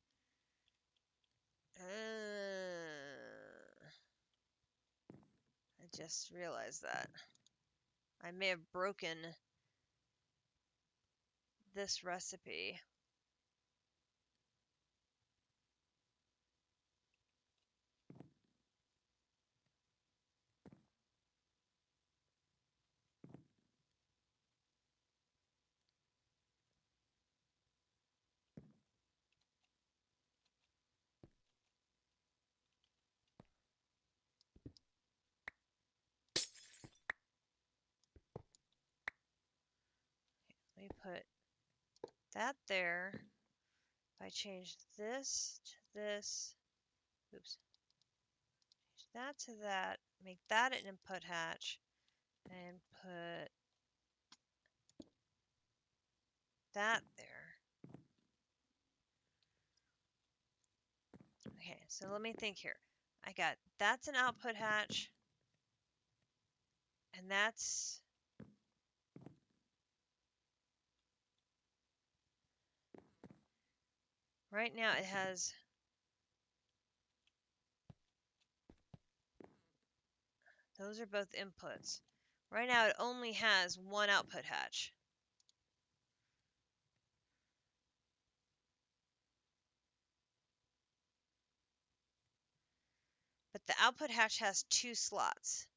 I just realized that. I may have broken this recipe. Let me put that there. If I change this to this, oops, change that to that, make that an input hatch, and put that there. Okay, so let me think here. I got, that's an output hatch, and that's... Right now it has... Those are both inputs. Right now it only has one output hatch. But the output hatch has 2 slots.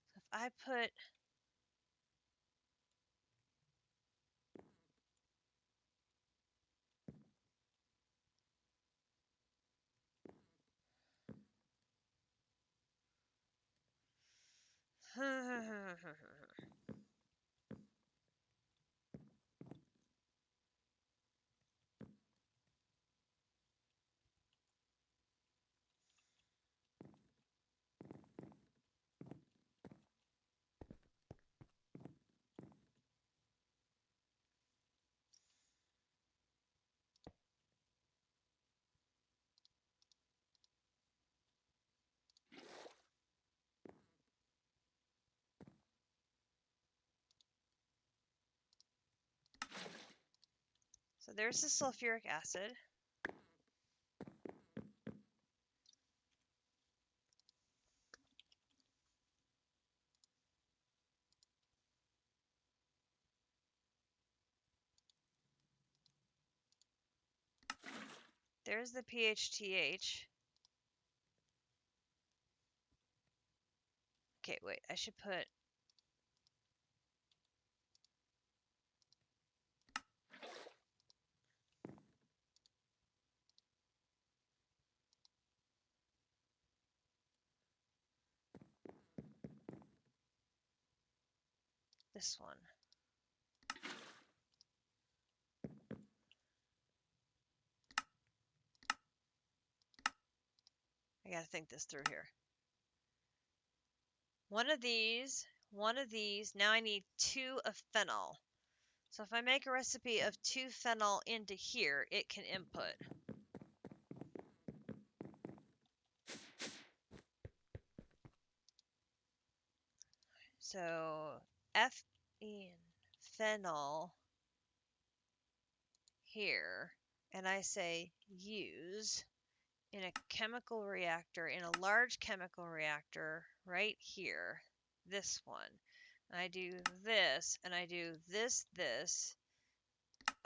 So if I put... So there's the sulfuric acid. There's the PHTH. Okay, wait, I should put this one. I gotta think this through here. One of these. Now I need 2 of phenol. So if I make a recipe of 2 phenol into here, it can input. So phenol here, and I say use in a chemical reactor, in a large chemical reactor right here, this one. And I do this, and I do this,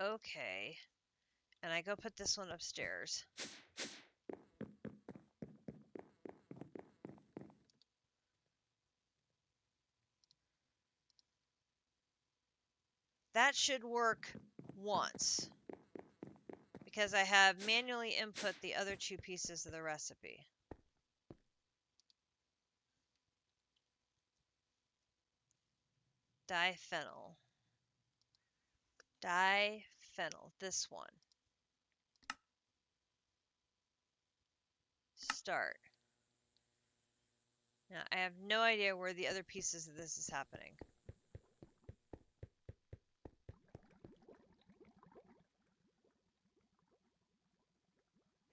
okay, and I go put this one upstairs. That should work once, because I have manually input the other 2 pieces of the recipe. Diphenyl. Diphenyl, this one. Start. Now, I have no idea where the other pieces of this is happening.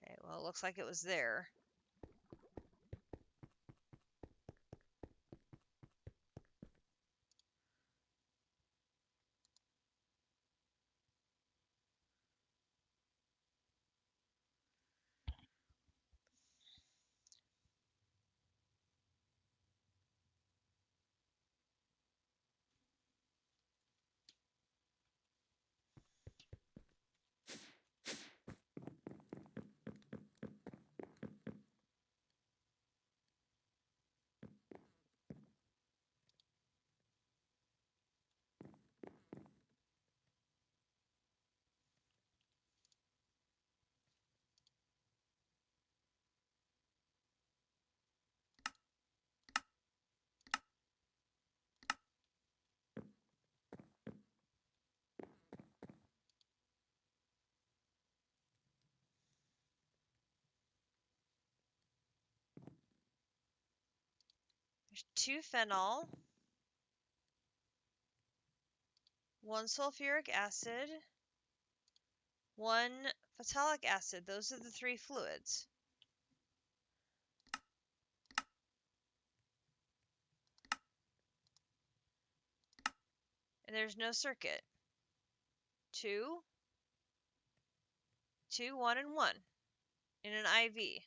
Okay, well, it looks like it was there. There's 2 phenol, 1 sulfuric acid, 1 phthalic acid. Those are the 3 fluids. And there's no circuit. 2, 2, 1, and 1 in an IV.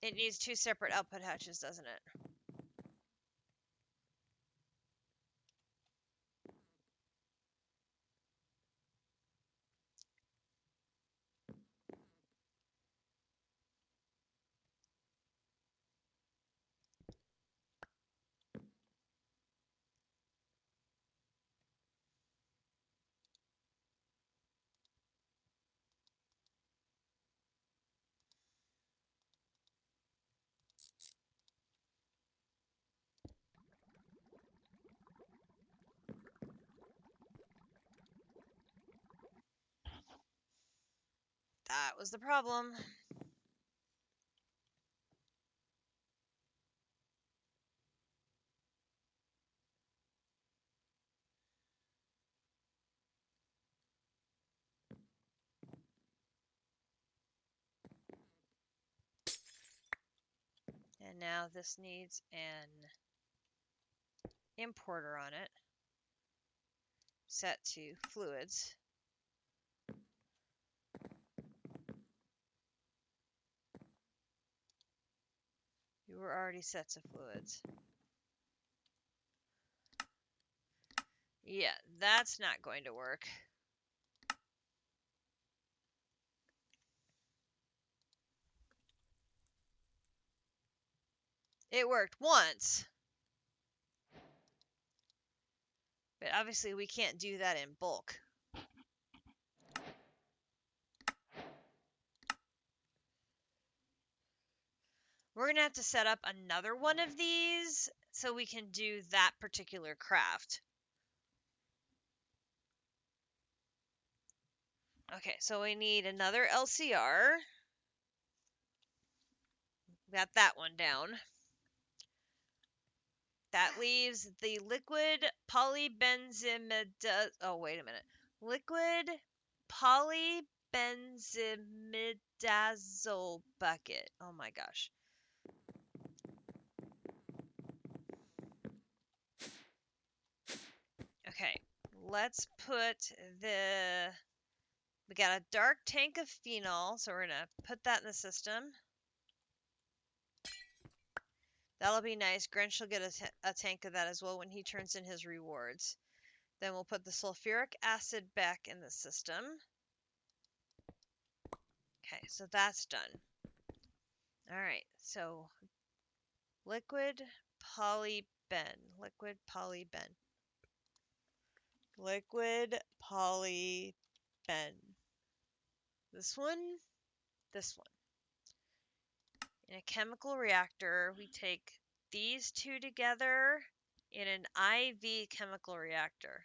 It needs 2 separate output hatches, doesn't it? That was the problem. And now this needs an importer on it. Set to fluids. You were already set to fluids. Yeah, that's not going to work. It worked once. But obviously we can't do that in bulk. We're going to have to set up another one of these so we can do that particular craft. Okay, so we need another LCR. Got that one down. That leaves the liquid polybenzimidazole. Oh, wait a minute. Liquid polybenzimidazole bucket. Oh my gosh. Okay, let's put we got a dark tank of phenol, so we're gonna put that in the system. That'll be nice. Grinch will get a tank of that as well when he turns in his rewards. Then we'll put the sulfuric acid back in the system. Okay, so that's done. All right, so liquid polyben, liquid polyben, liquid polyben. This one, this one. In a chemical reactor, we take these two together in an IV chemical reactor.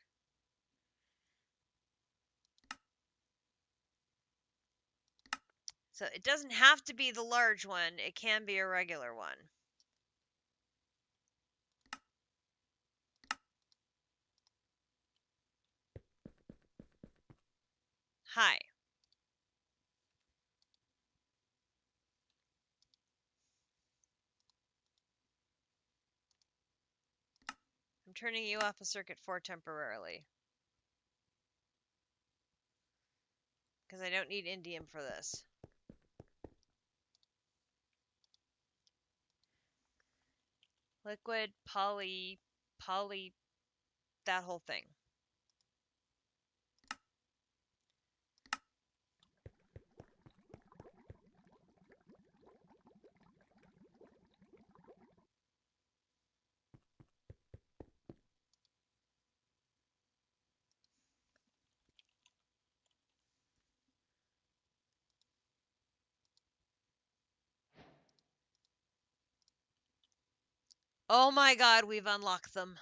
So it doesn't have to be the large one, it can be a regular one. Hi. I'm turning you off of circuit 4 temporarily. Because I don't need indium for this. Liquid, poly, that whole thing. Oh my god, we've unlocked them.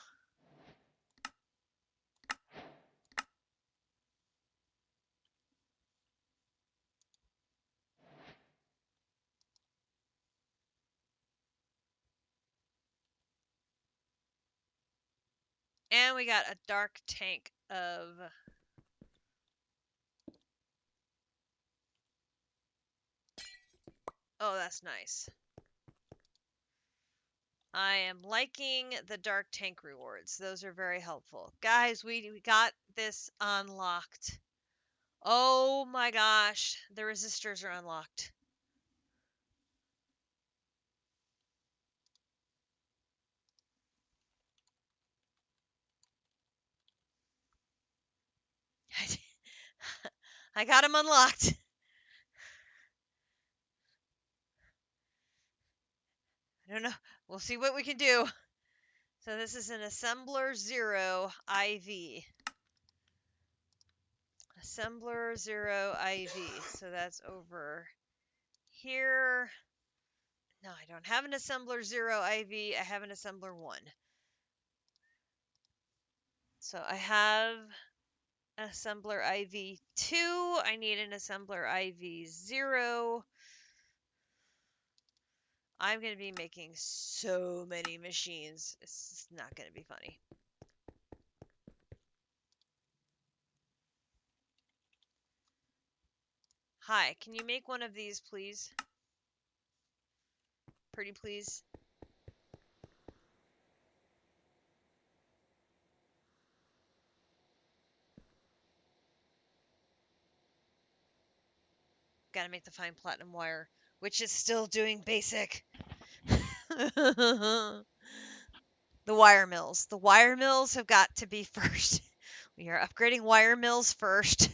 And we got a dark tank of... Oh, that's nice. I am liking the dark tank rewards. Those are very helpful. Guys, we got this unlocked. Oh my gosh, the resistors are unlocked. I got them unlocked. I don't know. We'll see what we can do. So this is an Assembler 0 IV. Assembler 0 IV. So that's over here. No, I don't have an Assembler 0 IV. I have an Assembler 1. So I have Assembler IV 2. I need an Assembler IV 0. I'm going to be making so many machines. It's not going to be funny. Hi, can you make one of these, please? pretty please? Gotta make the fine platinum wire, which is still doing basic. The wire mills. The wire mills have got to be first. We are upgrading wire mills first.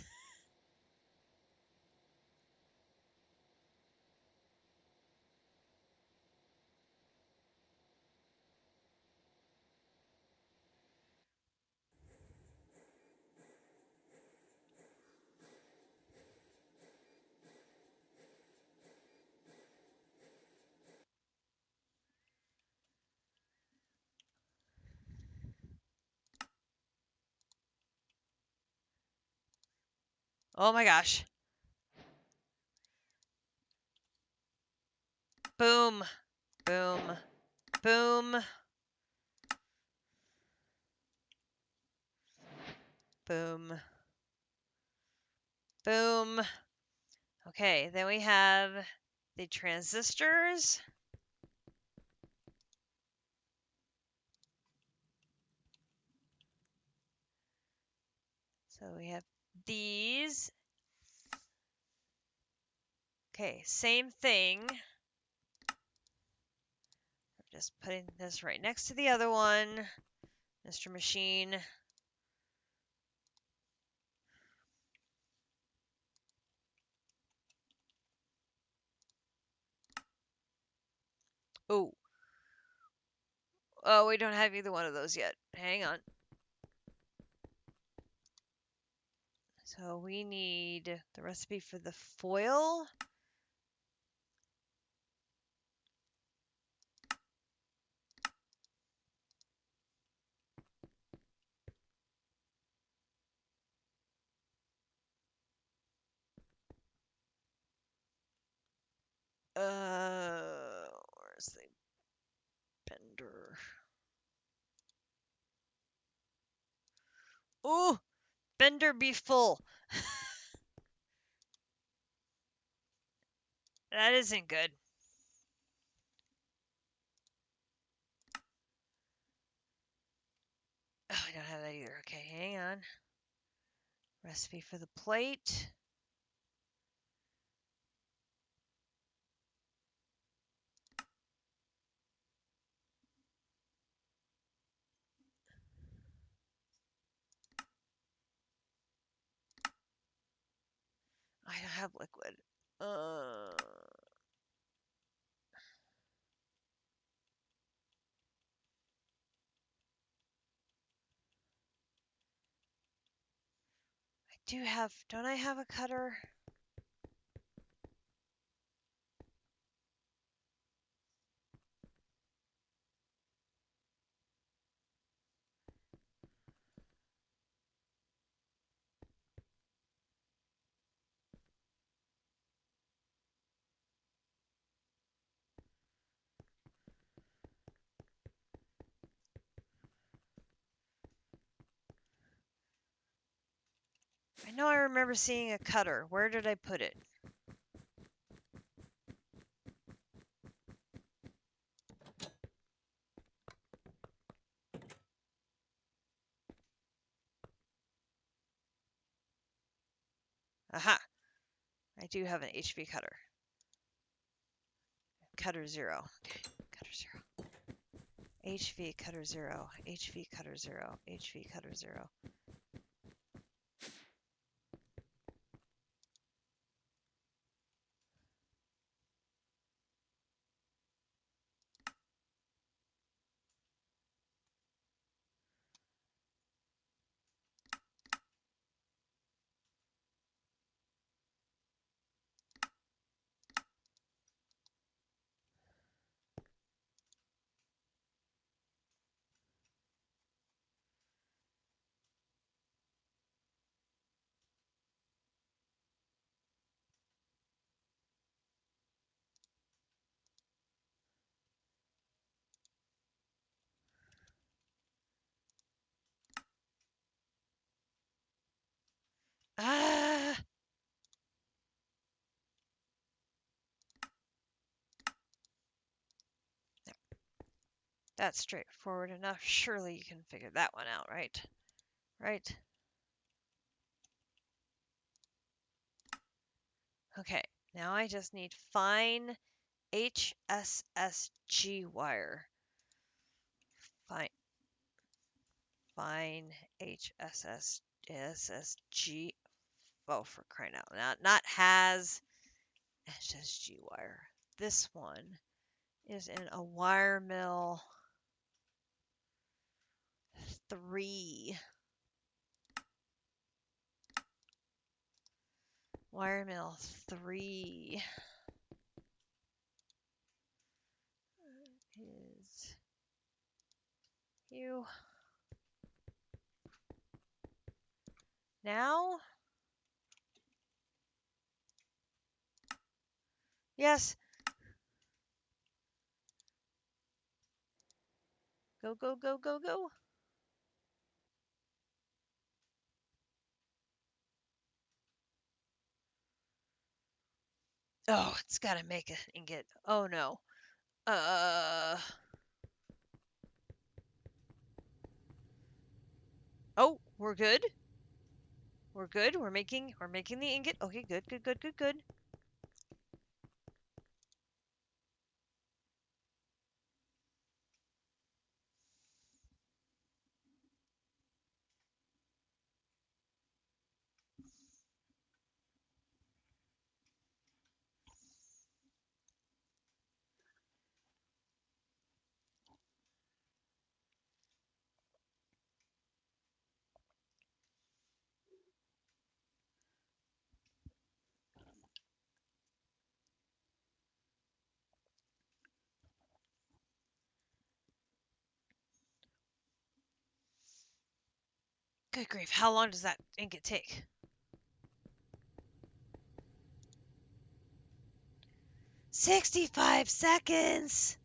Oh my gosh. Boom. Boom. Boom. Boom. Boom. Okay, then we have the transistors. So we have these. Okay, same thing. I'm just putting this right next to the other one. Mr. Machine. Oh. Oh, we don't have either one of those yet. Hang on. So we need the recipe for the foil. Where's the bender? Oh, bender be full. That isn't good. Oh, I don't have that either. Okay, hang on. Recipe for the plate. I don't have liquid. Don't I have a cutter? I know I remember seeing a cutter. Where did I put it? Aha! I do have an HV cutter. Cutter 0. Okay, cutter 0. HV cutter 0. HV cutter 0. HV cutter 0. That's straightforward enough. Surely you can figure that one out, right? Right? Okay, now I just need fine HSSG wire. Fine, fine HSSG. Oh, for crying out loud. Not has SSG wire. This one is in a wire mill 3. Wire mill 3 is you. Now? Yes. Go, go, go, go, go. Oh, it's got to make an ingot. Oh, no. Oh, we're good. We're good. We're making the ingot. Okay, good, good, good, good, good. Good grief. How long does that ingot take? 65 seconds.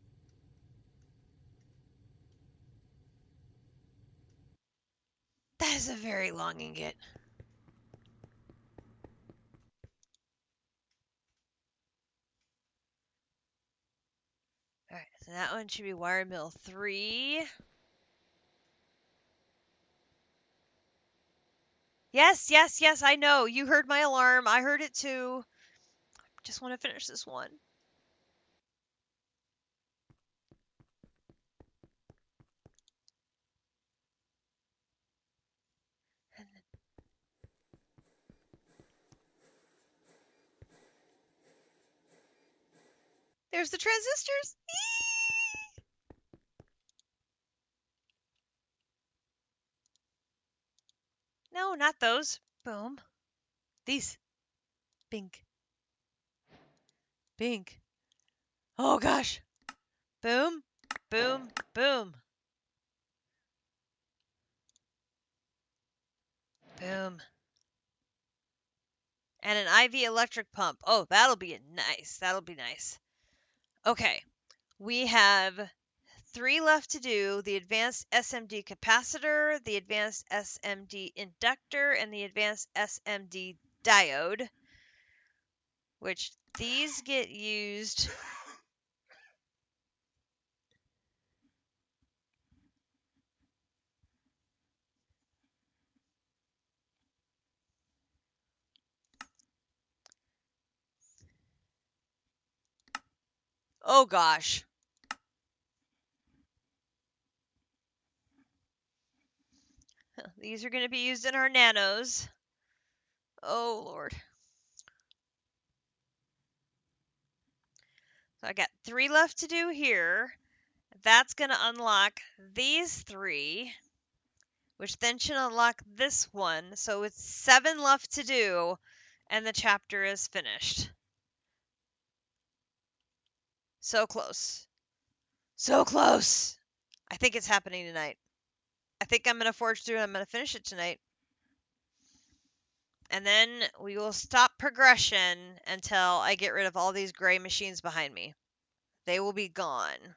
That is a very long ingot. All right, so that one should be wire mill 3. Yes, yes, yes, I know. You heard my alarm. I heard it too. Just want to finish this one. There's the transistors. No, not those. Boom. These. Bink. Bink. Oh gosh. Boom. Boom. Boom. Boom. And an IV electric pump. Oh, that'll be nice. That'll be nice. Okay. We have 3 left to do: the advanced SMD capacitor, the advanced SMD inductor, and the advanced SMD diode, which these get used. Oh gosh. These are going to be used in our nanos. Oh Lord. So I got 3 left to do here. That's going to unlock these 3, which then should unlock this one. So it's 7 left to do, and the chapter is finished. So close. So close. I think it's happening tonight. I think I'm going to forge through and I'm going to finish it tonight. And then we will stop progression until I get rid of all these gray machines behind me. They will be gone.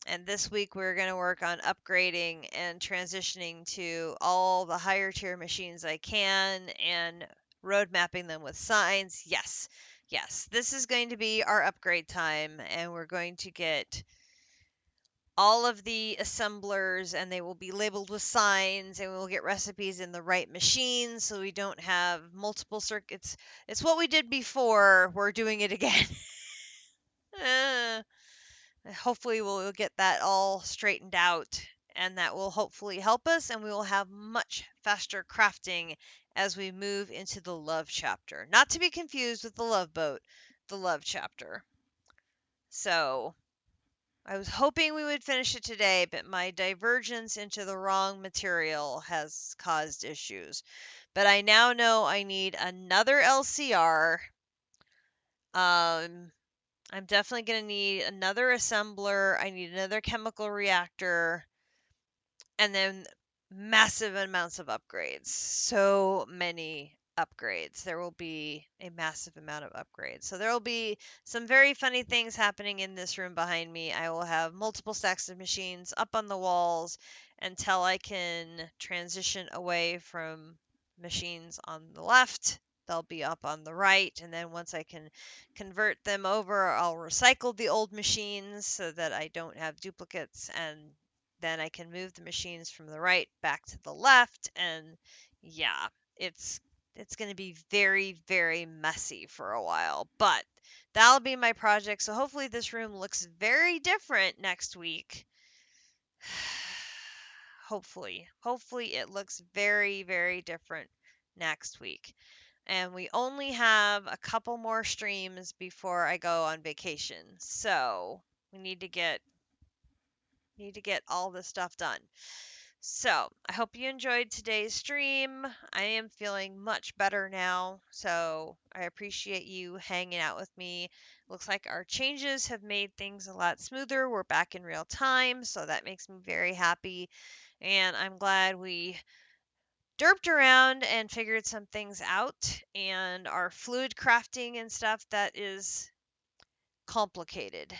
And this week we're going to work on upgrading and transitioning to all the higher tier machines I can and road mapping them with signs. Yes, yes, this is going to be our upgrade time, and we're going to get all of the assemblers, and they will be labeled with signs, and we'll get recipes in the right machine so we don't have multiple circuits. It's what we did before. We're doing it again. uh, Hopefully we'll get that all straightened out, and that will hopefully help us, and we will have much faster crafting as we move into the love chapter. Not to be confused with the love boat, the love chapter. So I was hoping we would finish it today, but my divergence into the wrong material has caused issues. But I now know I need another LCR. I'm definitely going to need another assembler. I need another chemical reactor. And then massive amounts of upgrades. So many upgrades. There will be a massive amount of upgrades. So there will be some very funny things happening in this room behind me. I will have multiple stacks of machines up on the walls until I can transition away from machines on the left. They'll be up on the right, and then once I can convert them over, I'll recycle the old machines so that I don't have duplicates, and then I can move the machines from the right back to the left, and yeah, it's it's going to be very, very messy for a while, but that'll be my project. So hopefully this room looks very different next week. Hopefully it looks very, very different next week. And we only have a couple more streams before I go on vacation. So we need to get all this stuff done. So, I hope you enjoyed today's stream. I am feeling much better now, so I appreciate you hanging out with me. Looks like our changes have made things a lot smoother. We're back in real time, so that makes me very happy. And I'm glad we derped around and figured some things out. And our fluid crafting and stuff, that is complicated.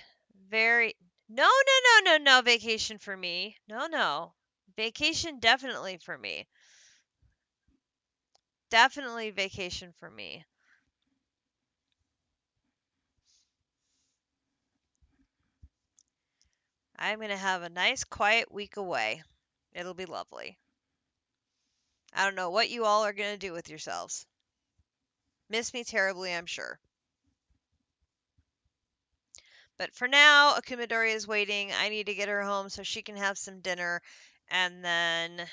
Very. No, no, no, no, no vacation for me. No, no. Vacation definitely for me. Definitely vacation for me. I'm going to have a nice quiet week away. It'll be lovely. I don't know what you all are going to do with yourselves. Miss me terribly, I'm sure. But for now, Akumadori is waiting. I need to get her home so she can have some dinner, and then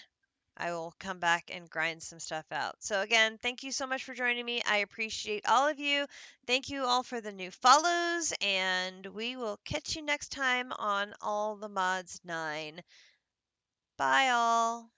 I will come back and grind some stuff out. So again, thank you so much for joining me. I appreciate all of you. Thank you all for the new follows, and we will catch you next time on All the Mods 9. Bye all.